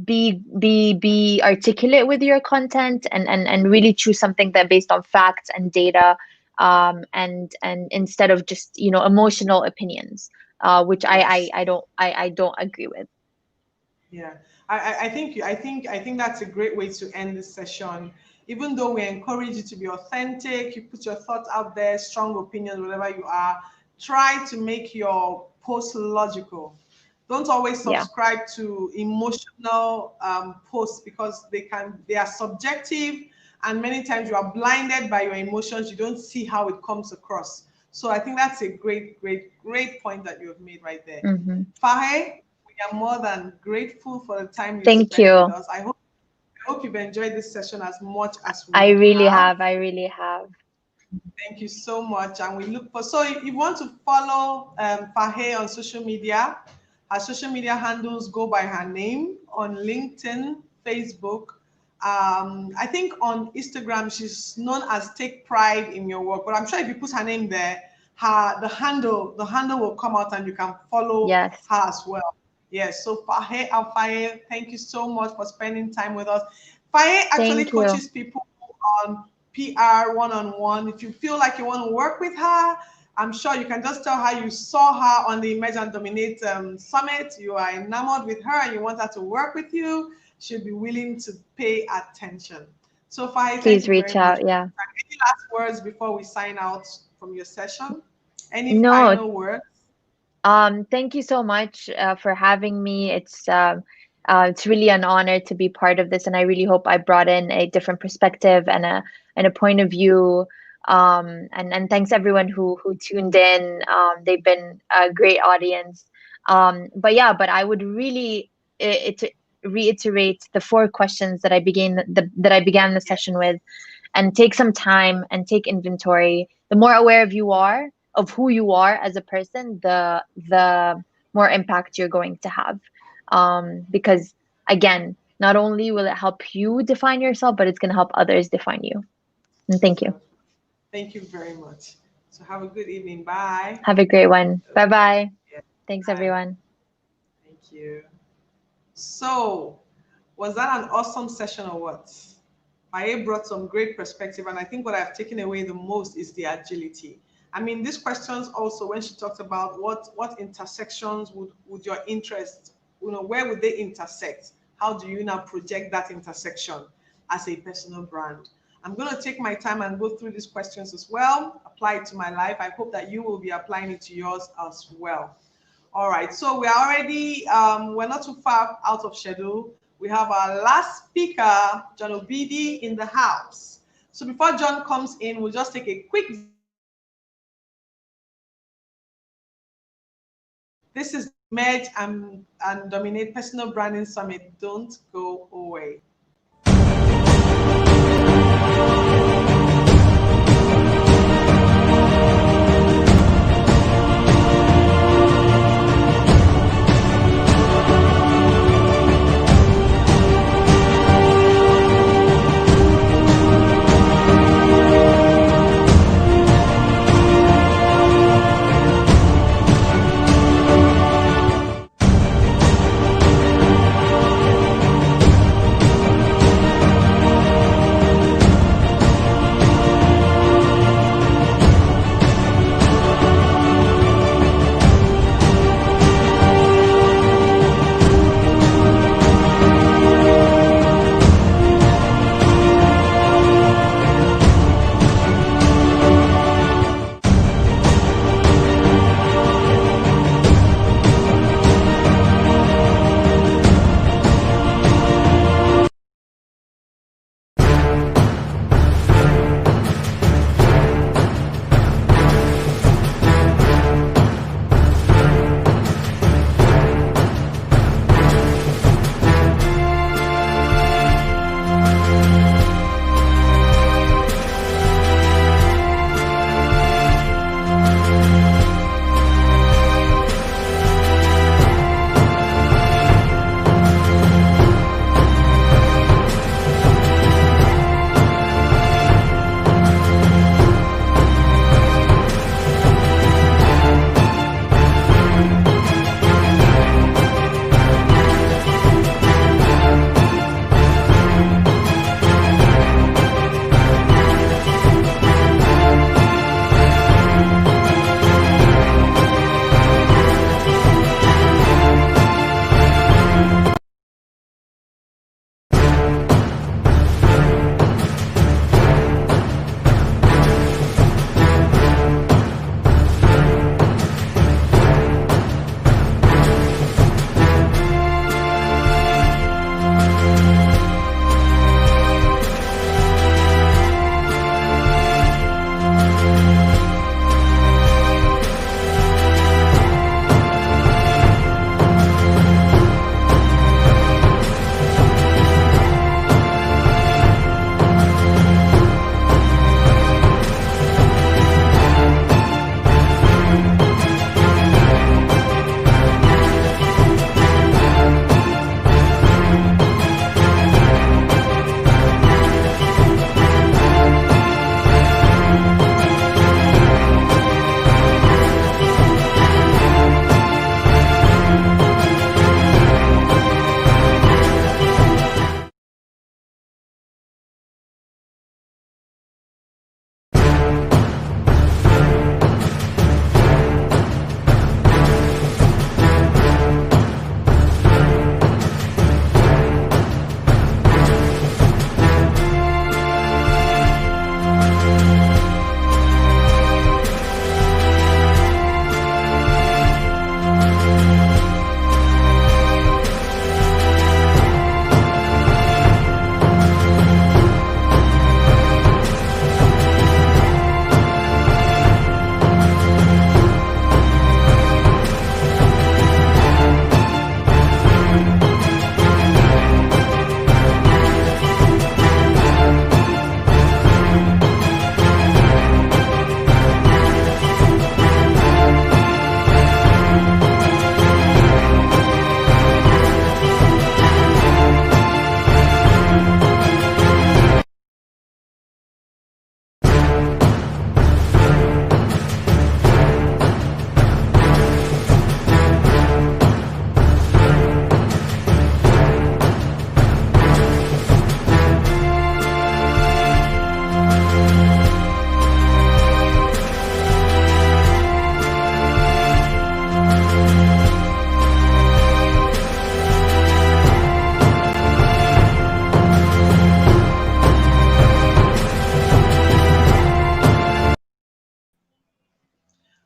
be articulate with your content, and really choose something that based on facts and data, and instead of just, emotional opinions, which Yes. I don't agree with. Yeah, I think that's a great way to end this session. Even though we encourage you to be authentic, you put your thoughts out there, strong opinions, whatever you are, try to make your post logical. Don't always Yeah. subscribe to emotional posts, because they are subjective, and many times you are blinded by your emotions. You don't see how it comes across. So I think that's a great, great, great point that you have made right there. Hmm. Fahe, we are more than grateful for the time you Thank spent with you. us. I hope you've enjoyed this session as much as I we really have. have. I really have. Thank you so much. And we look for, so if you want to follow Fahe on social media, her social media handles go by her name on LinkedIn, Facebook. I think on Instagram, she's known as Take Pride in Your Work. But I'm sure if you put her name there, the handle will come out and you can follow Yes. her as well. Yes, so Fahe Al Faye, thank you so much for spending time with us. Faye actually Thank you. coaches people on PR one-on-one. If you feel like you want to work with her, I'm sure you can just tell her you saw her on the Emerge and Dominate Summit. You are enamored with her and you want her to work with you. She'll be willing to pay attention. So, Faye, thank Please you very reach much. out. Yeah. Any last words before we sign out from your session? Any No, final words? thank you so much for having me. It's really an honor to be part of this, and I really hope I brought in a different perspective and a point of view. And thanks everyone who tuned in. They've been a great audience. But I would really reiterate the four questions that I began the session with, and take some time and take inventory. The more aware of who you are as a person, the more impact you're going to have. Because again, not only will it help you define yourself, but it's going to help others define you. And thank you. Thank you very much. So have a good evening. Bye. Have a great one. Bye bye. Yeah, Thanks, bye. everyone. Thank you. So, was that an awesome session or what? Faye brought some great perspective, and I think what I've taken away the most is the agility. I mean, these questions also, when she talked about what intersections would your interest, where would they intersect? How do you now project that intersection as a personal brand? I'm going to take my time and go through these questions as well, apply it to my life. I hope that you will be applying it to yours as well. All right, so we're already, we're not too far out of schedule. We have our last speaker, John Obidi, in the house. So before John comes in, we'll just take a quick. This is Merge and Dominate Personal Branding Summit. Don't go away.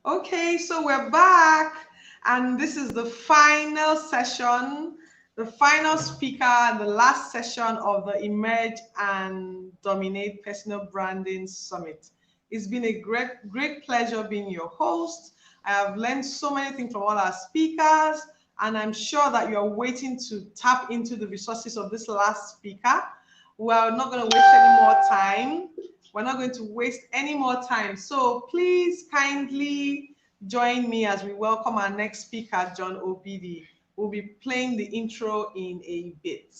Okay, so we're back, and this is the final session, the final speaker, the last session of the Emerge and Dominate Personal Branding Summit. It's been a great pleasure being your host. I have learned so many things from all our speakers, and I'm sure that you're waiting to tap into the resources of this last speaker. We're not going to waste any more time. We're not going to waste any more time. So please kindly join me as we welcome our next speaker, John Obidi. We'll be playing the intro in a bit.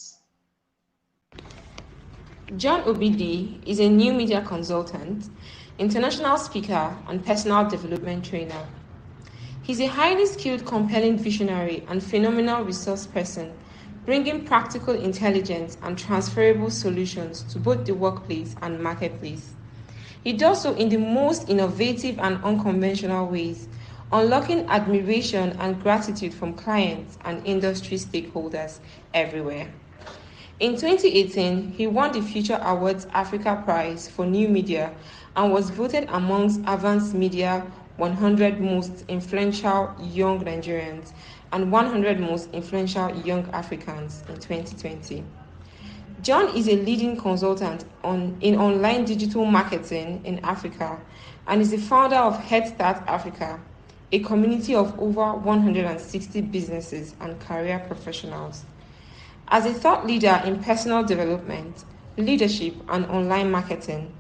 John Obidi is a new media consultant, international speaker, and personal development trainer. He's a highly skilled, compelling visionary and phenomenal resource person, bringing practical intelligence and transferable solutions to both the workplace and marketplace. He does so in the most innovative and unconventional ways, unlocking admiration and gratitude from clients and industry stakeholders everywhere. In 2018, he won the Future Awards Africa Prize for New Media and was voted amongst Avance Media 100 Most Influential Young Nigerians and 100 Most Influential Young Africans in 2020. John is a leading consultant in online digital marketing in Africa and is the founder of Head Start Africa, a community of over 160 businesses and career professionals. As a thought leader in personal development, leadership, and online marketing,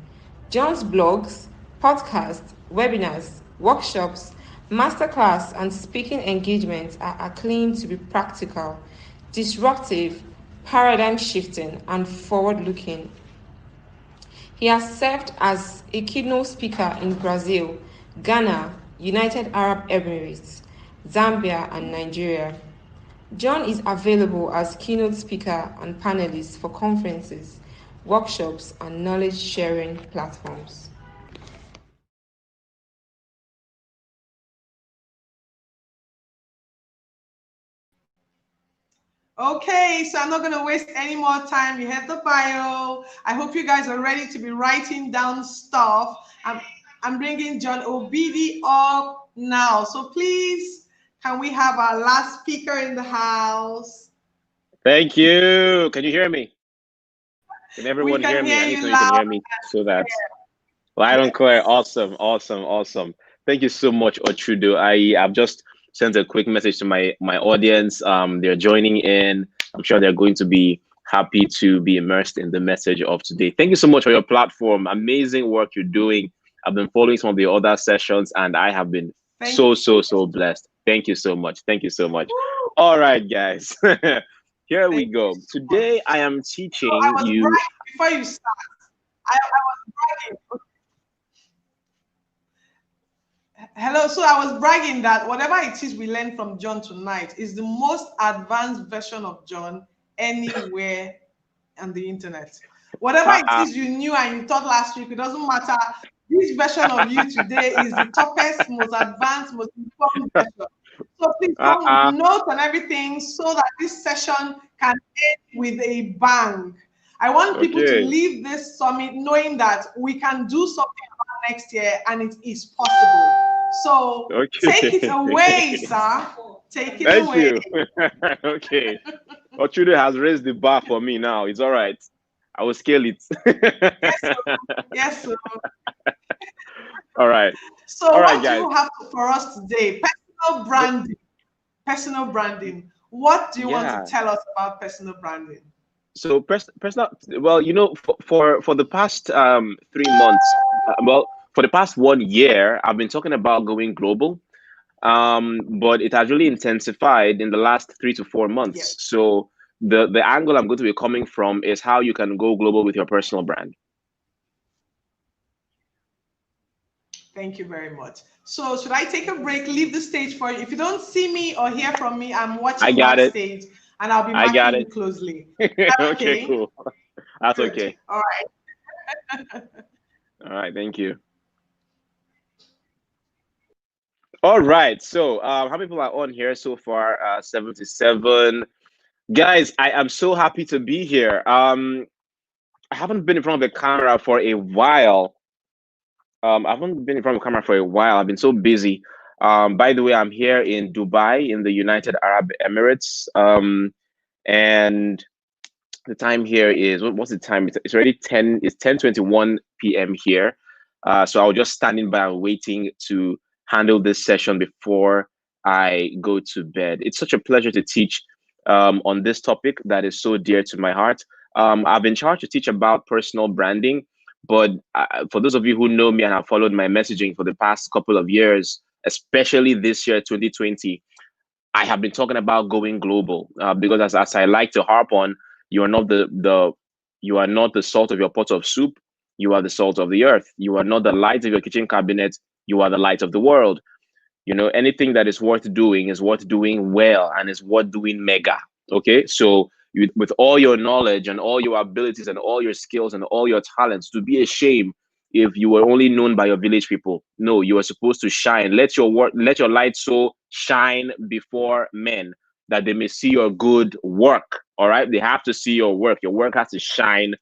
John's blogs, podcasts, webinars, workshops, masterclass, and speaking engagements are acclaimed to be practical, disruptive, paradigm shifting, and forward looking. He has served as a keynote speaker in Brazil, Ghana, United Arab Emirates, Zambia, and Nigeria. John is available as keynote speaker and panelist for conferences, workshops, and knowledge sharing platforms. Okay, so I'm not going to waste any more time. You have the bio. I hope you guys are ready to be writing down stuff. I'm bringing John Obidi up now. So please, can we have our last speaker in the house? Thank you. Can you hear me? Can We everyone can hear me? hear I need to you know you can loud hear me so that and loud and clear. clear. Awesome, awesome, awesome. Thank you so much, Ochudo Ayi. I've just sent a quick message to my audience. They're joining in. I'm sure they're going to be happy to be immersed in the message of today. Thank you so much for your platform. Amazing work you're doing. I've been following some of the other sessions and I have been Thank so blessed. Thank you so much. Thank you so much. All right, guys. Here we Thank you go. so much. Today I am So I teaching was you. bragging before you start. I was bragging. Hello. So I was bragging that whatever it is we learned from John tonight is the most advanced version of John anywhere on the internet. Whatever it Uh-uh. is you knew and you thought last week, it doesn't matter. This version of you today is the toughest, most advanced, most informed version. So please come with Uh-uh. notes and everything so that this session can end with a bang. I want people to Okay. leave this summit knowing that we can do something about next year and it is possible. So take it Okay. away, sir. Take it Thank away. you. Okay. Ochudo has raised the bar for me now. It's all right. I will scale it. Yes, sir. Yes, sir. All right. So All right, what do guys. you have for us today? Personal The- branding. Personal branding. What do you want to yeah. tell us about personal branding? So personal. Well, for the past 3 months, for the past 1 year, I've been talking about going global. But it has really intensified in the last 3 to 4 months. Yes. So the angle I'm going to be coming from is how you can go global with your personal brand. Thank you very much. So should I take a break, leave the stage for you? If you don't see me or hear from me, I'm I watching got it. backstage and I'll be I got marking you it. closely. Is that Okay, okay? cool. That's Good. okay. All All right, thank you. All right. So, how many people are on here so far? 77. Guys, I am so happy to be here. I haven't been in front of the camera for a while. I haven't been in front of the camera for a while. I've been so busy. By the way, I'm here in Dubai, in the United Arab Emirates, and the time here is what's the time? It's already 10. It's 10:21 p.m. here. So I was just standing by and waiting to handle this session before I go to bed. It's such a pleasure to teach on this topic that is so dear to my heart. I've been charged to teach about personal branding, but for those of you who know me and have followed my messaging for the past couple of years, especially this year, 2020, I have been talking about going global because as I like to harp on, you are not you are not the salt of your pot of soup. You are the salt of the earth. You are not the light of your kitchen cabinet. You are the light of the world. You know, anything that is worth doing well and is worth doing mega. Okay, so with all your knowledge and all your abilities and all your skills and all your talents, to be a shame if you were only known by your village people. No, you are supposed to shine. Let your light so shine before men that they may see your good work. All right, they have to see your work. Your work has to shine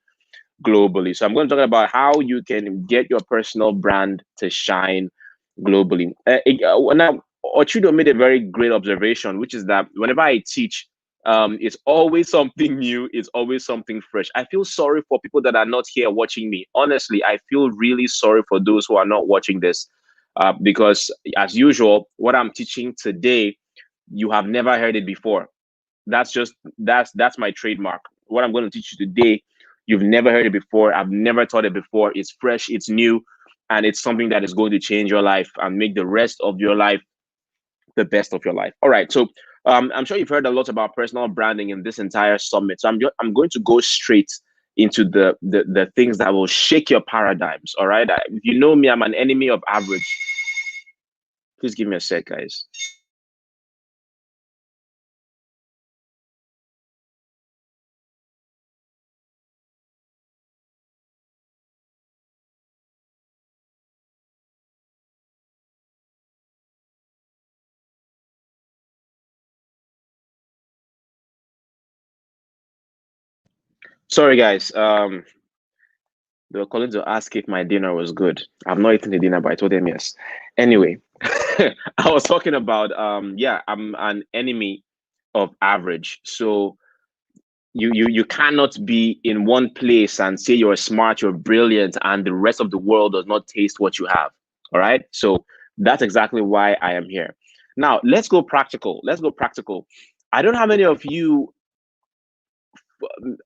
globally. So I'm going to talk about how you can get your personal brand to shine globally. Now, Ochudo made a very great observation, which is that whenever I teach, it's always something new. It's always something fresh. I feel sorry for people that are not here watching me. Honestly, I feel really sorry for those who are not watching this, because as usual, what I'm teaching today, you have never heard it before. That's my trademark. What I'm going to teach you today, you've never heard it before. I've never taught it before. It's fresh, it's new, and it's something that is going to change your life and make the rest of your life the best of your life. All right. So I'm sure you've heard a lot about personal branding in this entire summit. So I'm going to go straight into the things that will shake your paradigms. All right. If you know me, I'm an enemy of average. Please give me a sec, guys. Sorry, guys. They were calling to ask if my dinner was good. I've not eaten the dinner, but I told them yes. Anyway, I was talking about yeah, I'm an enemy of average. So you cannot be in one place and say you're smart, you're brilliant, and the rest of the world does not taste what you have. All right. So that's exactly why I am here. Now let's go practical. Let's go practical. I don't know how many of you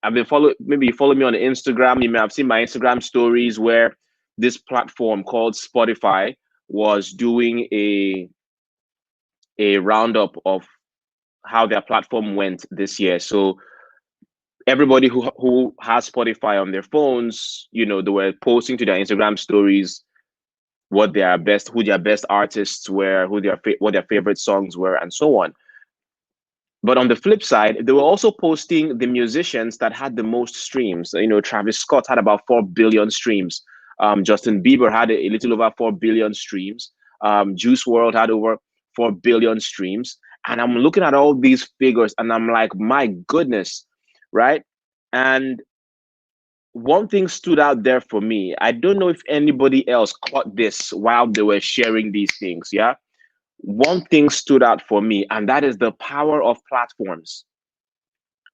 I've been maybe you follow me on Instagram. You may have seen my Instagram stories where this platform called Spotify was doing a roundup of how their platform went this year. So everybody who has Spotify on their phones, you know, they were posting to their Instagram stories who their best artists were, what their favorite songs were, and so on. But on the flip side, they were also posting the musicians that had the most streams. You know, Travis Scott had about 4 billion streams. Justin Bieber had a little over 4 billion streams. Juice World had over 4 billion streams. And I'm looking at all these figures and I'm like, my goodness, right? And one thing stood out there for me. I don't know if anybody else caught this while they were sharing these things. Yeah. One thing stood out for me, and that is the power of platforms.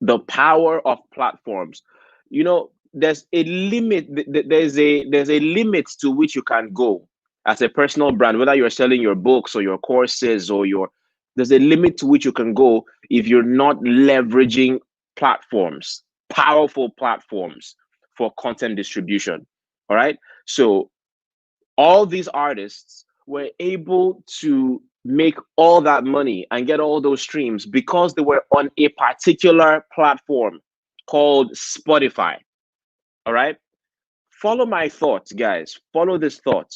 The power of platforms. You know, there's a limit. There's a limit to which you can go as a personal brand, whether you're selling your books or your courses or your. There's a limit to which you can go if you're not leveraging platforms, powerful platforms for content distribution. All right. So all these artists were able to make all that money and get all those streams because they were on a particular platform called Spotify. All right. Follow my thoughts, guys. Follow this thought.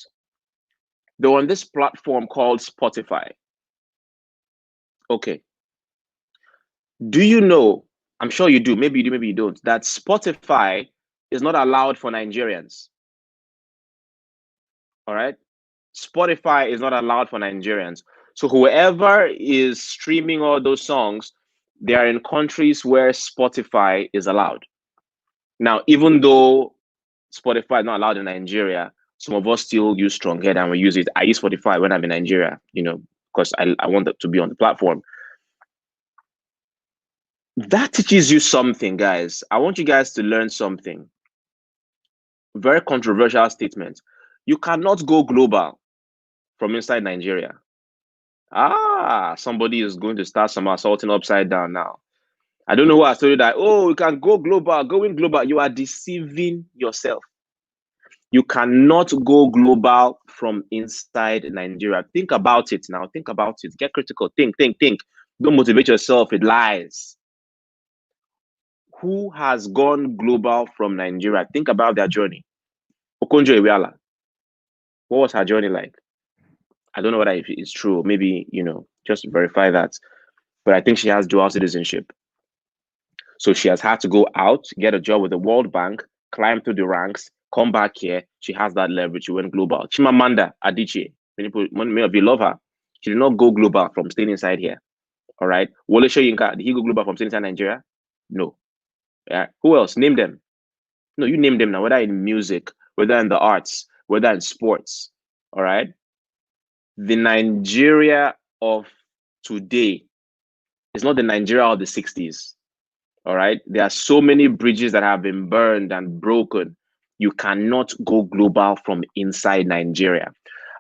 They're on this platform called Spotify. Okay. Do you know? I'm sure you do. Maybe you do, maybe you don't. That Spotify is not allowed for Nigerians. All right. Spotify is not allowed for Nigerians. So whoever is streaming all those songs, they are in countries where Spotify is allowed. Now, even though Spotify is not allowed in Nigeria, Some of us still use strong head and we use it. I use 45 when I'm in Nigeria, because I want that to be on the platform. That teaches you something, guys. I want you guys to learn something. Very controversial statement. You cannot go global from inside Nigeria. Somebody is going to start some assaulting upside down now. I don't know who I told you that, you can go global, going global. You are deceiving yourself. You cannot go global from inside Nigeria. Think about it now. Think about it. Get critical. Think. Don't motivate yourself with lies. Who has gone global from Nigeria? Think about their journey. Okonjo Iweala. What was her journey like? I don't know whether it's true. Maybe, just verify that. But I think she has dual citizenship. So she has had to go out, get a job with the World Bank, climb through the ranks, come back here. She has that leverage. She went global. Chimamanda Adichie. Many of you love her. She did not go global from staying inside here. All right. Wole Soyinka, did he go global from staying inside Nigeria? No. Yeah. Who else? Name them. No, you name them now, whether in music, whether in the arts, whether in sports. All right. The Nigeria of today is not the Nigeria of the 60s. All right. There are so many bridges that have been burned and broken. You cannot go global from inside Nigeria.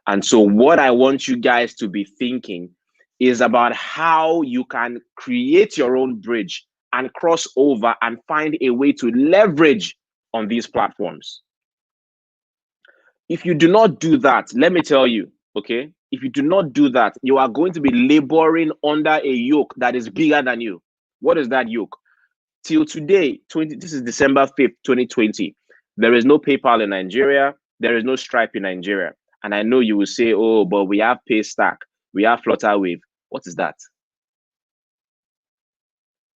And so what I want you guys to be thinking is about how you can create your own bridge and cross over and find a way to leverage on these platforms. If you do not do that, let me tell you, okay? If you do not do that, you are going to be laboring under a yoke that is bigger than you. What is that yoke? Till today, this is December 5th, 2020. There is no PayPal in Nigeria. There is no Stripe in Nigeria. And I know you will say, oh, but we have Paystack. We have Flutterwave. What is that?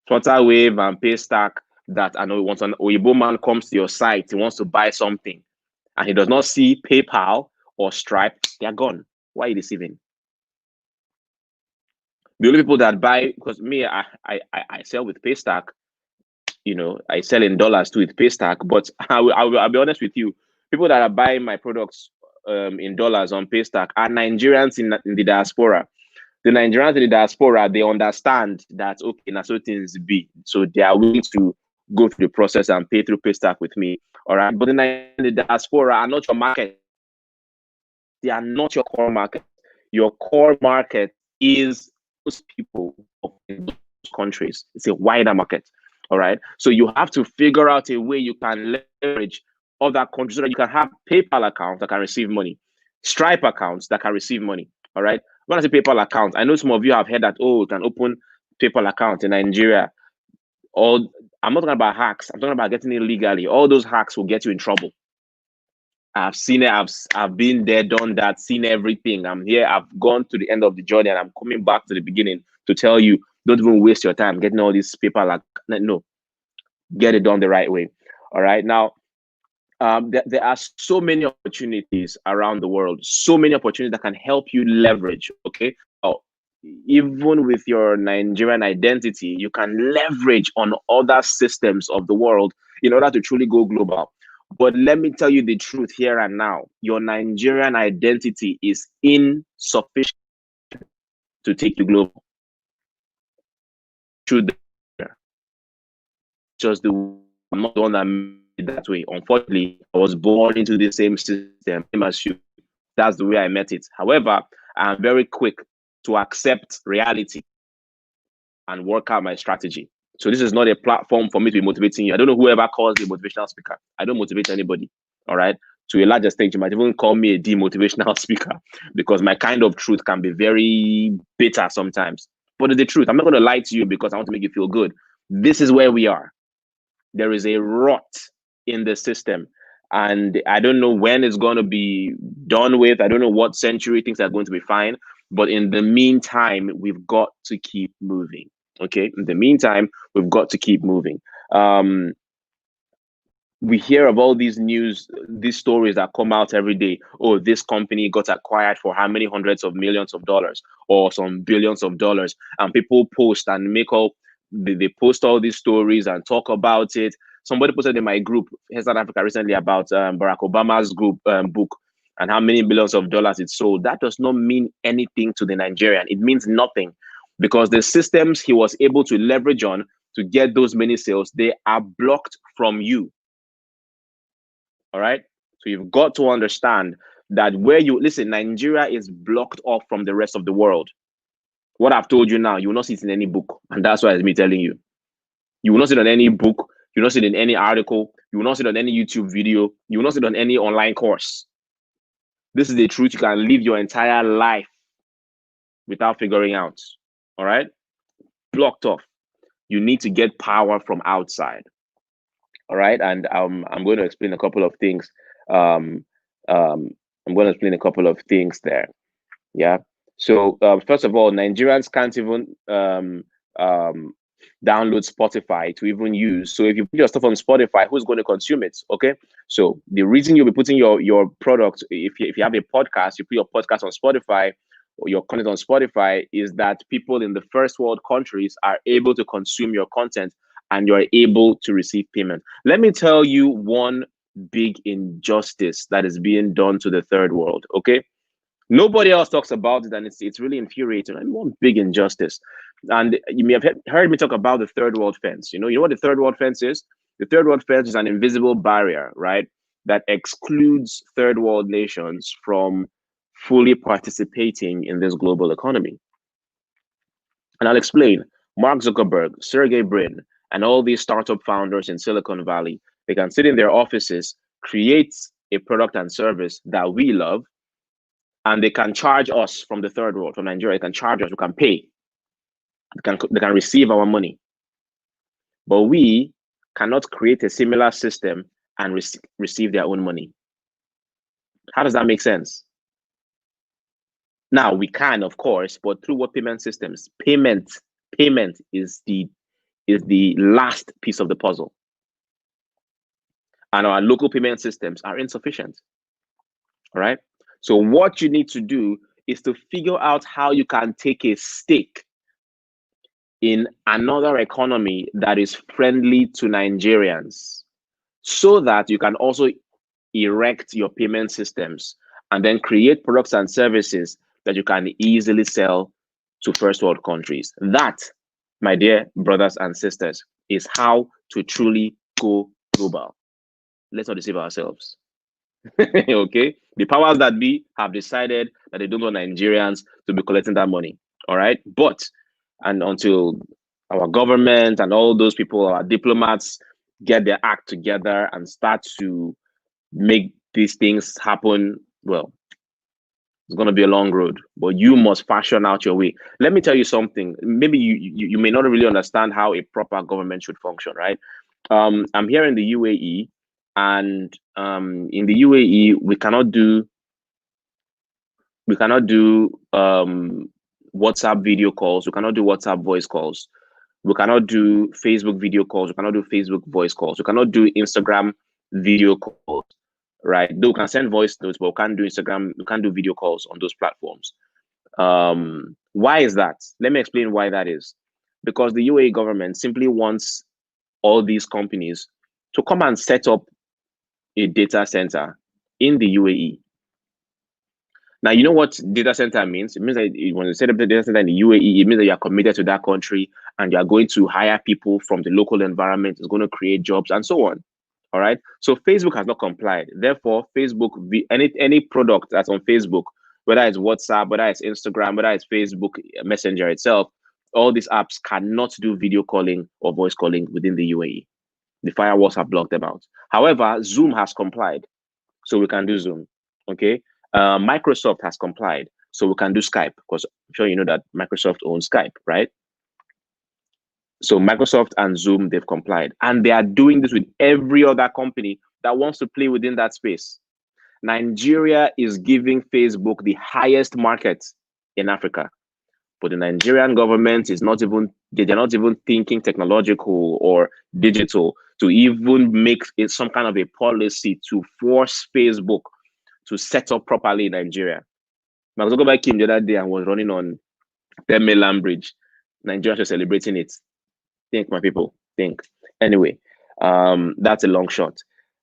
Flutterwave and Paystack, that I know once an Oyibo man comes to your site, he wants to buy something, and he does not see PayPal or Stripe, they are gone. Why are you deceiving? The only people that buy, because me, I sell with Paystack, I sell in dollars too with Paystack, but I'll be honest with you, people that are buying my products in dollars on Paystack are Nigerians in the diaspora. The Nigerians in the diaspora, they understand that, okay, now so things be. So they are willing to go through the process and pay through Paystack with me. All right. But the diaspora are not your market. They are not your core market. Your core market is those people in those countries. It's a wider market. All right. So you have to figure out a way you can leverage other countries so that you can have PayPal accounts that can receive money, Stripe accounts that can receive money. All right. When I say PayPal account, I know some of you have heard that, you can open PayPal account in Nigeria. I'm not talking about hacks. I'm talking about getting it legally. All those hacks will get you in trouble. I've seen it. I've been there, done that, seen everything. I'm here. I've gone to the end of the journey, and I'm coming back to the beginning to tell you, don't even waste your time getting all these PayPal. No, get it done the right way. All right. Now, there are so many opportunities around the world, so many opportunities that can help you leverage. Okay. Even with your Nigerian identity, you can leverage on other systems of the world in order to truly go global. But let me tell you the truth here and now. Your Nigerian identity is insufficient to take you global. Just I'm not the one that made it that way. Unfortunately, I was born into the same system as you. That's the way I met it. However, I'm very quick to accept reality and work out my strategy. So this is not a platform for me to be motivating you. I don't know whoever calls me a motivational speaker. I don't motivate anybody. All right. To a large extent, you might even call me a demotivational speaker because my kind of truth can be very bitter sometimes. But it's the truth. I'm not going to lie to you because I want to make you feel good. This is where we are. There is a rot in the system. And I don't know when it's going to be done with. I don't know what century things are going to be fine. But in the meantime, we've got to keep moving. Okay. In the meantime, we've got to keep moving. We hear of all these these stories that come out every day. Oh, this company got acquired for how many hundreds of millions of dollars or some billions of dollars. And people post and they post all these stories and talk about it. Somebody posted in my group in South Africa recently about Barack Obama's book, and how many billions of dollars it sold, that does not mean anything to the Nigerian. It means nothing, because the systems he was able to leverage on to get those many sales, they are blocked from you. All right. So you've got to understand that where you listen, Nigeria is blocked off from the rest of the world. What I've told you now, you will not see it in any book. And that's why it's me telling you. You will not see it on any book. You will not see it in any article. You will not see it on any YouTube video. You will not see it on any online course. This is the truth you can live your entire life without figuring out. All right? Blocked off. You need to get power from outside. All right? And I'm going to explain a couple of things. I'm going to explain a couple of things there. Yeah. So first of all, Nigerians can't even download Spotify to even use. So if you put your stuff on Spotify, who's going to consume it? Okay. So the reason you'll be putting your product, if you have a podcast, you put your podcast on Spotify or your content on Spotify, is that people in the first world countries are able to consume your content and you're able to receive payment. Let me tell you one big injustice that is being done to the third world. Okay. Nobody else talks about it, and it's really infuriating. And one big injustice. And you may have heard me talk about the third world fence. You know what the third world fence is? The third world fence is an invisible barrier, right, that excludes third world nations from fully participating in this global economy. And I'll explain. Mark Zuckerberg, Sergey Brin, and all these startup founders in Silicon Valley, they can sit in their offices, create a product and service that we love, and they can charge us from the third world, from Nigeria. They can charge us. We can pay. They can receive our money. But we cannot create a similar system and receive their own money. How does that make sense? Now we can, of course, but through what payment systems? Payment is the last piece of the puzzle, and our local payment systems are insufficient. All right. So what you need to do is to figure out how you can take a stake in another economy that is friendly to Nigerians, so that you can also erect your payment systems and then create products and services that you can easily sell to first world countries. That, my dear brothers and sisters, is how to truly go global. Let's not deceive ourselves. Okay, the powers that be have decided that they don't want Nigerians to be collecting that money. All right, but until our government and all those people, our diplomats, get their act together and start to make these things happen, well, it's going to be a long road, but you must fashion out your way. Let me tell you something. Maybe you may not really understand how a proper government should function, right? I'm here in the UAE, and in the UAE we cannot do WhatsApp video calls. We cannot do WhatsApp voice calls. We cannot do Facebook video calls. We cannot do Facebook voice calls. We cannot do Instagram video calls, right? Though we can send voice notes, but we can't do Instagram. We can't do video calls on those platforms. Why is that? Let me explain why that is. Because the UAE government simply wants all these companies to come and set up a data center in the UAE. Now, you know what data center means? It means that when you set up the data center in the UAE, it means that you are committed to that country and you are going to hire people from the local environment. It's going to create jobs and so on. All right. So Facebook has not complied. Therefore, Facebook, any product that's on Facebook, whether it's WhatsApp, whether it's Instagram, whether it's Facebook Messenger itself, all these apps cannot do video calling or voice calling within the UAE. The firewalls have blocked them out. However, Zoom has complied, so we can do Zoom. Okay. Microsoft has complied, so we can do Skype, because I'm sure you know that Microsoft owns Skype, right? So Microsoft and Zoom, they've complied, and they are doing this with every other company that wants to play within that space. Nigeria is giving Facebook the highest market in Africa, but the Nigerian government is not even, they're not even thinking technological or digital to even make it some kind of a policy to force Facebook to set up properly in Nigeria. Mark Zuckerberg came the other day and was running on 10 mainland bridge. Nigerians are celebrating it. Think, my people, think. Anyway, that's a long shot.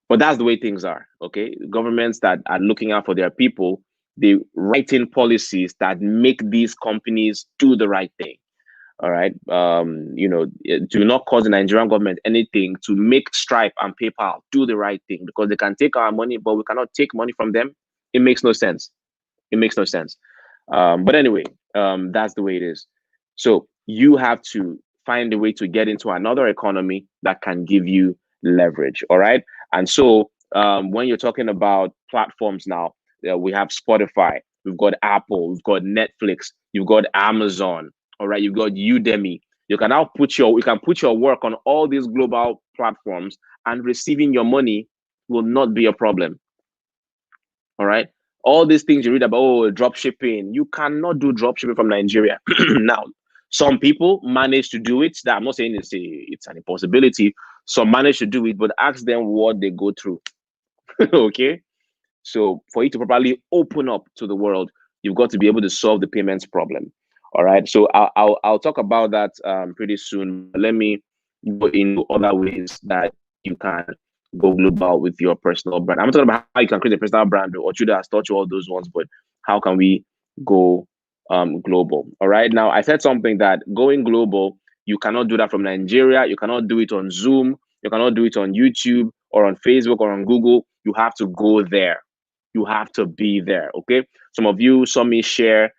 But that's the way things are. Okay, governments that are looking out for their people, they write in policies that make these companies do the right thing. All right. Do not cause the Nigerian government anything to make Stripe and PayPal do the right thing, because they can take our money, but we cannot take money from them. It makes no sense. It makes no sense. But anyway, that's the way it is. So you have to find a way to get into another economy that can give you leverage. All right. And so when you're talking about platforms now, we have Spotify, we've got Apple, we've got Netflix, you've got Amazon. All right, you've got Udemy. You can put your work on all these global platforms, and receiving your money will not be a problem. All right. All these things you read about, oh, drop shipping, you cannot do drop shipping from Nigeria. Now, some people manage to do it. That I'm not saying it's an impossibility. Some manage to do it, but ask them what they go through. Okay. So for you to properly open up to the world, you've got to be able to solve the payments problem. All right. So I'll talk about that pretty soon. Let me go into other ways that you can go global with your personal brand. I'm talking about how you can create a personal brand. Ochudo has taught you all those ones, but how can we go global? All right. Now I said something that going global, you cannot do that from Nigeria. You cannot do it on Zoom. You cannot do it on YouTube or on Facebook or on Google. You have to go there. You have to be there. Okay. Some of you saw me share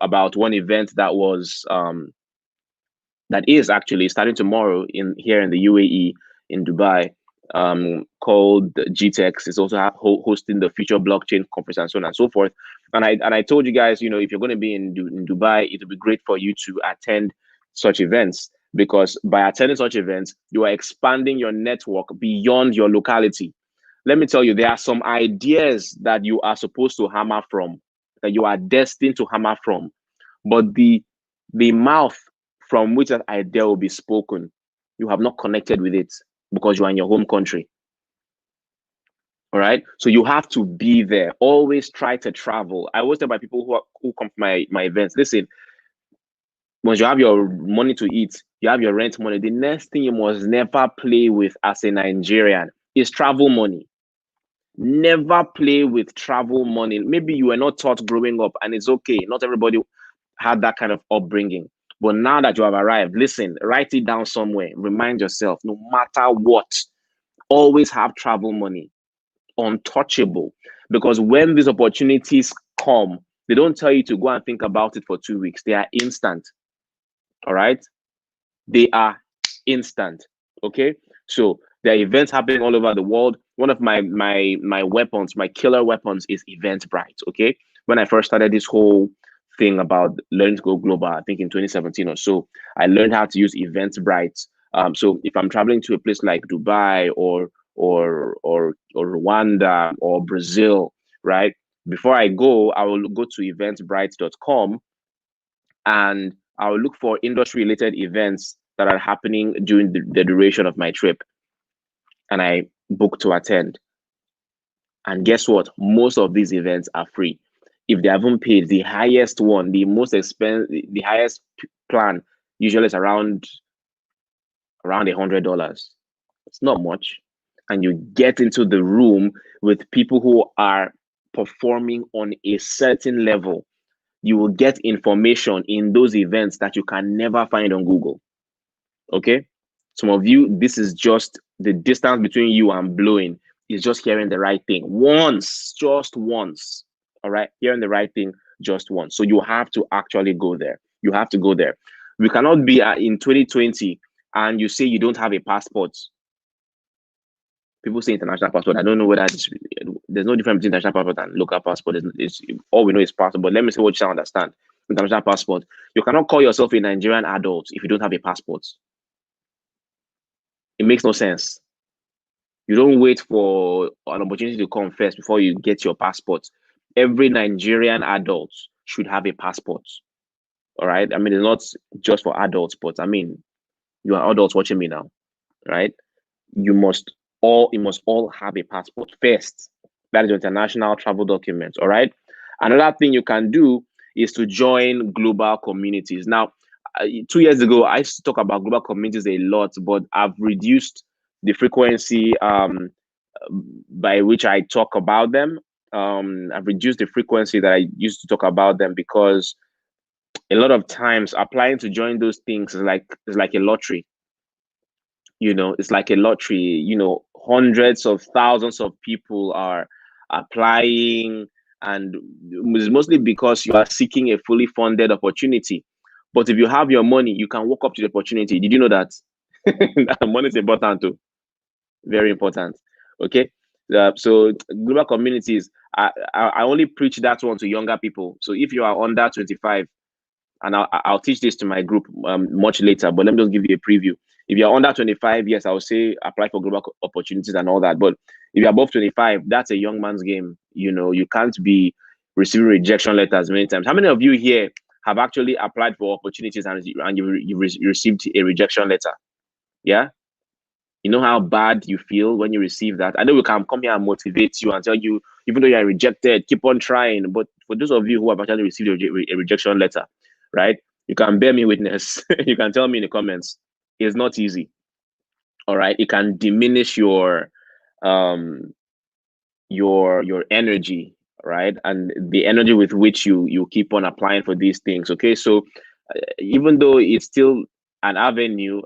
about one event that is actually starting tomorrow here in the UAE, in Dubai, called GTEx. It's also hosting the Future Blockchain Conference and so on and so forth. And I told you guys, if you're going to be in Dubai, it would be great for you to attend such events, because by attending such events, you are expanding your network beyond your locality. Let me tell you, there are some ideas that you are supposed to hammer from, that you are destined to hammer from, but the mouth from which that idea will be spoken, you have not connected with it because you are in your home country. All right. So you have to be there. Always try to travel. I always tell my people who come to my events, listen, once you have your money to eat, you have your rent money, the next thing you must never play with as a Nigerian is travel money. Never play with travel money. Maybe you were not taught growing up, and it's okay. Not everybody had that kind of upbringing. But now that you have arrived, listen, write it down somewhere. Remind yourself, no matter what, always have travel money. Untouchable. Because when these opportunities come, they don't tell you to go and think about it for 2 weeks. They are instant. All right? They are instant. Okay? So there are events happening all over the world. One of my weapons, my killer weapons, is Eventbrite. Okay? When I first started this whole thing about learning to go global, I think in 2017 or so, I learned how to use Eventbrite. So if I'm traveling to a place like Dubai or Rwanda or Brazil, right? Before I go, I will go to eventbrite.com and I will look for industry-related events that are happening during the duration of my trip, and I book to attend. And guess what? Most of these events are free. If they haven't paid, the highest one, the most expensive, the highest plan usually is around $100. It's not much. And you get into the room with people who are performing on a certain level. You will get information in those events that you can never find on Google. Okay? Some of you, this is just the distance between you and blowing is just hearing the right thing once, just once. All right? Hearing the right thing just once. So you have to actually go there. You have to go there. We cannot be in 2020 and you say you don't have a passport. People say international passport. I don't know whether there's no difference between international passport and local passport. It's all we know is passport. But let me say what you understand. International passport. You cannot call yourself a Nigerian adult if you don't have a passport. It makes no sense. You don't wait for an opportunity to come first before you get your passport. Every Nigerian adult should have a passport. All right. I mean, it's not just for adults, but I mean, you are adults watching me now, right? You must all have a passport first. That is your international travel document. All right. Another thing you can do is to join global communities. Now, 2 years ago, I used to talk about global communities a lot, but I've reduced the frequency by which I talk about them. I've reduced the frequency that I used to talk about them, because a lot of times applying to join those things is like a lottery. It's like a lottery. Hundreds of thousands of people are applying, and it's mostly because you are seeking a fully funded opportunity. But if you have your money, you can walk up to the opportunity. Did you know that? Money is important too. Very important. Okay. So global communities, I only preach that one to younger people. So if you are under 25, and I'll teach this to my group much later, but let me just give you a preview. If you're under 25, yes, I will say apply for global opportunities and all that. But if you're above 25, that's a young man's game. You can't be receiving rejection letters many times. How many of you here have actually applied for opportunities and you received a rejection letter? Yeah. You know how bad you feel when you receive that. I know we can come here and motivate you and tell you, even though you are rejected, keep on trying. But for those of you who have actually received a rejection letter, right? You can bear me witness. You can tell me in the comments. It's not easy. All right. It can diminish your energy, right? And the energy with which you keep on applying for these things. Okay. So even though it's still an avenue,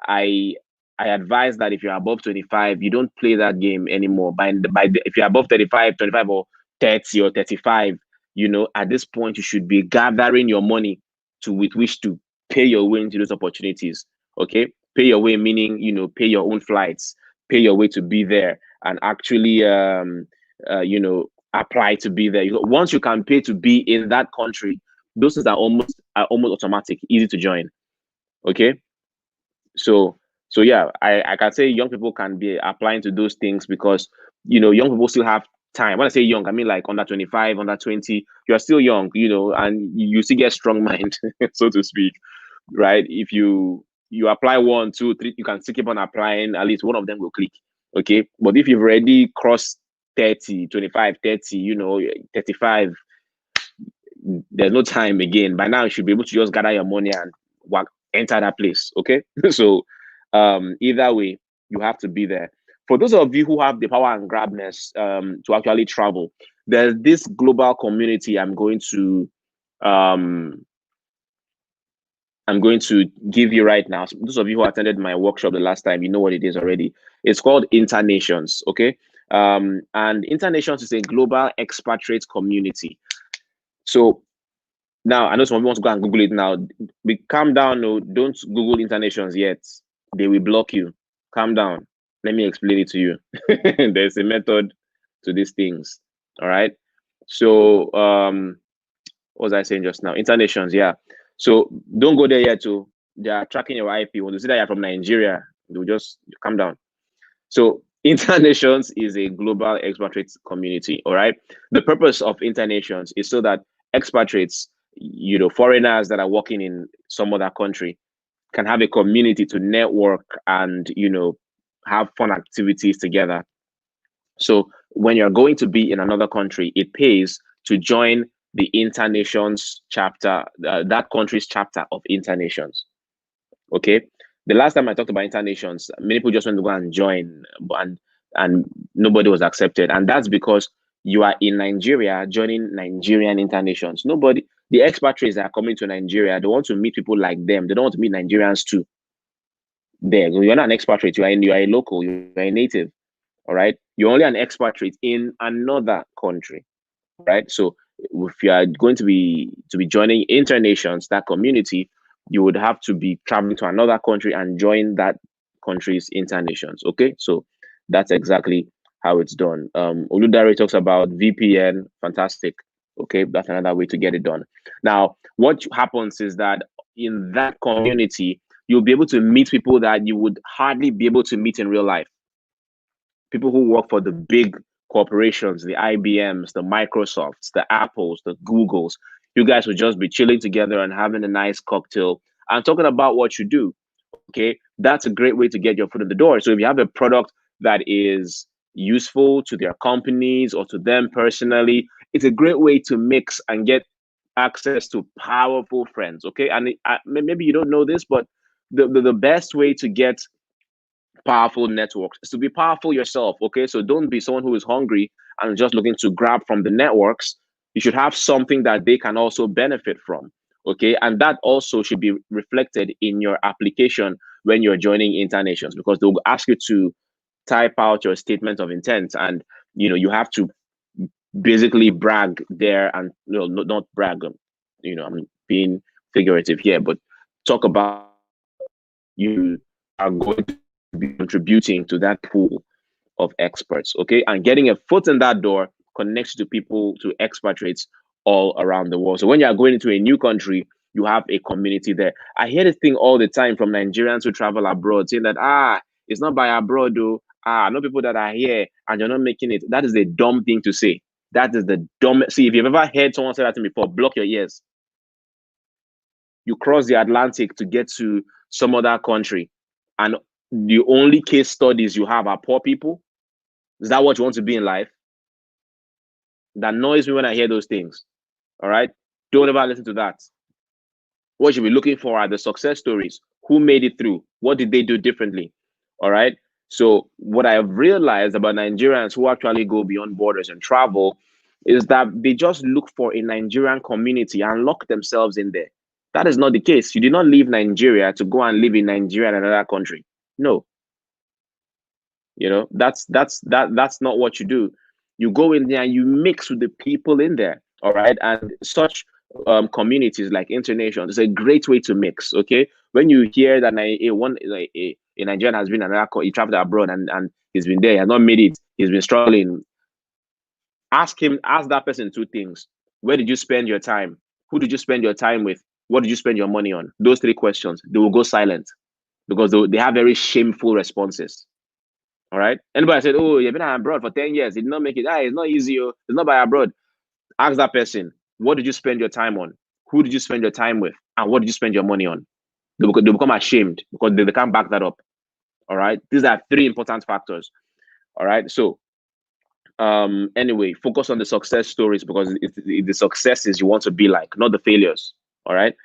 I advise that if you're above 25, you don't play that game anymore. If you're above 35, 25 or 30 or 35, at this point you should be gathering your money with which to pay your way into those opportunities. Okay, pay your way meaning pay your own flights, pay your way to be there, and actually apply to be there. Once you can pay to be in that country, those things are almost automatic, easy to join. Okay. So yeah, I can say young people can be applying to those things, because young people still have time. When I say young, I mean like under 25, under 20. You're still young, and you still get strong mind, so to speak, right? If you apply 1, 2, 3, you can still keep on applying. At least one of them will click. Okay, but if you've already crossed 30, 25, 30, 35, there's no time again. By now you should be able to just gather your money and enter that place. Okay. So either way, you have to be there. For those of you who have the power and grabness to actually travel, there's this global community I'm going to give you right now. So those of you who attended my workshop the last time, you know what it is already. It's called Internations. Okay. And Internations is a global expatriate community. So now, I know some people want to go and Google it now. Calm down. No, don't Google Internations yet. They will block you. Calm down. Let me explain it to you. There's a method to these things. All right. So, what was I saying just now? Internations, yeah. So don't go there yet. Too. They are tracking your IP. When you see that you're from Nigeria, they'll just calm down. So Internations is a global expatriates community. All right. The purpose of Internations is so that expatriates, foreigners that are working in some other country, can have a community to network and have fun activities together. So when you're going to be in another country, it pays to join the Internations chapter, that country's chapter of Internations. Okay. The last time I talked about Internations, many people just went to go and join, and nobody was accepted. And that's because you are in Nigeria joining Nigerian Internations. Nobody, the expatriates that are coming to Nigeria, they want to meet people like them. They don't want to meet Nigerians too. There, you're not an expatriate. You are a local. You are a native. All right. You're only an expatriate in another country. Right. So if you are going to be joining Internations, that community, you would have to be traveling to another country and join that country's Internations. Okay. So that's exactly how it's done. Oludare talks about VPN. Fantastic. Okay. That's another way to get it done. Now, what happens is that in that community, you'll be able to meet people that you would hardly be able to meet in real life. People who work for the big corporations, the IBMs, the Microsofts, the Apples, the Googles. You guys will just be chilling together and having a nice cocktail and talking about what you do. Okay, that's a great way to get your foot in the door. So if you have a product that is useful to their companies or to them personally, it's a great way to mix and get access to powerful friends. Okay, and maybe you don't know this, but the best way to get powerful networks. It's to be powerful yourself. Okay, so don't be someone who is hungry and just looking to grab from the networks. You should have something that they can also benefit from. Okay, and that also should be reflected in your application when you're joining internations, because they'll ask you to type out your statement of intent, and you have to basically brag there, and not brag. I'm being figurative here, but talk about you are going to be contributing to that pool of experts. Okay, and getting a foot in that door connects to people, to expatriates all around the world. So when you are going into a new country, you have a community there. I hear this thing all the time from Nigerians who travel abroad, saying that it's not by abroad though. I know people that are here and you're not making it. That is a dumb thing to say. That is the dumb. See, if you've ever heard someone say that to me before, block your ears. You cross the Atlantic to get to some other country, and the only case studies you have are poor people. Is that what you want to be in life? That annoys me when I hear those things. All right, don't ever listen to that. What you should be looking for are the success stories. Who made it through? What did they do differently? All right. So what I've realized about Nigerians who actually go beyond borders and travel is that they just look for a Nigerian community and lock themselves in there. That is not the case. You did not leave Nigeria to go and live in Nigeria and another country. No. That's not what you do. You go in there and you mix with the people in there. All right. And such communities like internations is a great way to mix. Okay. When you hear that a Nigerian has been another, he traveled abroad and he's been there, he has not made it, he's been struggling, ask that person two things. Where did you spend your time? Who did you spend your time with? What did you spend your money on? Those three questions, they will go silent because they have very shameful responses. All right. Anybody said, "Oh, you've been abroad for 10 years, did not make it." It's not easy. It's not by abroad. Ask that person, what did you spend your time on? Who did you spend your time with? And what did you spend your money on? They become ashamed because they can't back that up. All right. These are three important factors. All right. So anyway, focus on the success stories, because it's the successes you want to be like, not the failures. All right.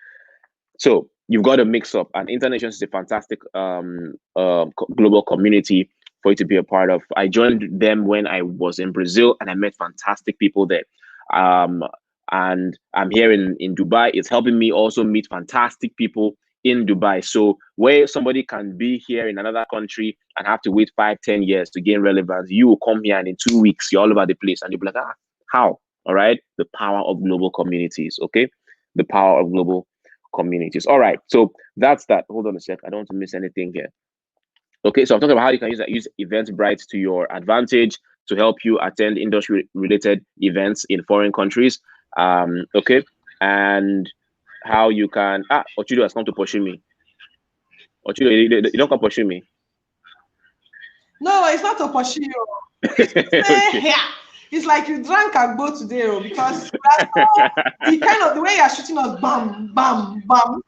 So you've got to mix up, and Internations is a fantastic global community for you to be a part of. I joined them when I was in Brazil, and I met fantastic people there. And I'm here in Dubai. It's helping me also meet fantastic people in Dubai. So where somebody can be here in another country and have to wait 5-10 years to gain relevance, you will come here and in 2 weeks you're all over the place, and you'll be like, how? All right. The power of global communities. Okay. The power of global communities. All right. So that's that. Hold on a sec. I don't want to miss anything here. Okay. So I'm talking about how you can use Eventbrite to your advantage to help you attend industry related events in foreign countries. Okay. And how you can Ochudo has come to pursue me. Ochudo, you don't come pursue me. No, it's not to pursue you. It's to say, Okay. yeah. It's like you drank agbo today, because the way you're shooting us, bam, bam, bam.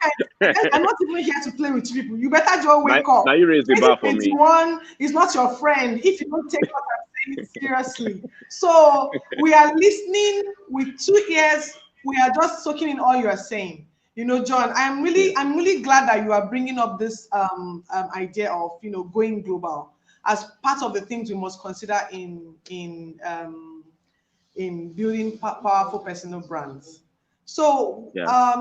I'm not even here to play with people. You better just wake up. Now you raise the bar for me. 2021 is not your friend if you don't take what I'm saying seriously. So we are listening with 2 ears. We are just soaking in all you are saying. John, I'm really glad that you are bringing up this idea of going global as part of the things we must consider in building powerful personal brands. So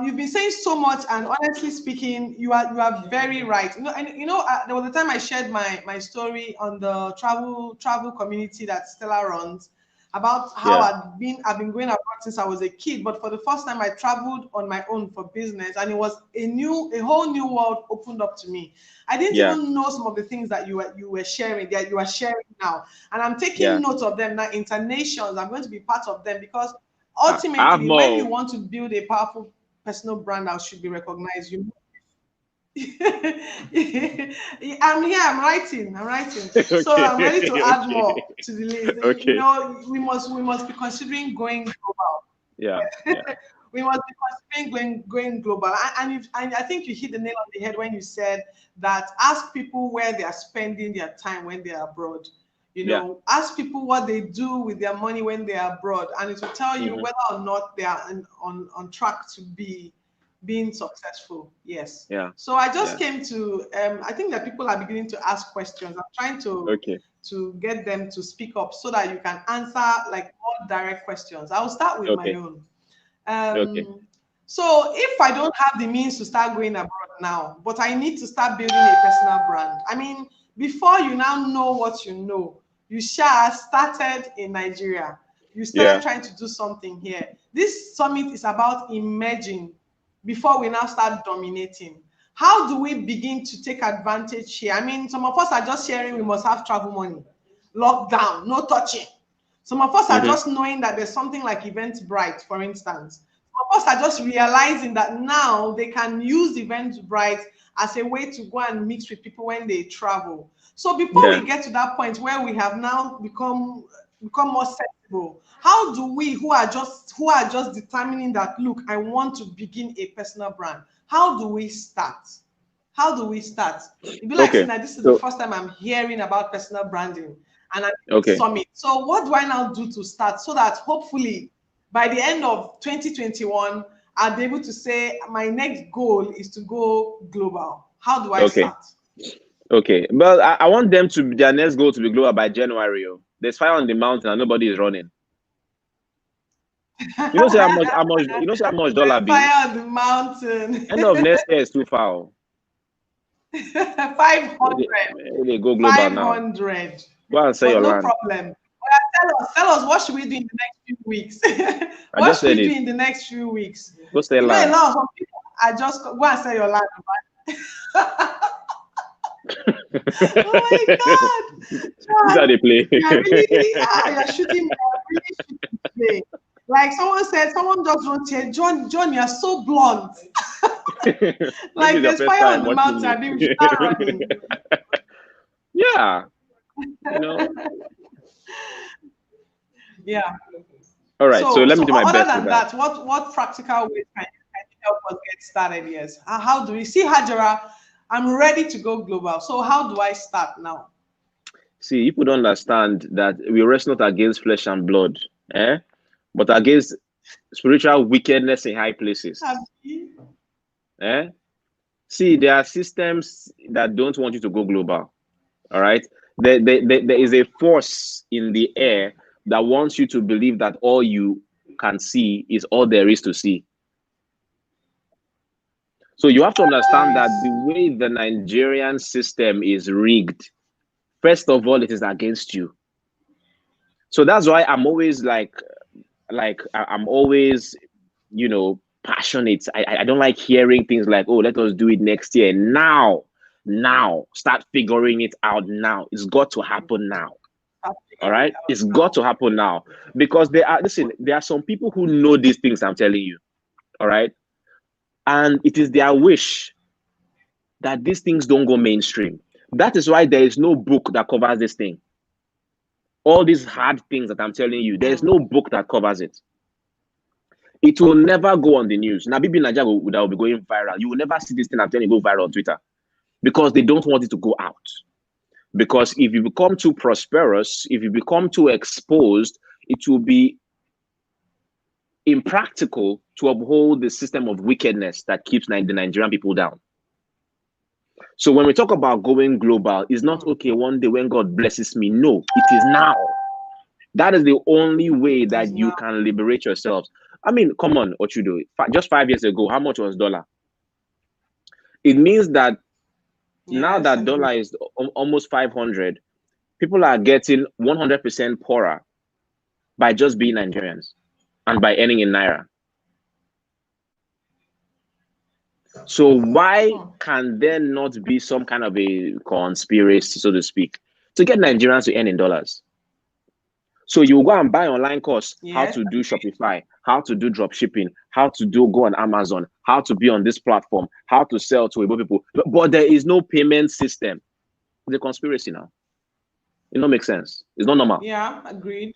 you've been saying so much, and honestly speaking, you are very right. There was a time I shared my story on the travel community that Stella runs, about how I've been going abroad since I was a kid, but for the first time I traveled on my own for business, and it was a whole new world opened up to me. I didn't even know some of the things that you were sharing, that you are sharing now, and I'm taking note of them now. Internations, I'm going to be part of them, because ultimately, when you want to build a powerful personal brand that should be recognized, I'm here. I'm writing. Okay. So I'm ready to add more to the list. Okay. We must be considering going global. Yeah. We must be considering going global. And I think you hit the nail on the head when you said that ask people where they are spending their time when they are abroad. Ask people what they do with their money when they are abroad, and it will tell you whether or not they are on track to be being successful. Yes. Yeah. So I just came to, I think that people are beginning to ask questions. I'm trying to get them to speak up so that you can answer like more direct questions. I'll start with my own. So if I don't have the means to start going abroad now, but I need to start building a personal brand, I mean, before you now know what you know, you started in Nigeria. You started trying to do something here. This summit is about emerging before we now start dominating. How do we begin to take advantage here? I mean, some of us are just sharing we must have travel money, lockdown, no touching. Some of us are just knowing that there's something like Eventbrite, for instance. Some of us are just realizing that now they can use Eventbrite as a way to go and mix with people when they travel. So before we get to that point where we have now become more sensible, how do we who are just determining that, look, I want to begin a personal brand, how do we start? How do we start? It'd be like saying that this is the first time I'm hearing about personal branding and I'm summit. So what do I now do to start so that hopefully by the end of 2021, I'll be able to say my next goal is to go global? How do I start? Okay. Well, I want them to their next goal to be global by January. There's fire on the mountain and nobody is running. You know, say how much dollar be? Fire on the mountain. End of next year is too far. 500. They go global 500. Now. Go and sell your no land. Problem. Tell us what should we do in the next few weeks? What should we do in the next few weeks? Go sell land. A lot of people are just go and sell your land. Oh my God! John, how they play? You're shooting. Really shooting today. Like someone just wrote here, John, you're so blunt. Like there's fire on the mountain, you should start running. Yeah. You know. Yeah. All right. So let me do my best. Other than that, what practical ways can you help us get started? Yes. How do we see Hajara? I'm ready to go global. So how do I start now? See, people don't understand that we wrestle not against flesh and blood, but against spiritual wickedness in high places. See, there are systems that don't want you to go global. All right. There is a force in the air that wants you to believe that all you can see is all there is to see. So you have to understand that the way the Nigerian system is rigged, first of all, it is against you. So that's why I'm always I'm always, passionate. I don't like hearing things like, oh, let us do it next year. Now, start figuring it out now. It's got to happen now. All right. It's got to happen now because there are some people who know these things I'm telling you. All right. And it is their wish that these things don't go mainstream. That is why there is no book that covers this thing. All these hard things that I'm telling you, there is no book that covers it. It will never go on the news. Now, Bibi Nigeria that will be going viral. You will never see this thing I'm telling you go viral on Twitter because they don't want it to go out. Because if you become too prosperous, if you become too exposed, it will be impractical to uphold the system of wickedness that keeps the Nigerian people down. So when we talk about going global, it's not okay one day when God blesses me. No, it is now. That is the only way that you can liberate yourselves. I mean, come on, Ochudo. Just 5 years ago, how much was dollar? It means that now that dollar is almost 500, people are getting 100% poorer by just being Nigerians and by earning in Naira. So why can there not be some kind of a conspiracy, so to speak, to get Nigerians to earn in dollars? So you go and buy online course, how to do Shopify, how to do drop shipping, how to go on Amazon, how to be on this platform, how to sell to Igbo people. But there is no payment system. It's a conspiracy now. It don't make sense. It's not normal. Yeah, agreed.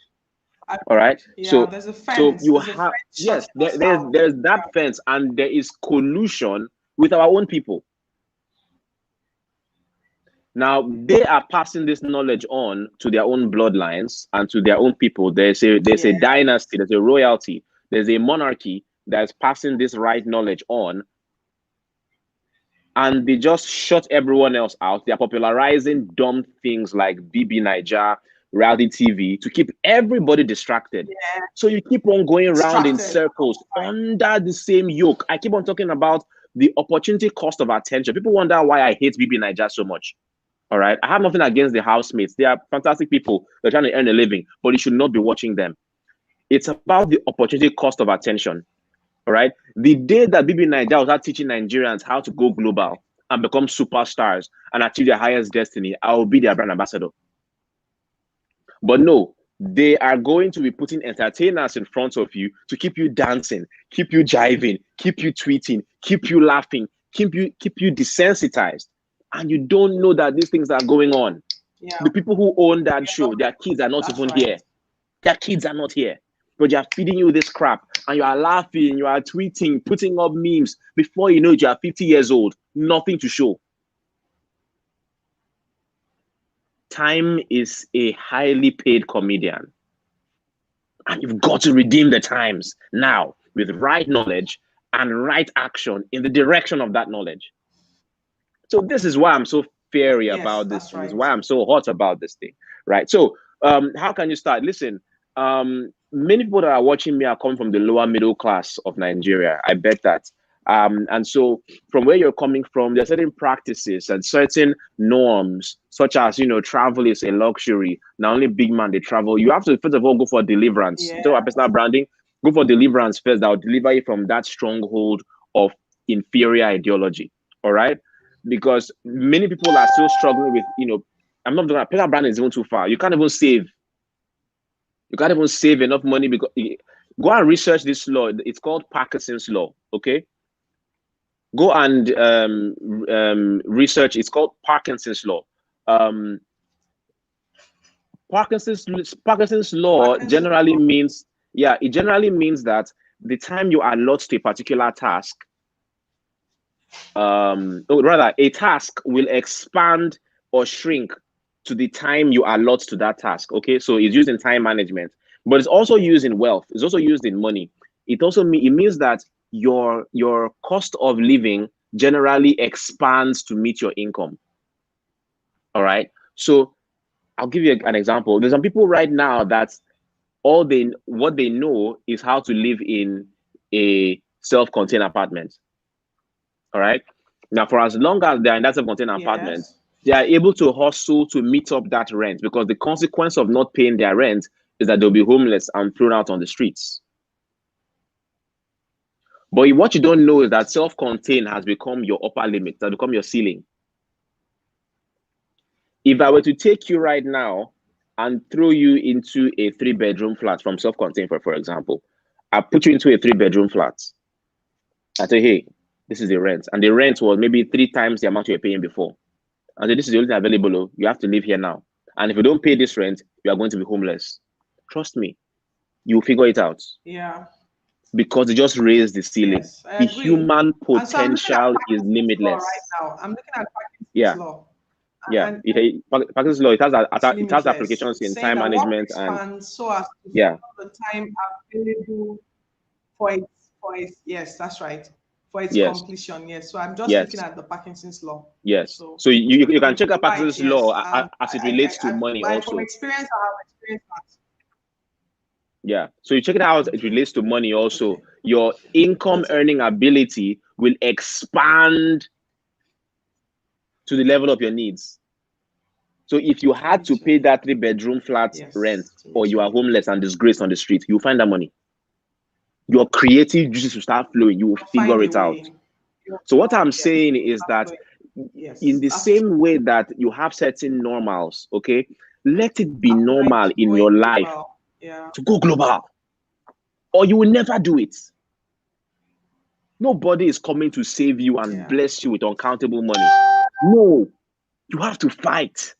All right. Yeah, so there's a fence. So you have there's that fence, and there is collusion with our own people. Now they are passing this knowledge on to their own bloodlines and to their own people. There's a dynasty, there's a royalty, there's a monarchy that's passing this right knowledge on and they just shut everyone else out. They are popularizing dumb things like BB Niger, reality TV to keep everybody distracted. Yeah. So you keep on going around in Distracted. circles under the same yoke. I keep on talking about the opportunity cost of attention. People wonder why I hate BB Niger so much. All right. I have nothing against the housemates. They are fantastic people. They're trying to earn a living, but you should not be watching them. It's about the opportunity cost of attention. All right. The day that BB Niger was out teaching Nigerians how to go global and become superstars and achieve their highest destiny, I will be their brand ambassador. But no, they are going to be putting entertainers in front of you to keep you dancing, keep you jiving, keep you tweeting, keep you laughing, keep you desensitized. And you don't know that these things are going on. Yeah. The people who own that show, their kids are not That's even right. here. Their kids are not here. But they are feeding you this crap, and you are laughing, you are tweeting, putting up memes. Before you know it, you are 50 years old, nothing to show. Time is a highly paid comedian. And you've got to redeem the times now with right knowledge and right action in the direction of that knowledge. So this is why I'm so fiery about this thing. Right. This is why I'm so hot about this thing, right? So how can you start? Listen, many people that are watching me are coming from the lower middle class of Nigeria. I bet that. And so from where you're coming from, there are certain practices and certain norms, such as, travel is a luxury. Now only big man, they travel. You have to, first of all, go for deliverance. Yeah. So personal branding, go for deliverance first. That will deliver you from that stronghold of inferior ideology. All right. Because many people are still struggling with, I'm not doing personal branding is even too far. You can't even save. You can't even save enough money because go and research this law. It's called Parkinson's law. Okay. Go and research. It's called Parkinson's law. Parkinson's law generally means, it generally means that the time you allot to a particular task, rather a task will expand or shrink to the time you allot to that task. Okay, so it's used in time management, but it's also used in wealth. It's also used in money. It also means that your cost of living generally expands to meet your income. All right. So I'll give you an example. There's some people right now that what they know is how to live in a self-contained apartment. All right. Now, for as long as they're in that self-contained apartment, they are able to hustle to meet up that rent, because the consequence of not paying their rent is that they'll be homeless and thrown out on the streets. But what you don't know is that self-contained has become your upper limit, has become your ceiling. If I were to take you right now and throw you into a 3-bedroom flat from self-contained, for example, I put you into a 3-bedroom flat. I say, hey, this is the rent. And the rent was maybe 3 times the amount you were paying before. And so this is the only thing available. You have to live here now. And if you don't pay this rent, you are going to be homeless. Trust me, you'll figure it out. Yeah. Because they just raised the ceiling. Yes, I the agree. Human potential is limitless. Right now, I'm looking at Parkinson's law. Yeah, Parkinson's law. It has applications in time management and so as to the time available for its yes, that's right. For its completion, yes. So I'm just looking at the Parkinson's law. Yes. So you can check out Parkinson's law as it relates to money also. From experience, I have experienced that. Yeah. So you check it out as it relates to money also. Okay. Your income earning ability will expand to the level of your needs. So if you had to pay that 3-bedroom flat rent, or you are homeless and disgraced on the street, you'll find that money. Your creative juices will start flowing. You will figure it out. So what I'm saying is that in the same way that you have certain normals, okay, let it be normal in your life to go global, or you will never do it. Nobody is coming to save you and bless you with uncountable money. No, you have to fight.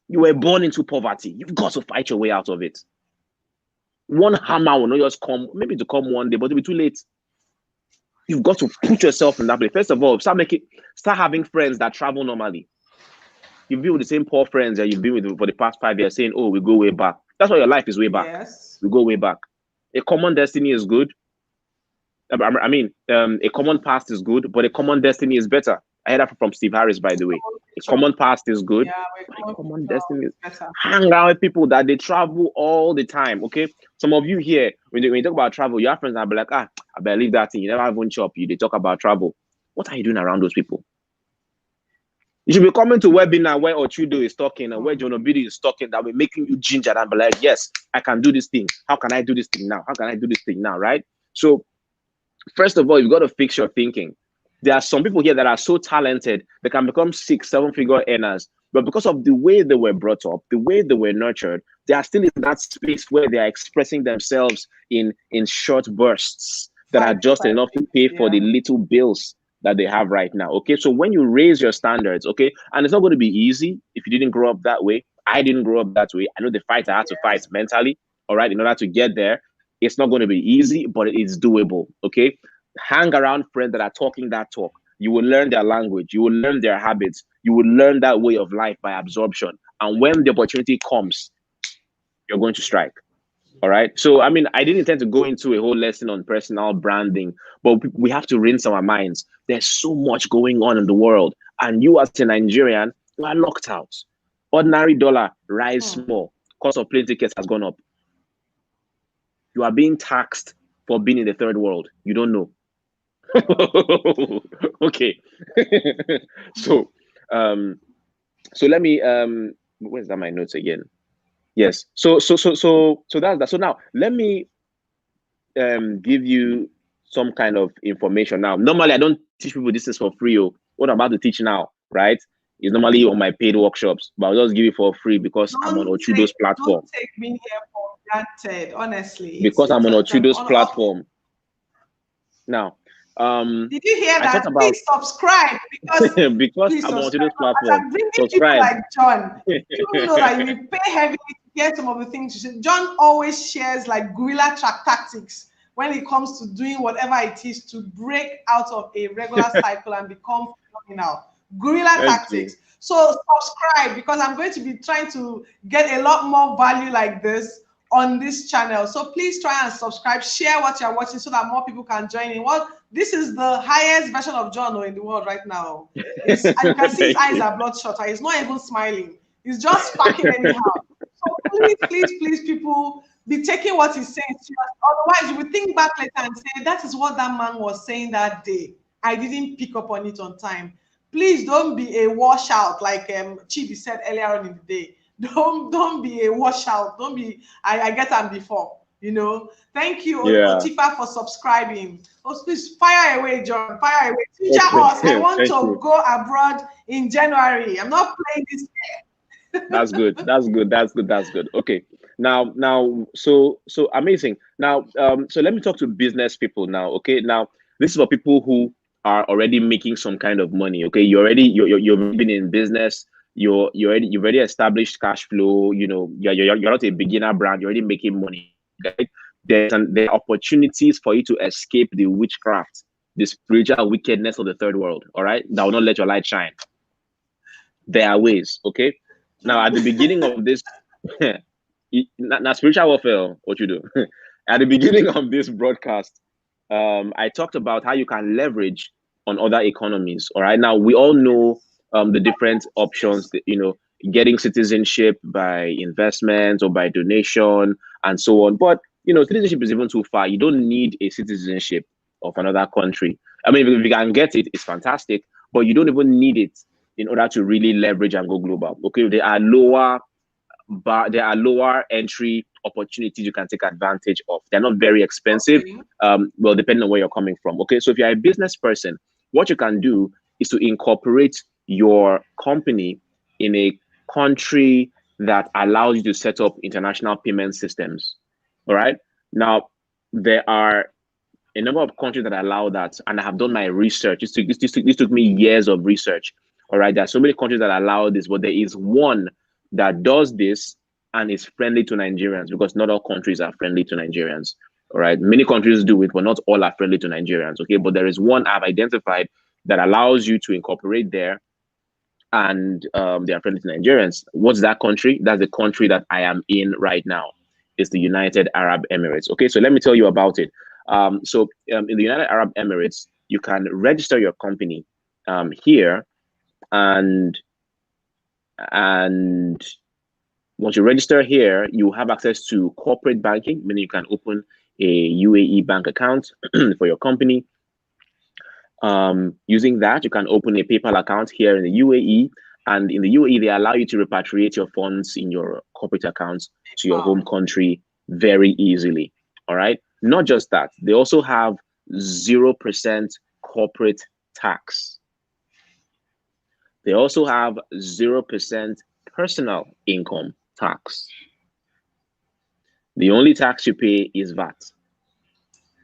You were born into poverty. You've got to fight your way out of it. One hammer will not just come, maybe to come one day, but it'll be too late. You've got to put yourself in that place. First of all, start having friends that travel normally. You've been with the same poor friends that you've been with for the past 5 years, saying, oh, we go way back. That's why your life is way back. Yes. We go way back. A common destiny is good. I mean, a common past is good, but a common destiny is better. I heard that from Steve Harris, by the way. A common past is good. Yeah, common destiny is better. Hang around with people that they travel all the time. Okay, some of you here, when you talk about travel, your friends will be like, I believe that thing. You never even chop. They talk about travel. What are you doing around those people? You should be coming to webinar where Ochudo is talking and where John Obidi is talking, that will making you ginger and be like, yes, I can do this thing. How can I do this thing now? How can I do this thing now? Right? So first of all, you've got to fix your thinking. There are some people here that are so talented, they can become 6-7-figure earners, but because of the way they were brought up, the way they were nurtured, they are still in that space where they are expressing themselves in short bursts that are just enough to pay for the little bills that they have right now. Okay, so when you raise your standards, okay, and it's not going to be easy if you didn't grow up that way. I didn't grow up that way. I know the fight I had to fight mentally, all right, in order to get there. It's not going to be easy, but it's doable. Okay, hang around friends that are talking that talk. You will learn their language. You will learn their habits. You will learn that way of life by absorption. And when the opportunity comes, you're going to strike. All right. So, I mean, I didn't intend to go into a whole lesson on personal branding, but we have to rinse our minds. There's so much going on in the world. And you, as a Nigerian, you are locked out. Ordinary dollar rise small. Cost of plane tickets has gone up. You are being taxed for being in the third world. You don't know. Okay. So let me where's that my notes again? Yes. So that's that. So now let me give you some kind of information. Now, normally I don't teach people this is for free. What I'm about to teach now, right, is normally on my paid workshops, but I'll just give it for free because I'm on Ochudo's platform. Don't take me here for granted, honestly. Because I'm on Ochudo's platform. Now, did you hear that? Please subscribe because because I'm on Ochudo's platform. I'm bringing people like John. People know that you pay heavily to get some of the things you say. John always shares like guerrilla tactics when it comes to doing whatever it is to break out of a regular cycle and become phenomenal. Guerrilla tactics. So subscribe because I'm going to be trying to get a lot more value like this on this channel. So please try and subscribe, share what you're watching so that more people can join in. This is the highest version of John in the world right now. And you can see his eyes are bloodshot. He's not even smiling. He's just sparking anyhow. So please, people, be taking what he's saying serious. Otherwise, you will think back later and say, that is what that man was saying that day. I didn't pick up on it on time. Please don't be a washout like Chibi said earlier on in the day. Don't be a washout. Don't be. I get them before. You know. Thank you, Otifa, for subscribing. Oh, please fire away, John. Fire away. Future us. I want to go abroad in January. I'm not playing this game. That's good. That's good. That's good. That's good. Okay. Now, so amazing. Now, so let me talk to business people now. Okay. Now, this is for people who are already making some kind of money. Okay. You've been in business. You've already established cash flow. You know, you're not a beginner brand. You're already making money. Right? There are opportunities for you to escape the witchcraft, the spiritual wickedness of the third world. All right, that will not let your light shine. There are ways. Okay. Now, at the beginning of this, not spiritual warfare. What you do at the beginning of this broadcast, I talked about how you can leverage on other economies. All right. Now we all know the different options. You know, getting citizenship by investment or by donation and so on. But you know, citizenship is even too far. You don't need a citizenship of another country. I mean, if you can get it, it's fantastic. But you don't even need it in order to really leverage and go global. Okay, there are lower entry opportunities you can take advantage of. They're not very expensive. Well, depending on where you're coming from. Okay, so if you're a business person, what you can do is to incorporate your company in a country that allows you to set up international payment systems. All right. Now, there are a number of countries that allow that, and I have done my research. This took me years of research. All right. There are so many countries that allow this, but there is one that does this and is friendly to Nigerians, because not all countries are friendly to Nigerians. All right. Many countries do it, but not all are friendly to Nigerians. Okay. But there is one I've identified that allows you to incorporate there, and they are friendly to Nigerians. What's that country? That's the country that I am in right now. It's the United Arab Emirates. Okay, so let me tell you about it. In the United Arab Emirates, you can register your company here, and once you register here, you have access to corporate banking, meaning you can open a UAE bank account for your company. Using that, you can open a PayPal account here in the UAE, and in the UAE, they allow you to repatriate your funds in your corporate accounts to your home country very easily. All right. Not just that, they also have 0% corporate tax. They also have 0% personal income tax. The only tax you pay is VAT.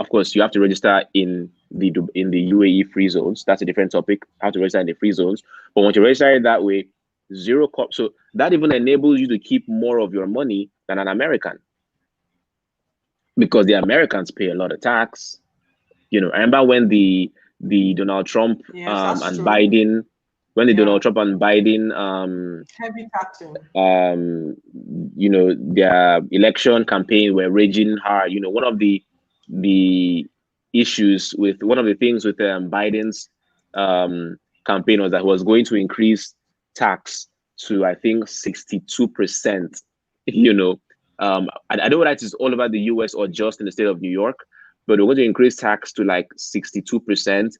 Of course, you have to register in the UAE free zones. That's a different topic, how to register in the free zones. But once you register it that way, zero corp. So that even enables you to keep more of your money than an American, because the Americans pay a lot of tax. You know, I remember when the Donald Trump and true. Biden, when the Donald Trump and Biden heavy taxing, you know, their election campaign were raging hard. You know, one of the issues with one of the things with Biden's campaign was that he was going to increase tax to, I think, 62%. You know, I don't know whether it is all over the US or just in the state of New York, but we're going to increase tax to like 62%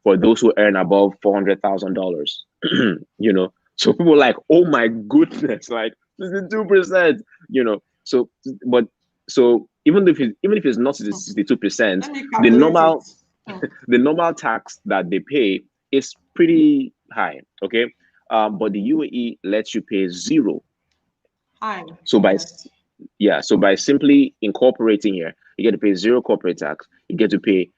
for those who earn above $400,000. You know, so people were like, oh my goodness, like 62%. You know, so but so even if it's not 62%, the normal the normal tax that they pay is pretty high. Okay, but the UAE lets you pay zero. So by simply incorporating here, you get to pay zero corporate tax. You get to pay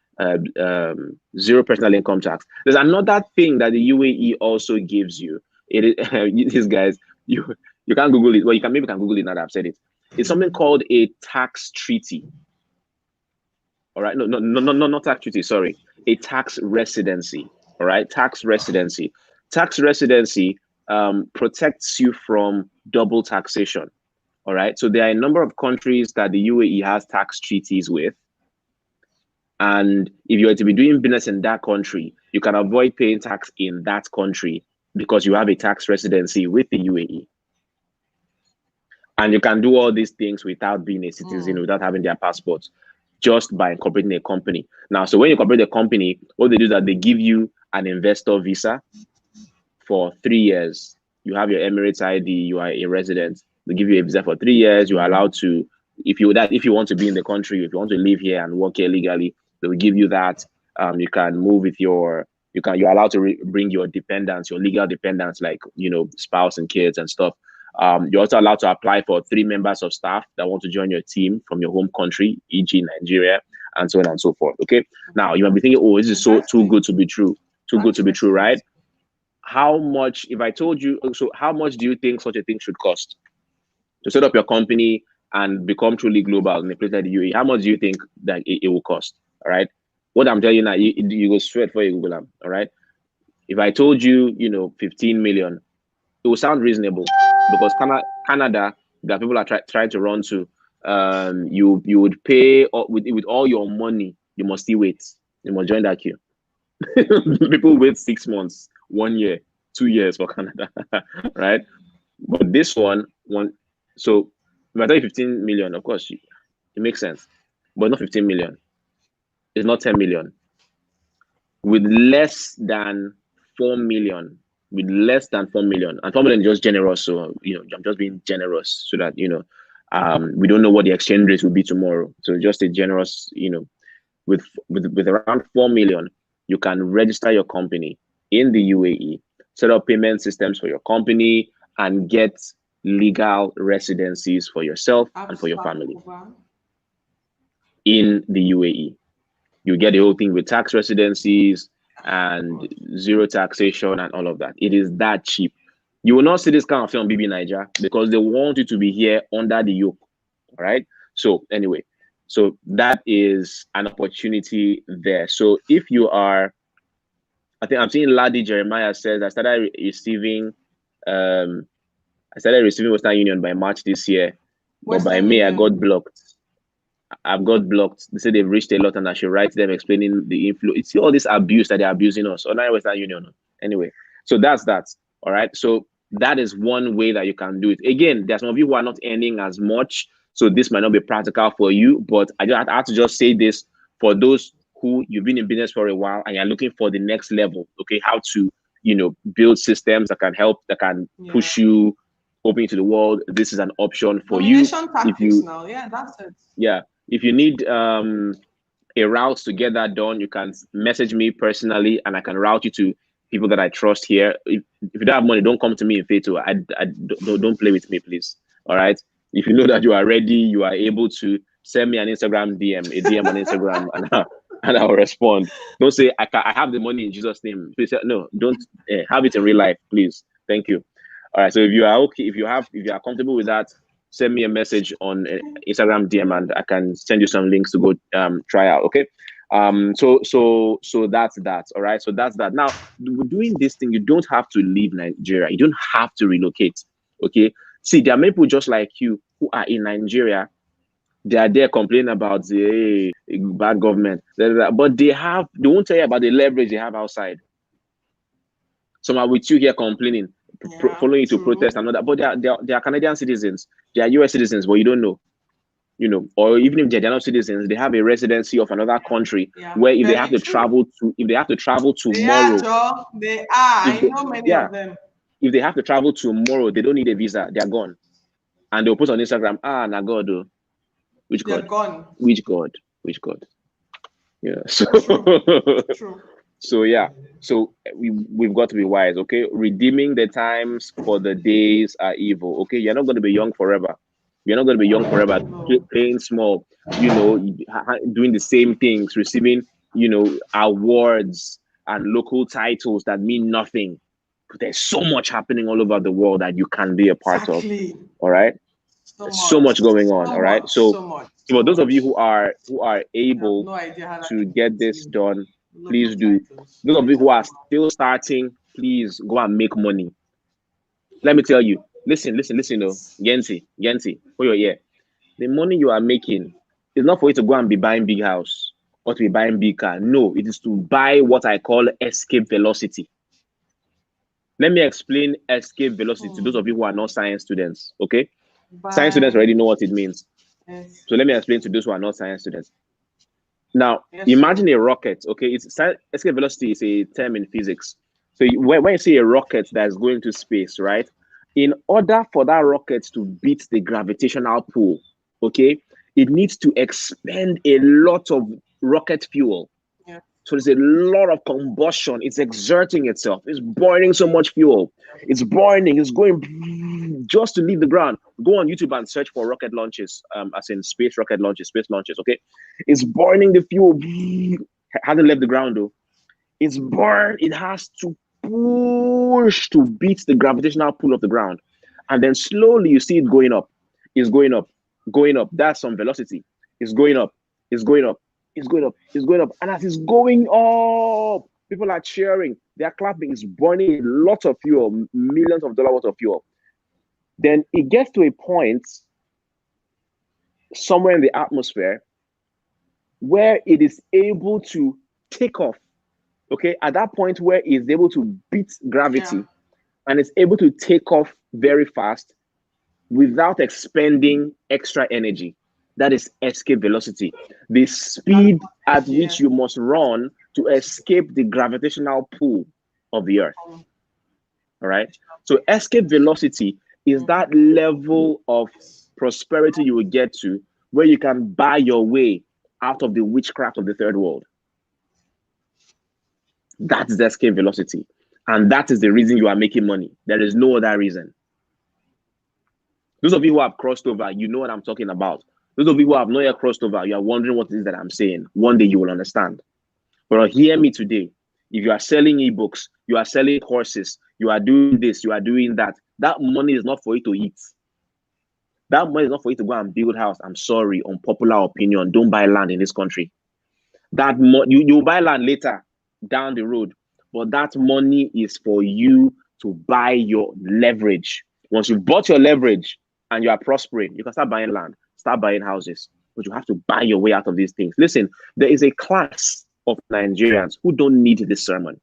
zero personal income tax. There's another thing that the UAE also gives you. It is these guys, you can't Google it. Well, you can Google it now that I've said it. It's something called a tax treaty. All right, no, not tax treaty. Sorry, a tax residency. All right, tax residency. Tax residency protects you from double taxation. All right, so there are a number of countries that the UAE has tax treaties with, and if you were to be doing business in that country, you can avoid paying tax in that country because you have a tax residency with the UAE. And you can do all these things without being a citizen, without having their passports, just by incorporating a company. Now, so when you incorporate a company, what they do is that they give you an investor visa for 3 years. You have your Emirates ID, you are a resident. They give you a visa for 3 years. You are allowed to, if you want to be in the country, if you want to live here and work here legally, they will give you that. You can move with you're allowed to bring your dependents, your legal dependents, like, you know, spouse and kids and stuff. You're also allowed to apply for 3 members of staff that want to join your team from your home country, e.g. Nigeria, and so on and so forth. Okay. Now you might be thinking, oh, this is so too good to be true. Too good to be true, right? How much, if I told you, so how much do you think such a thing should cost to set up your company and become truly global in a place like the UAE? How much do you think that it will cost? All right. What I'm telling you now, you go straight for your Google them. All right. If I told you, you know, 15 million, it will sound reasonable, because Canada, that people are trying to run to, you would pay with all your money. You must still wait. You must join that queue. People wait 6 months, 1 year, 2 years for Canada, right? But this one, so if I tell you 15 million, of course, it makes sense, but not 15 million. It's not 10 million. With less than 4 million, and 4 million is just generous. So, you know, I'm just being generous so that, you know, we don't know what the exchange rate will be tomorrow. So just a generous, you know, with around 4 million, you can register your company in the UAE, set up payment systems for your company, and get legal residencies for yourself and for your family in the UAE. You get the whole thing with tax residencies and zero taxation and all of that. It is that cheap. You will not see this kind of thing on BB Niger because they want you to be here under the yoke. All right. So anyway, so that is an opportunity there. So if you are, I think I'm seeing Ladi Jeremiah says, I started receiving Western Union by March this year, but by May I got blocked. I've got blocked. They say they've reached a lot and I should write them explaining the inflow. It's all this abuse that they're abusing us. Online Western Union. Anyway, so that's that. All right. So that is one way that you can do it. Again, there's some of you who are not earning as much, so this might not be practical for you. But I have to just say this for those who you've been in business for a while and you're looking for the next level. Okay, how to build systems that can help, that can push you open into the world. This is an option for you. If you now, yeah, that's it. Yeah, if you need a route to get that done, you can message me personally, and I can route you to people that I trust here. If you don't have money, don't come to me in Fato. Don't play with me, please. All right. If you know that you are ready, you are able to send me an Instagram DM, a DM on Instagram, and I'll respond. Don't say I have the money in Jesus' name. Please, no, don't have it in real life, please. Thank you. All right. So if you are okay, if you are comfortable with that, send me a message on Instagram DM, and I can send you some links to go try out. Okay. So that's that. All right. So that's that. Now, doing this thing, you don't have to leave Nigeria. You don't have to relocate. Okay. See, there are many people just like you who are in Nigeria. They are there complaining about the bad government, but they won't tell you about the leverage they have outside. Some are with you here complaining, following you to protest and all that, but they are Canadian citizens, they are US citizens, but you don't know. Or even if they're not citizens, they have a residency of another country where if they have to travel tomorrow, I know many of them. If they have to travel tomorrow, they don't need a visa, they're gone. And they'll put on Instagram, na God, which God? Gone. Which God? Yeah. So True. So yeah, so we've got to be wise, okay? Redeeming the times, for the days are evil. Okay, you're not going to be young forever. You're not going to be young forever, playing small, doing the same things, receiving, awards and local titles that mean nothing. But there's so much happening all over the world that you can be a part of. All right, so much going on. All right, so for those of you who are able to get this done, please do. Those of you who are still starting, please go and make money. Let me tell you, listen, Gensi, for your ear. The money you are making is not for you to go and be buying big house or to be buying big car. No, it is to buy what I call escape velocity. Let me explain escape velocity to those of you who are not science students, okay? Science students already know what it means. Yes. So let me explain to those who are not science students. Now, imagine a rocket, okay? Escape velocity is a term in physics. So when you see a rocket that's going to space, right? In order for that rocket to beat the gravitational pull, okay, it needs to expend a lot of rocket fuel. Yeah. So there's a lot of combustion. It's exerting itself. It's burning so much fuel. It's burning. It's going just to leave the ground. Go on YouTube and search for rocket launches, as in space rocket launches, space launches. Okay, it's burning the fuel. Hasn't left the ground though. It's burned. It has to push to beat the gravitational pull of the ground, and then slowly you see it going up. It's going up, going up. That's some velocity. It's going up. It's going up. It's going up, it's going up, and as it's going up, people are cheering, they are clapping, it's burning a lot of fuel, millions of dollars worth of fuel. Then it gets to a point somewhere in the atmosphere where it is able to take off, okay? At that point where it's able to beat gravity and it's able to take off very fast without expending extra energy. That is escape velocity, the speed at which you must run to escape the gravitational pull of the earth. All right. So escape velocity is that level of prosperity you will get to where you can buy your way out of the witchcraft of the third world. That is escape velocity. And that is the reason you are making money. There is no other reason. Those of you who have crossed over, you know what I'm talking about. Those of you who have not yet crossed over, you are wondering what it is that I'm saying. One day you will understand. But hear me today. If you are selling ebooks, you are selling courses, you are doing this, you are doing that, that money is not for you to eat. That money is not for you to go and build house. I'm sorry, unpopular opinion. Don't buy land in this country. That you buy land later down the road, but that money is for you to buy your leverage. Once you've bought your leverage and you are prospering, you can start buying land. Start buying houses, but you have to buy your way out of these things. Listen, there is a class of Nigerians who don't need this sermon.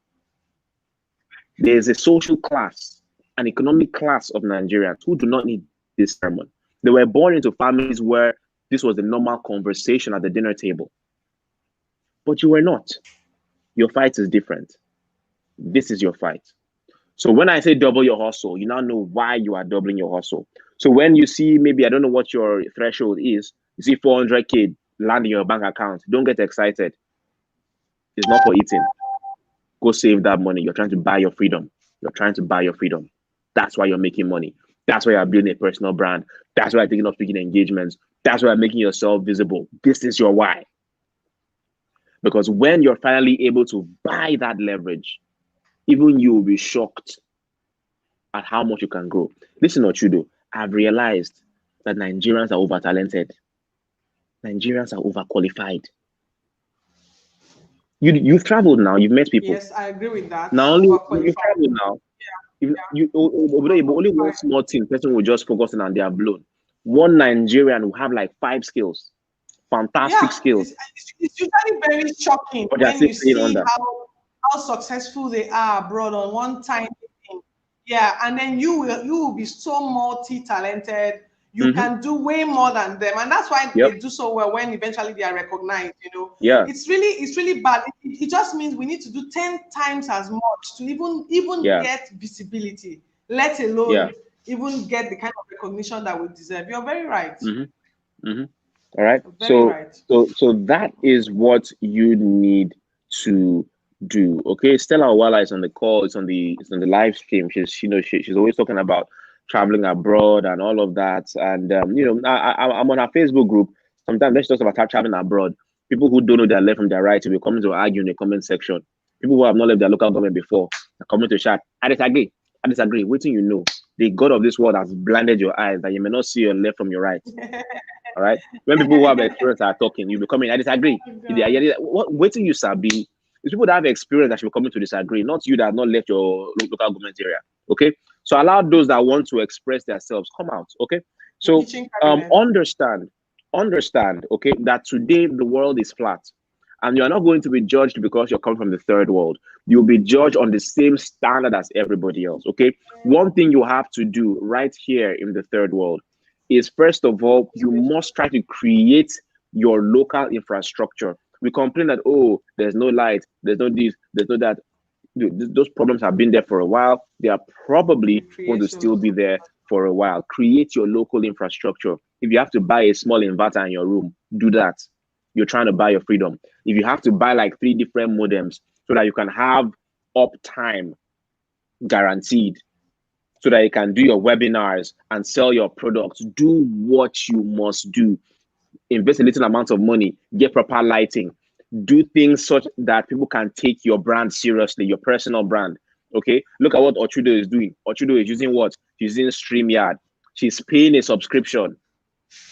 There's a social class, an economic class of Nigerians who do not need this sermon. They were born into families where this was the normal conversation at the dinner table. But you were not. Your fight is different. This is your fight. So when I say double your hustle, you now know why you are doubling your hustle. So when you see, maybe I don't know what your threshold is, you see 400K land in your bank account, don't get excited. It's not for eating. Go save that money. You're trying to buy your freedom. You're trying to buy your freedom. That's why you're making money. That's why you're building a personal brand. That's why you're taking up speaking engagements. That's why you're making yourself visible. This is your why. Because when you're finally able to buy that leverage, even you will be shocked at how much you can grow. Listen, Ochudo, I've realized that Nigerians are over-talented. Nigerians are overqualified. You've traveled now, you've met people. Yes, I agree with that. Now only you've traveled now. Only one small thing person will just focus on and they are blown. One Nigerian will have like 5 skills, fantastic skills. It's usually very shocking when you see how successful they are abroad on one tiny thing. Yeah, and then you will be so multi-talented. You can do way more than them, and that's why they do so well when eventually they are recognized. You know, it's really bad. It just means we need to do 10 times as much to even get visibility, let alone even get the kind of recognition that we deserve. You're very right. All right. So that is what you need to do. Okay, Stella Owala is on the call. It's on the live stream. She's always talking about traveling abroad and all of that. And I'm on our Facebook group. Sometimes let's talk about traveling abroad. People who don't know their left from their right will be coming to argue in the comment section. People who have not left their local government before are coming to chat. I disagree. Waiting, you know, the God of this world has blinded your eyes that you may not see your left from your right. All right. When people who have experience are talking, you be coming. I disagree. Waiting, you sabi. It's people that have experience that should be coming to disagree, not you that have not left your local government area. Okay. So allow those that want to express themselves come out. Okay. So understand, okay, that today the world is flat. And you're not going to be judged because you're coming from the third world. You'll be judged on the same standard as everybody else. Okay. One thing you have to do right here in the third world is, first of all, you must try to create your local infrastructure. We complain that, oh, there's no light, there's no this, there's no that. Those problems have been there for a while. They are probably going to still be there for a while. Create your local infrastructure. If you have to buy a small inverter in your room, do that. You're trying to buy your freedom. If you have to buy like 3 different modems so that you can have uptime guaranteed, so that you can do your webinars and sell your products, do what you must do. Invest a little amount of money, get proper lighting, do things such that people can take your brand seriously, your personal brand. Okay, look at what Ochudo is doing. Ochudo is using what? She's using StreamYard. She's paying a subscription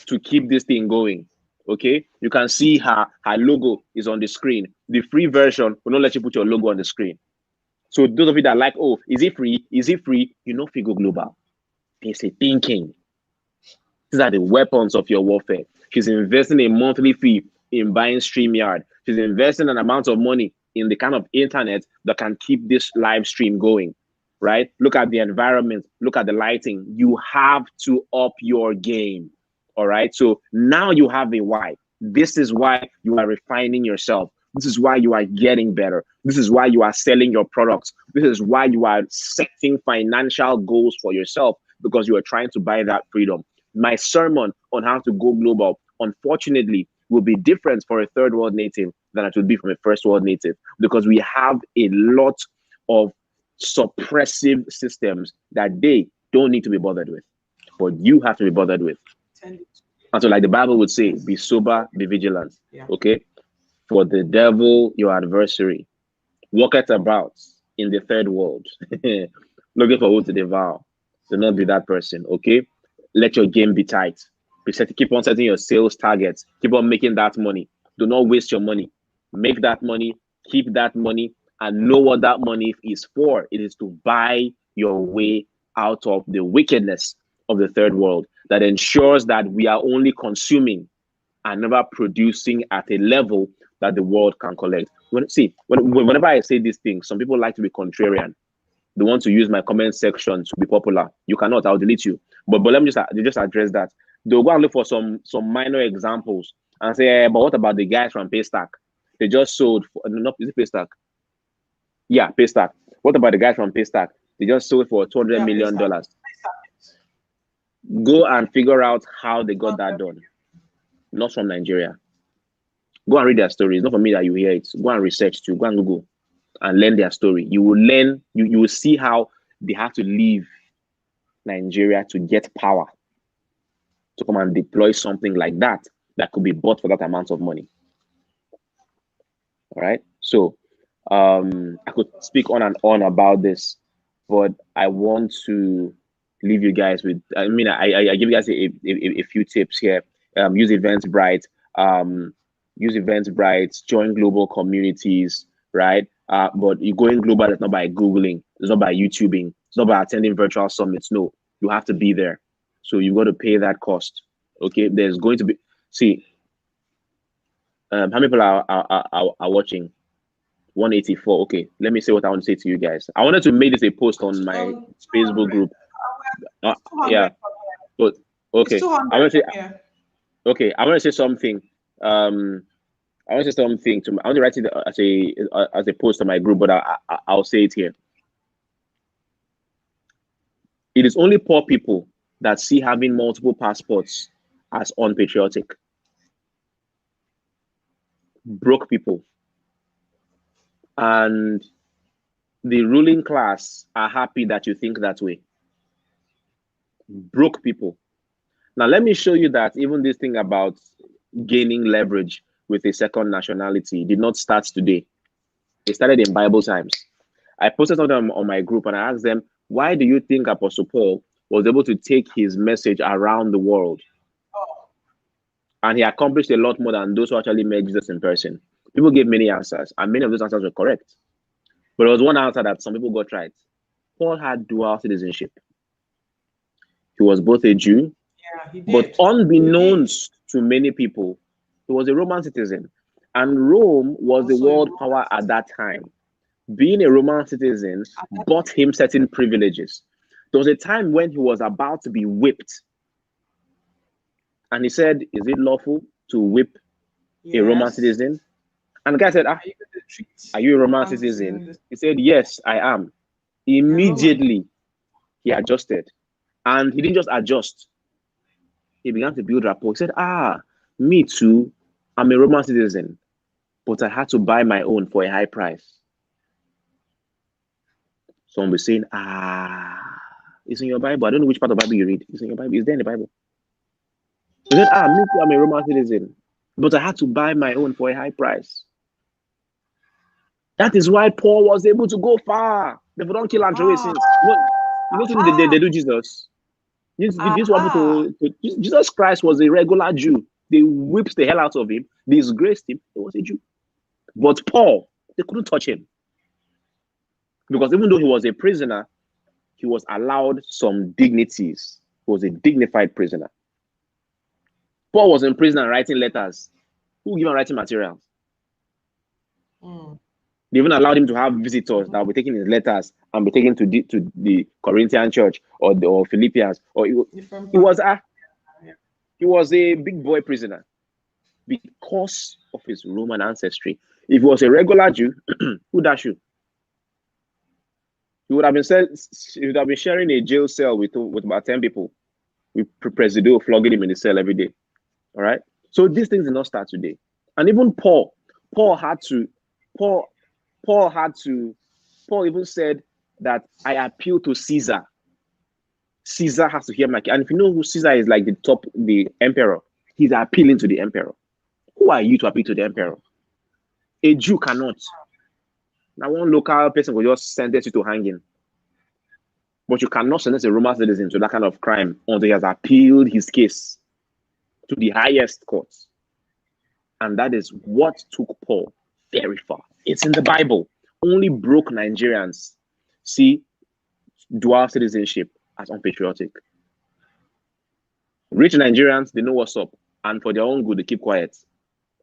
to keep this thing going. Okay, you can see her logo is on the screen. The free version will not let you put your logo on the screen. So those of you that are like, oh, is it free? Is it free? You know, if you go global, it's a thinking. These are the weapons of your warfare. She's investing a monthly fee in buying StreamYard. She's investing an amount of money in the kind of internet that can keep this live stream going, right? Look at the environment. Look at the lighting. You have to up your game, all right? So now you have a why. This is why you are refining yourself. This is why you are getting better. This is why you are selling your products. This is why you are setting financial goals for yourself, because you are trying to buy that freedom. My sermon on how to go global, unfortunately, will be different for a third world native than it would be from a first world native, because we have a lot of suppressive systems that they don't need to be bothered with, but you have to be bothered with. And so, like the Bible would say, be sober, be vigilant. Okay? For the devil, your adversary, walketh about in the third world, looking for who to devour. Do not be that person. Okay? Let your game be tight. Keep on setting your sales targets. Keep on making that money. Do not waste your money. Make that money, keep that money, and know what that money is for. It is to buy your way out of the wickedness of the third world that ensures that we are only consuming and never producing at a level that the world can collect. Whenever I say these things, some people like to be contrarian. they want to use my comment section to be popular. You cannot. I'll delete you. But let me just address that. They'll go and look for some minor examples and say, but what about the guys from Paystack? They just sold for, not is it Paystack? Yeah, Paystack. What about the guys from Paystack? They just sold for $200 million. Go and figure out how they got that done. Not from Nigeria. Go and read their stories. Not for me that you hear it. Go and research too. Go and Google and learn their story. You will learn, you will see how they have to leave Nigeria to get power to come and deploy something like that could be bought for that amount of money. All right. So I could speak on and on about this, but I want to leave you guys with, I mean, I give you guys a few tips here. Use Eventbrite, join global communities, right? But you going global, it's not by Googling, it's not by YouTubing, it's not by attending virtual summits. No, you have to be there. So you got to pay that cost. Okay, there's going to be, see, how many people are watching? 184. Okay, let me say what I want to say to you guys. I wanted to make this a post on my Facebook group. Yeah, but okay. I want to say, okay, I want to say something. I want to say something I want to write it as a post on my group, but I'll say it here. It is only poor people that see having multiple passports as unpatriotic. Broke people and the ruling class are happy that you think that way. Broke people. Now, let me show you that even this thing about gaining leverage with a second nationality did not start today. It started in Bible times. I posted something on my group and I asked them, why do you think Apostle Paul was able to take his message around the world? And he accomplished a lot more than those who actually met Jesus in person. People gave many answers, and many of those answers were correct. But there was one answer that some people got right. Paul had dual citizenship. He was both a Jew, but unbeknownst to many people, he was a Roman citizen. And Rome was the world power at that time. Being a Roman citizen bought him certain privileges. There was a time when he was about to be whipped. And he said, is it lawful to whip a Roman citizen? And the guy said, are you a Roman citizen? He said, yes, I am. Immediately, he adjusted. And he didn't just adjust. He began to build rapport. He said, me too. I'm a Roman citizen. But I had to buy my own for a high price. Someone was saying, it's in your Bible. I don't know which part of the Bible you read. It's in your Bible. It's there in the Bible. He said, me too, I'm a Roman citizen. But I had to buy my own for a high price. That is why Paul was able to go far. They don't kill and throw away sins. You know they do Jesus. Jesus Christ was a regular Jew. They whipped the hell out of him, disgraced him. He was a Jew. But Paul, they couldn't touch him. Because even though he was a prisoner, he was allowed some dignities. He was a dignified prisoner. Paul was in prison and writing letters. Who gave him writing materials? They even allowed him to have visitors that were taking his letters and be taken to the Corinthian church or Philippians. Or he was a big boy prisoner because of his Roman ancestry. If he was a regular Jew, who dash you? He would have been sharing a jail cell with about 10 people. With Presidio flogging him in the cell every day. All right. So these things did not start today. And even Paul even said that I appeal to Caesar. Caesar has to hear my case. And if you know who Caesar is, like the emperor, he's appealing to the emperor. Who are you to appeal to the emperor? A Jew cannot. Now one local person will just sentence you to hanging. But you cannot sentence a Roman citizen to that kind of crime until he has appealed his case to the highest courts. And that is what took Paul very far. It's in the Bible. Only broke Nigerians see dual citizenship as unpatriotic. Rich Nigerians, they know what's up. And for their own good, they keep quiet.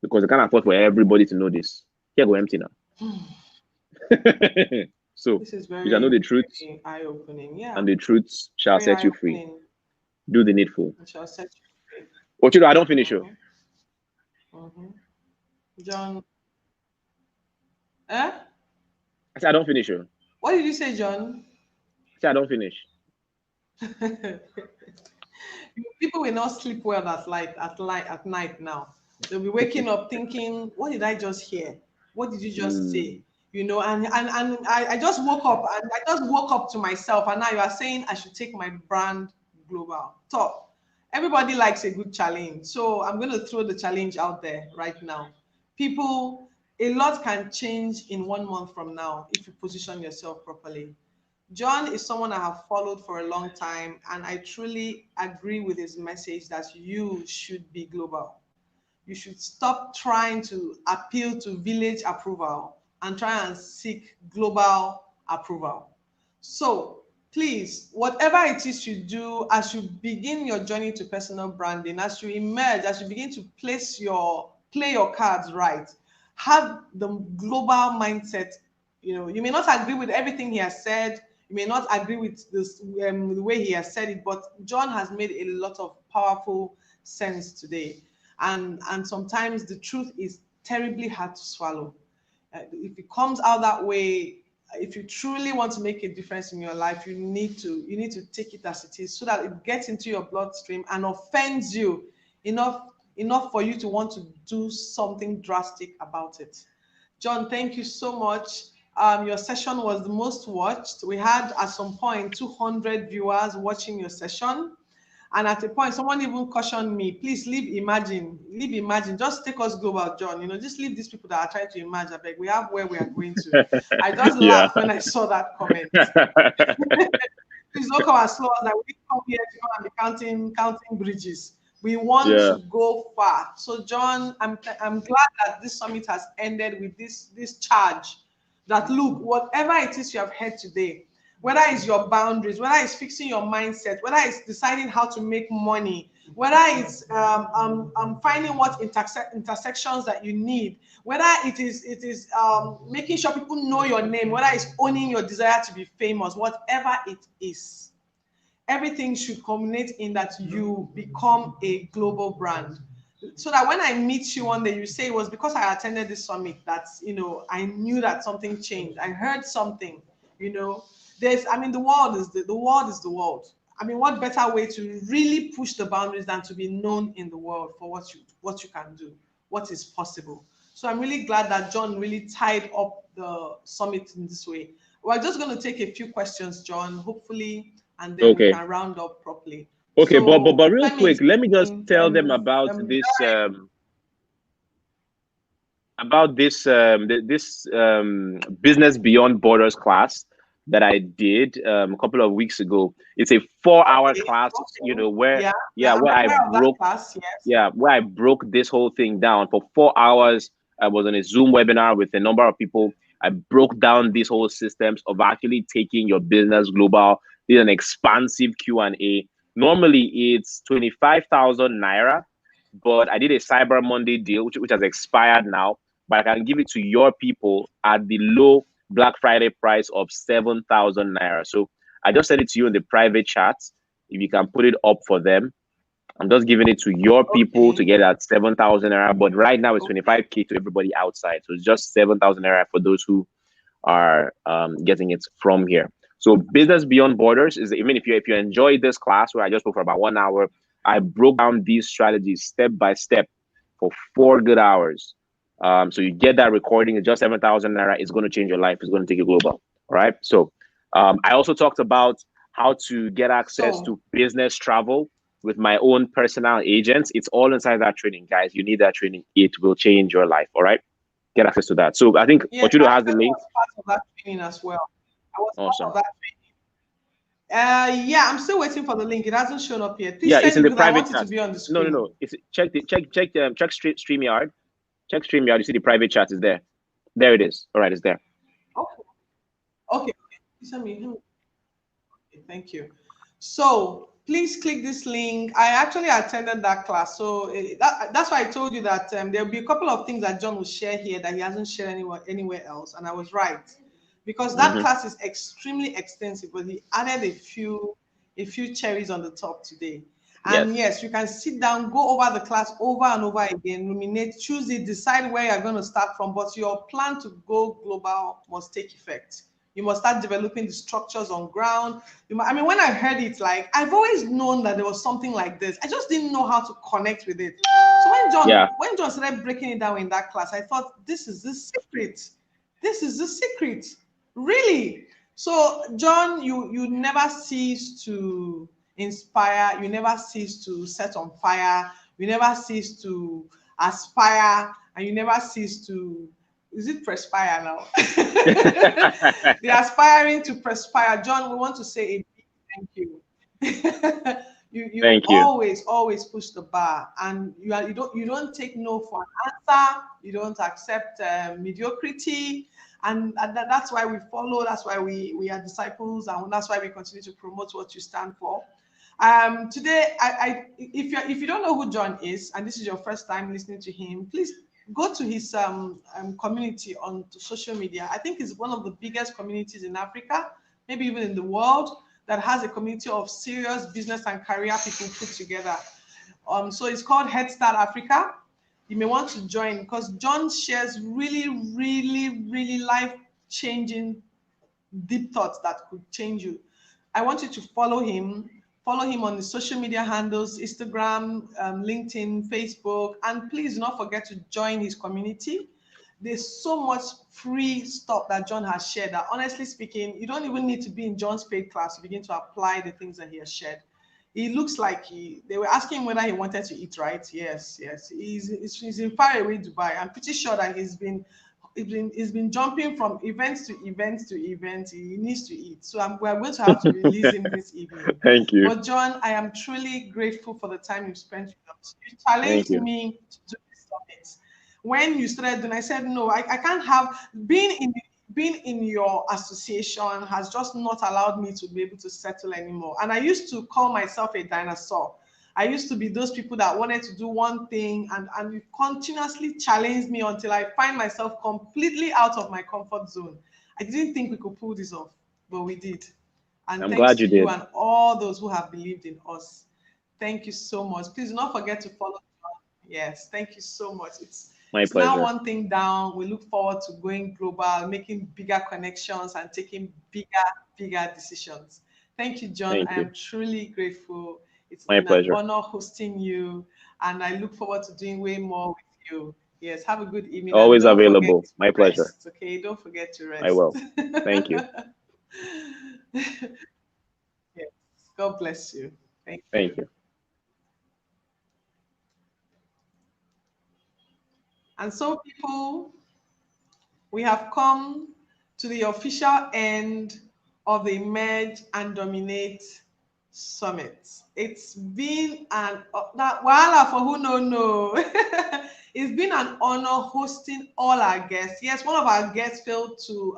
Because they can't afford for everybody to know this. Here go empty now. So This is you shall know very, the truth, very eye-opening. Yeah, and the truth shall very set you free. eye-opening. Do the needful. It shall set you free. Ochudo, I don't finish you. Mm-hmm. John, eh? I said I don't finish you. What did you say, John? I said I don't finish. People will not sleep well at night now. They'll be waking up thinking, what did I just hear? What did you just say? You know, and I just woke up and I just woke up to myself, and now you are saying I should take my brand global. Top. Everybody likes a good challenge. So I'm going to throw the challenge out there right now. People, a lot can change in 1 month from now if you position yourself properly. John is someone I have followed for a long time, and I truly agree with his message that you should be global. You should stop trying to appeal to village approval and try and seek global approval. So please, whatever it is you do, as you begin your journey to personal branding, as you emerge, as you begin to play your cards right, have the global mindset. You know, you may not agree with everything he has said. You may not agree with the way he has said it, but John has made a lot of powerful sense today. And sometimes the truth is terribly hard to swallow. If it comes out that way, if you truly want to make a difference in your life, you need to take it as it is, so that it gets into your bloodstream and offends you enough for you to want to do something drastic about it. John, thank you so much. Your session was the most watched. We had at some point 200 viewers watching your session. And at a point, someone even cautioned me, please leave imagine, just take us global, John. You know, just leave these people that are trying to imagine. I beg, we have where we are going to. I just Yeah. laughed when I saw that comment. Please don't come and slow us, that we come here to go and be counting bridges. We want Yeah. to go far. So, John, I'm glad that this summit has ended with this charge that, look, whatever it is you have heard today, whether it's your boundaries, whether it's fixing your mindset, whether it's deciding how to make money, whether it's finding what intersections that you need, whether it is making sure people know your name, whether it's owning your desire to be famous, whatever it is, everything should culminate in that you become a global brand. So that when I meet you one day, you say it was because I attended this summit that, I knew that something changed. I heard something, you know. The world is the world is the world. I mean, what better way to really push the boundaries than to be known in the world for what you can do, what is possible. So I'm really glad that John really tied up the summit in this way. We're just going to take a few questions, John, hopefully, and then we Okay. can round up properly. Okay, So but real let me quick, let me just explain, tell them about this business beyond borders class that I did a couple of weeks ago. It's a 4-hour okay, class, okay. where I'm where I aware of that broke class, yes. where I broke this whole thing down for 4 hours. I was on a Zoom webinar with a number of people. I broke down these whole systems of actually taking your business global. Did an expansive Q&A. Normally it's 25,000 naira, but I did a Cyber Monday deal, which has expired now. But I can give it to your people at the low Black Friday price of 7,000 naira. So I just said it to you in the private chat. If you can put it up for them, I'm just giving it to your people to get at 7,000 naira. But right now it's 25K to everybody outside. So it's just 7,000 naira for those who are getting it from here. So business beyond borders is, if you enjoyed this class where I just spoke for about 1 hour, I broke down these strategies step by step for 4 good hours. So you get that recording. It's just 7,000 naira. It's going to change your life. It's going to take you global. All right. So I also talked about how to get access to business travel with my own personal agents. It's all inside that training, guys. You need that training. It will change your life. All right. Get access to that. So I think Ochudo has the link. I was part of that training as well. I was Awesome. part of that training. I'm still waiting for the link. It hasn't shown up yet. Please Yeah, send it's in it the because I private want it chat. to be on the screen. No. It's check StreamYard. Check StreamYard. You see the private chat is there. There it is. All right, it's there. Okay. Send me. Okay, thank you. So please click this link. I actually attended that class, so that's why I told you that there'll be a couple of things that John will share here that he hasn't shared anywhere else, and I was right. because that class is extremely extensive, but he added a few cherries on the top today. And yes, you can sit down, go over the class over and over again, ruminate, choose it, decide where you're going to start from. But your plan to go global must take effect. You must start developing the structures on ground. I mean, when I heard it, like, I've always known that there was something like this. I just didn't know how to connect with it. So when John started breaking it down in that class, I thought, this is the secret. This is the secret. Really. So, John, you never cease to inspire, you never cease to set on fire, you never cease to aspire, and you never cease to, is it perspire now? The aspiring to perspire. John, we want to say a big thank you. you always push the bar, and you don't take no for an answer. You don't accept mediocrity, and that's why we follow. That's why we are disciples, and that's why we continue to promote what you stand for. Today, if you don't know who John is, and this is your first time listening to him, please go to his community on social media. I think it's one of the biggest communities in Africa, maybe even in the world, that has a community of serious business and career people put together. So it's called Head Start Africa. You may want to join because John shares really, really, really life-changing deep thoughts that could change you. I want you to follow him. Follow him on the social media handles, Instagram, LinkedIn, Facebook, and please do not forget to join his community. There's so much free stuff that John has shared that, honestly speaking, you don't even need to be in John's paid class to begin to apply the things that he has shared. He looks like they were asking him whether he wanted to eat, right? Yes. He's in faraway Dubai. I'm pretty sure that he's been jumping from events to events to events. He needs to eat. So we're going to have to release him this evening. Thank you. But John, I am truly grateful for the time you've spent with us. You challenged me to do this summit. When you started doing, I said, no, I can't have, being in your association has just not allowed me to be able to settle anymore. And I used to call myself a dinosaur. I used to be those people that wanted to do one thing and you continuously challenged me until I find myself completely out of my comfort zone. I didn't think we could pull this off, but we did. And I'm thanks glad to you did. And all those who have believed in us. Thank you so much. Please do not forget to follow. Yes, thank you so much. It's pleasure. Now one thing down. We look forward to going global, making bigger connections and taking bigger decisions. Thank you, John. I am truly grateful. It's been an honor hosting you, and I look forward to doing way more with you. Yes, have a good evening. Always available. My pleasure. Okay, don't forget to rest. I will. Thank you. Yes, God bless you. Thank you. And so, people, we have come to the official end of the Emerge and Dominate Summit. It's been voila for who no know. It's been an honor hosting all our guests. Yes, one of our guests failed to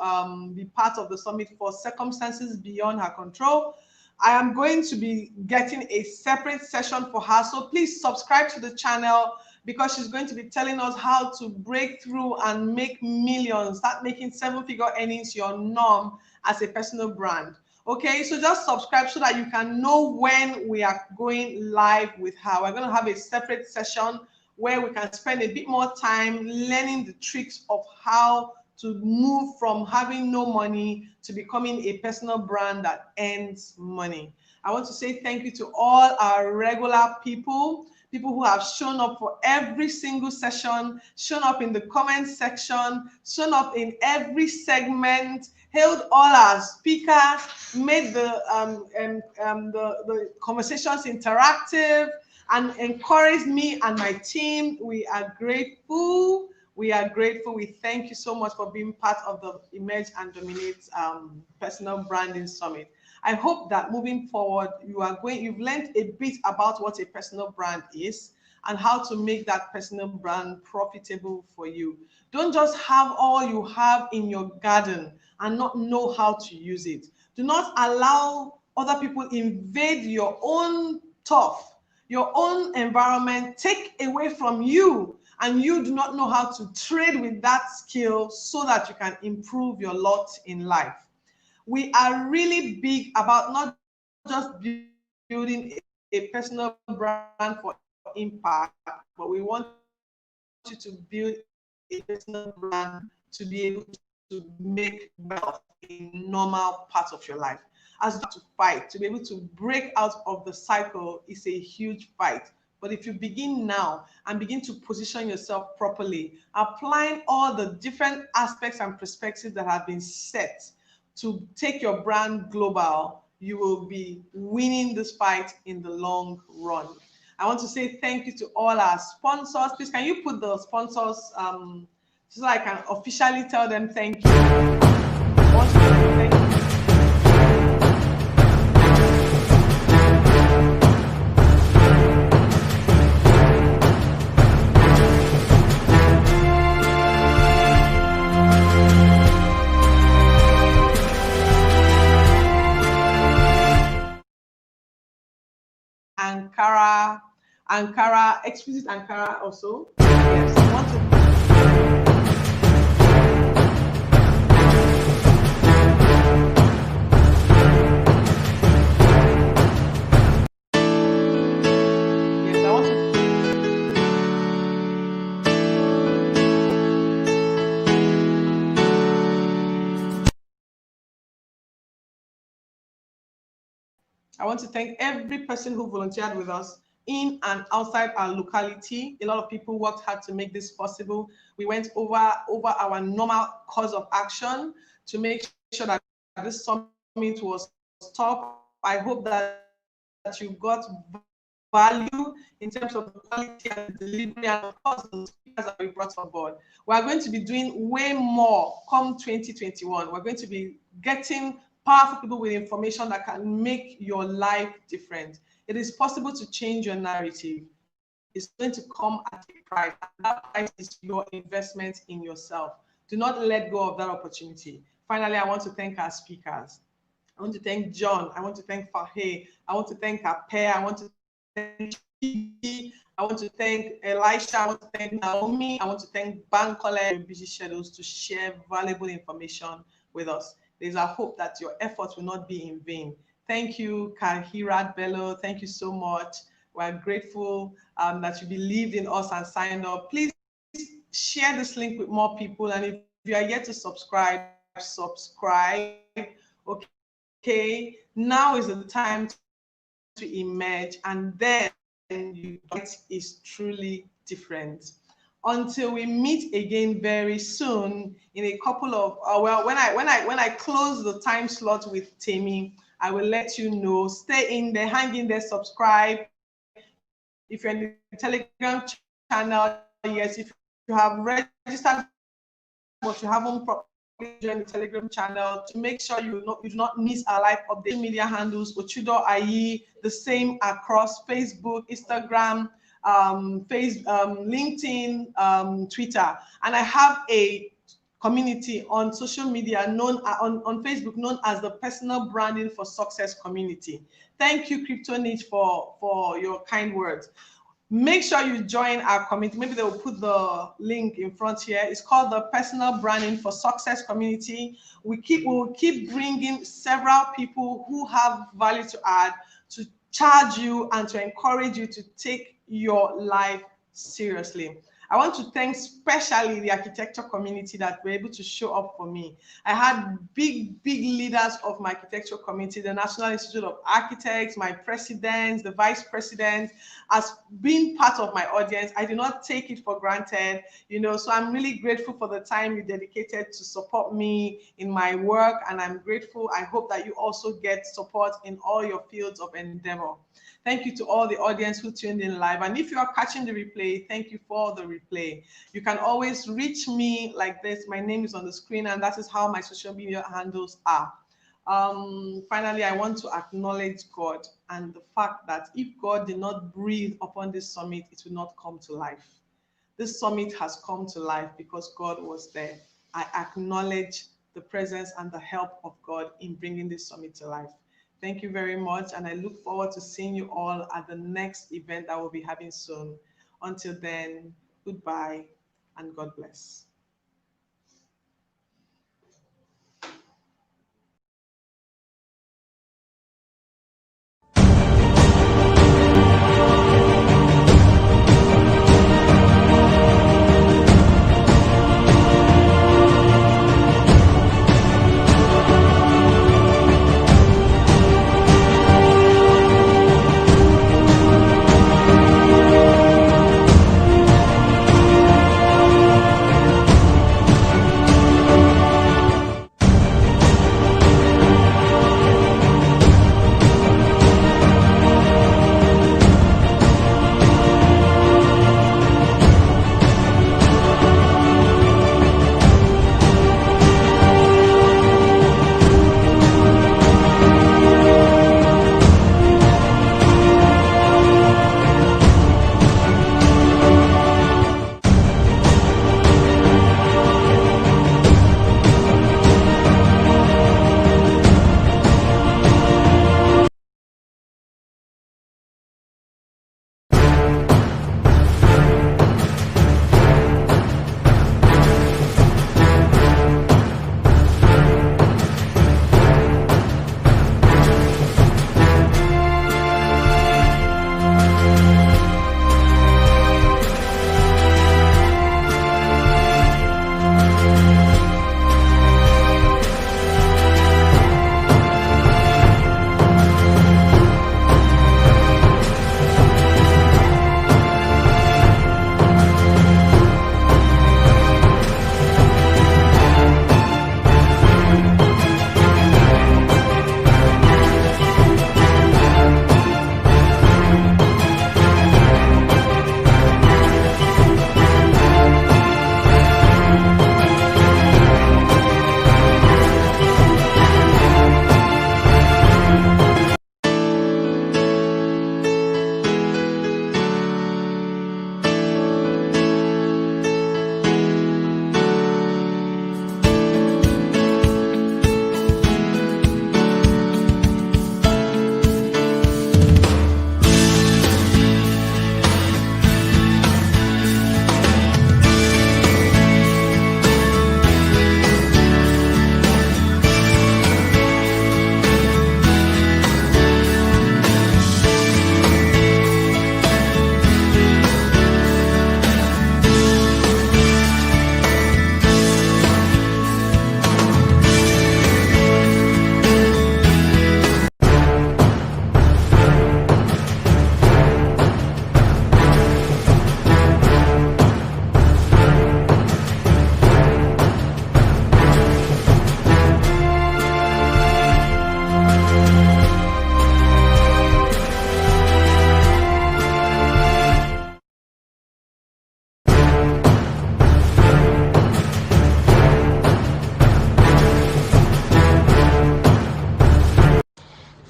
be part of the summit for circumstances beyond her control. I am going to be getting a separate session for her. So please subscribe to the channel because she's going to be telling us how to break through and make millions, start making 7-figure earnings your norm as a personal brand. Okay, so just subscribe so that you can know when we are going live with her. We're going to have a separate session where we can spend a bit more time learning the tricks of how to move from having no money to becoming a personal brand that earns money. I want to say thank you to all our regular people who have shown up for every single session, shown up in the comment section, shown up in every segment, hailed all our speakers, made the conversations interactive, and encouraged me and my team. We are grateful. We are grateful. We thank you so much for being part of the Emerge and Dominate Personal Branding Summit. I hope that moving forward, you've learned a bit about what a personal brand is and how to make that personal brand profitable for you. Don't just have all you have in your garden and not know how to use it. Do not allow other people invade your own turf, your own environment, take away from you and you do not know how to trade with that skill so that you can improve your lot in life. We are really big about not just building a personal brand for impact, but we want you to build a personal brand to be able to make wealth a normal part of your life. As you have to fight, to be able to break out of the cycle is a huge fight. But if you begin now and begin to position yourself properly, applying all the different aspects and perspectives that have been set to take your brand global, you will be winning this fight in the long run. I want to say thank you to all our sponsors. Please, can you put the sponsors so I can officially tell them thank you? I want to say thank you. Ankara, Exquisite Ankara also. Yes, I want to. Yes, I want to. I want to thank every person who volunteered with us in and outside our locality. A lot of people worked hard to make this possible. We went over our normal course of action to make sure that this summit was top. I hope that you got value in terms of the quality and the delivery, and of course the speakers that we brought on board. We are going to be doing way more come 2021. We're going to be getting powerful people with information that can make your life different. It is possible to change your narrative. It's going to come at a price, and that price is your investment in yourself. Do not let go of that opportunity. Finally, I want to thank our speakers. I want to thank John. I want to thank Fahe. I want to thank Apeh. I want to thank Chidi. I want to thank Elisha. I want to thank Naomi. I want to thank Bankole and busy schedules to share valuable information with us. There's a hope that your efforts will not be in vain. Thank you, Kahirat Bello. Thank you so much. We're grateful that you believed in us and signed up. Please share this link with more people. And if you are yet to subscribe, subscribe. Okay, now is the time to emerge, and then it is truly different. Until we meet again very soon in a couple of well, when I close the time slot with Temi, I will let you know. Stay in there, hang in there, subscribe. If you're in the Telegram channel, yes, if you have registered but you haven't properly joined the Telegram channel, to make sure you do not miss our live update. Media handles Ochudo Ayi, the same across Facebook, Instagram, LinkedIn, Twitter, and I have a community on social media known on Facebook known as the Personal Branding for Success community. Thank you, Crypto Niche, for your kind words. Make sure you join our community. Maybe they will put the link in front here. It's called the Personal Branding for Success community. We will keep bringing several people who have value to add to charge you and to encourage you to take your life seriously. I want to thank especially the architecture community that were able to show up for me. I had big leaders of my architecture community, the National Institute of Architects, my president, the vice president, as being part of my audience. I do not take it for granted, so I'm really grateful for the time you dedicated to support me in my work, and I'm grateful. I hope that you also get support in all your fields of endeavor. Thank you to all the audience who tuned in live. And if you are catching the replay, thank you for the replay. You can always reach me like this. My name is on the screen, and that is how my social media handles are. Finally, I want to acknowledge God and the fact that if God did not breathe upon this summit, it will not come to life. This summit has come to life because God was there. I acknowledge the presence and the help of God in bringing this summit to life. Thank you very much, and I look forward to seeing you all at the next event that we'll be having soon. Until then, Goodbye and God bless.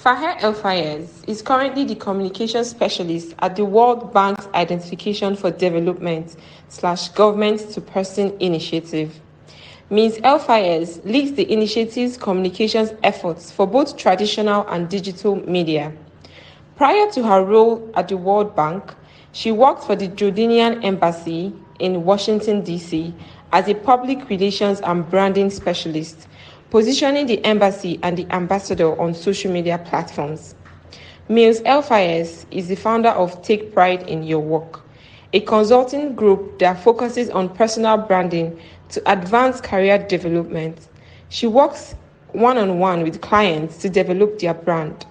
Fajar El-Fayes is currently the communications specialist at the World Bank's Identification for Development / Government to Person initiative. Ms. El-Fayes leads the initiative's communications efforts for both traditional and digital media. Prior to her role at the World Bank, she worked for the Jordanian Embassy in Washington, D.C. as a public relations and branding specialist, positioning the embassy and the ambassador on social media platforms. Ms. El-Fayes is the founder of Take Pride in Your Work, a consulting group that focuses on personal branding to advance career development. She works one-on-one with clients to develop their brand.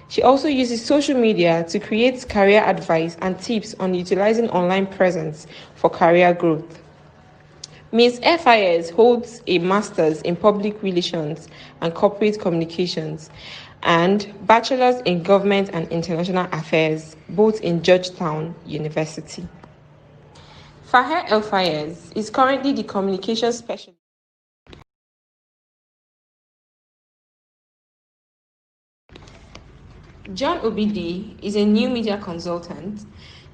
She also uses social media to create career advice and tips on utilizing online presence for career growth. Ms. El-Fayes holds a master's in public relations and corporate communications and bachelor's in government and international affairs, both in Georgetown University. Fajar El-Fayes is currently the communications specialist. John Obidi is a new media consultant,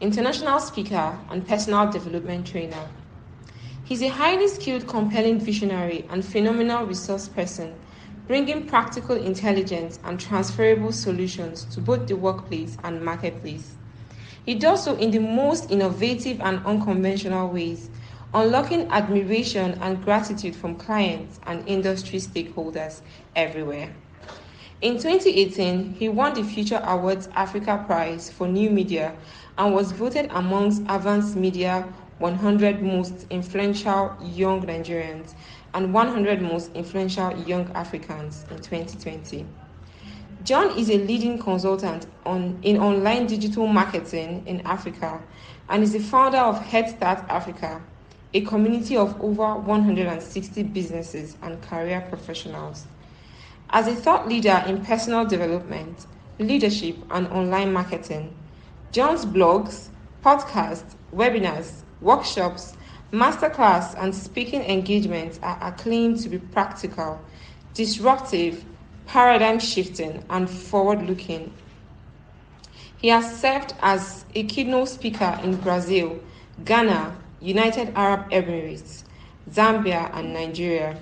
international speaker, and personal development trainer. He's a highly skilled, compelling visionary and phenomenal resource person, bringing practical intelligence and transferable solutions to both the workplace and marketplace. He does so in the most innovative and unconventional ways, unlocking admiration and gratitude from clients and industry stakeholders everywhere. In 2018, he won the Future Awards Africa Prize for New Media and was voted amongst Avance Media 100 Most Influential Young Nigerians and 100 Most Influential Young Africans in 2020. John is a leading consultant in online digital marketing in Africa and is the founder of Head Start Africa, a community of over 160 businesses and career professionals. As a thought leader in personal development, leadership, and online marketing, John's blogs, podcasts, webinars, workshops, masterclass, and speaking engagements are acclaimed to be practical, disruptive, paradigm shifting, and forward looking. He has served as a keynote speaker in Brazil, Ghana, United Arab Emirates, Zambia, and Nigeria.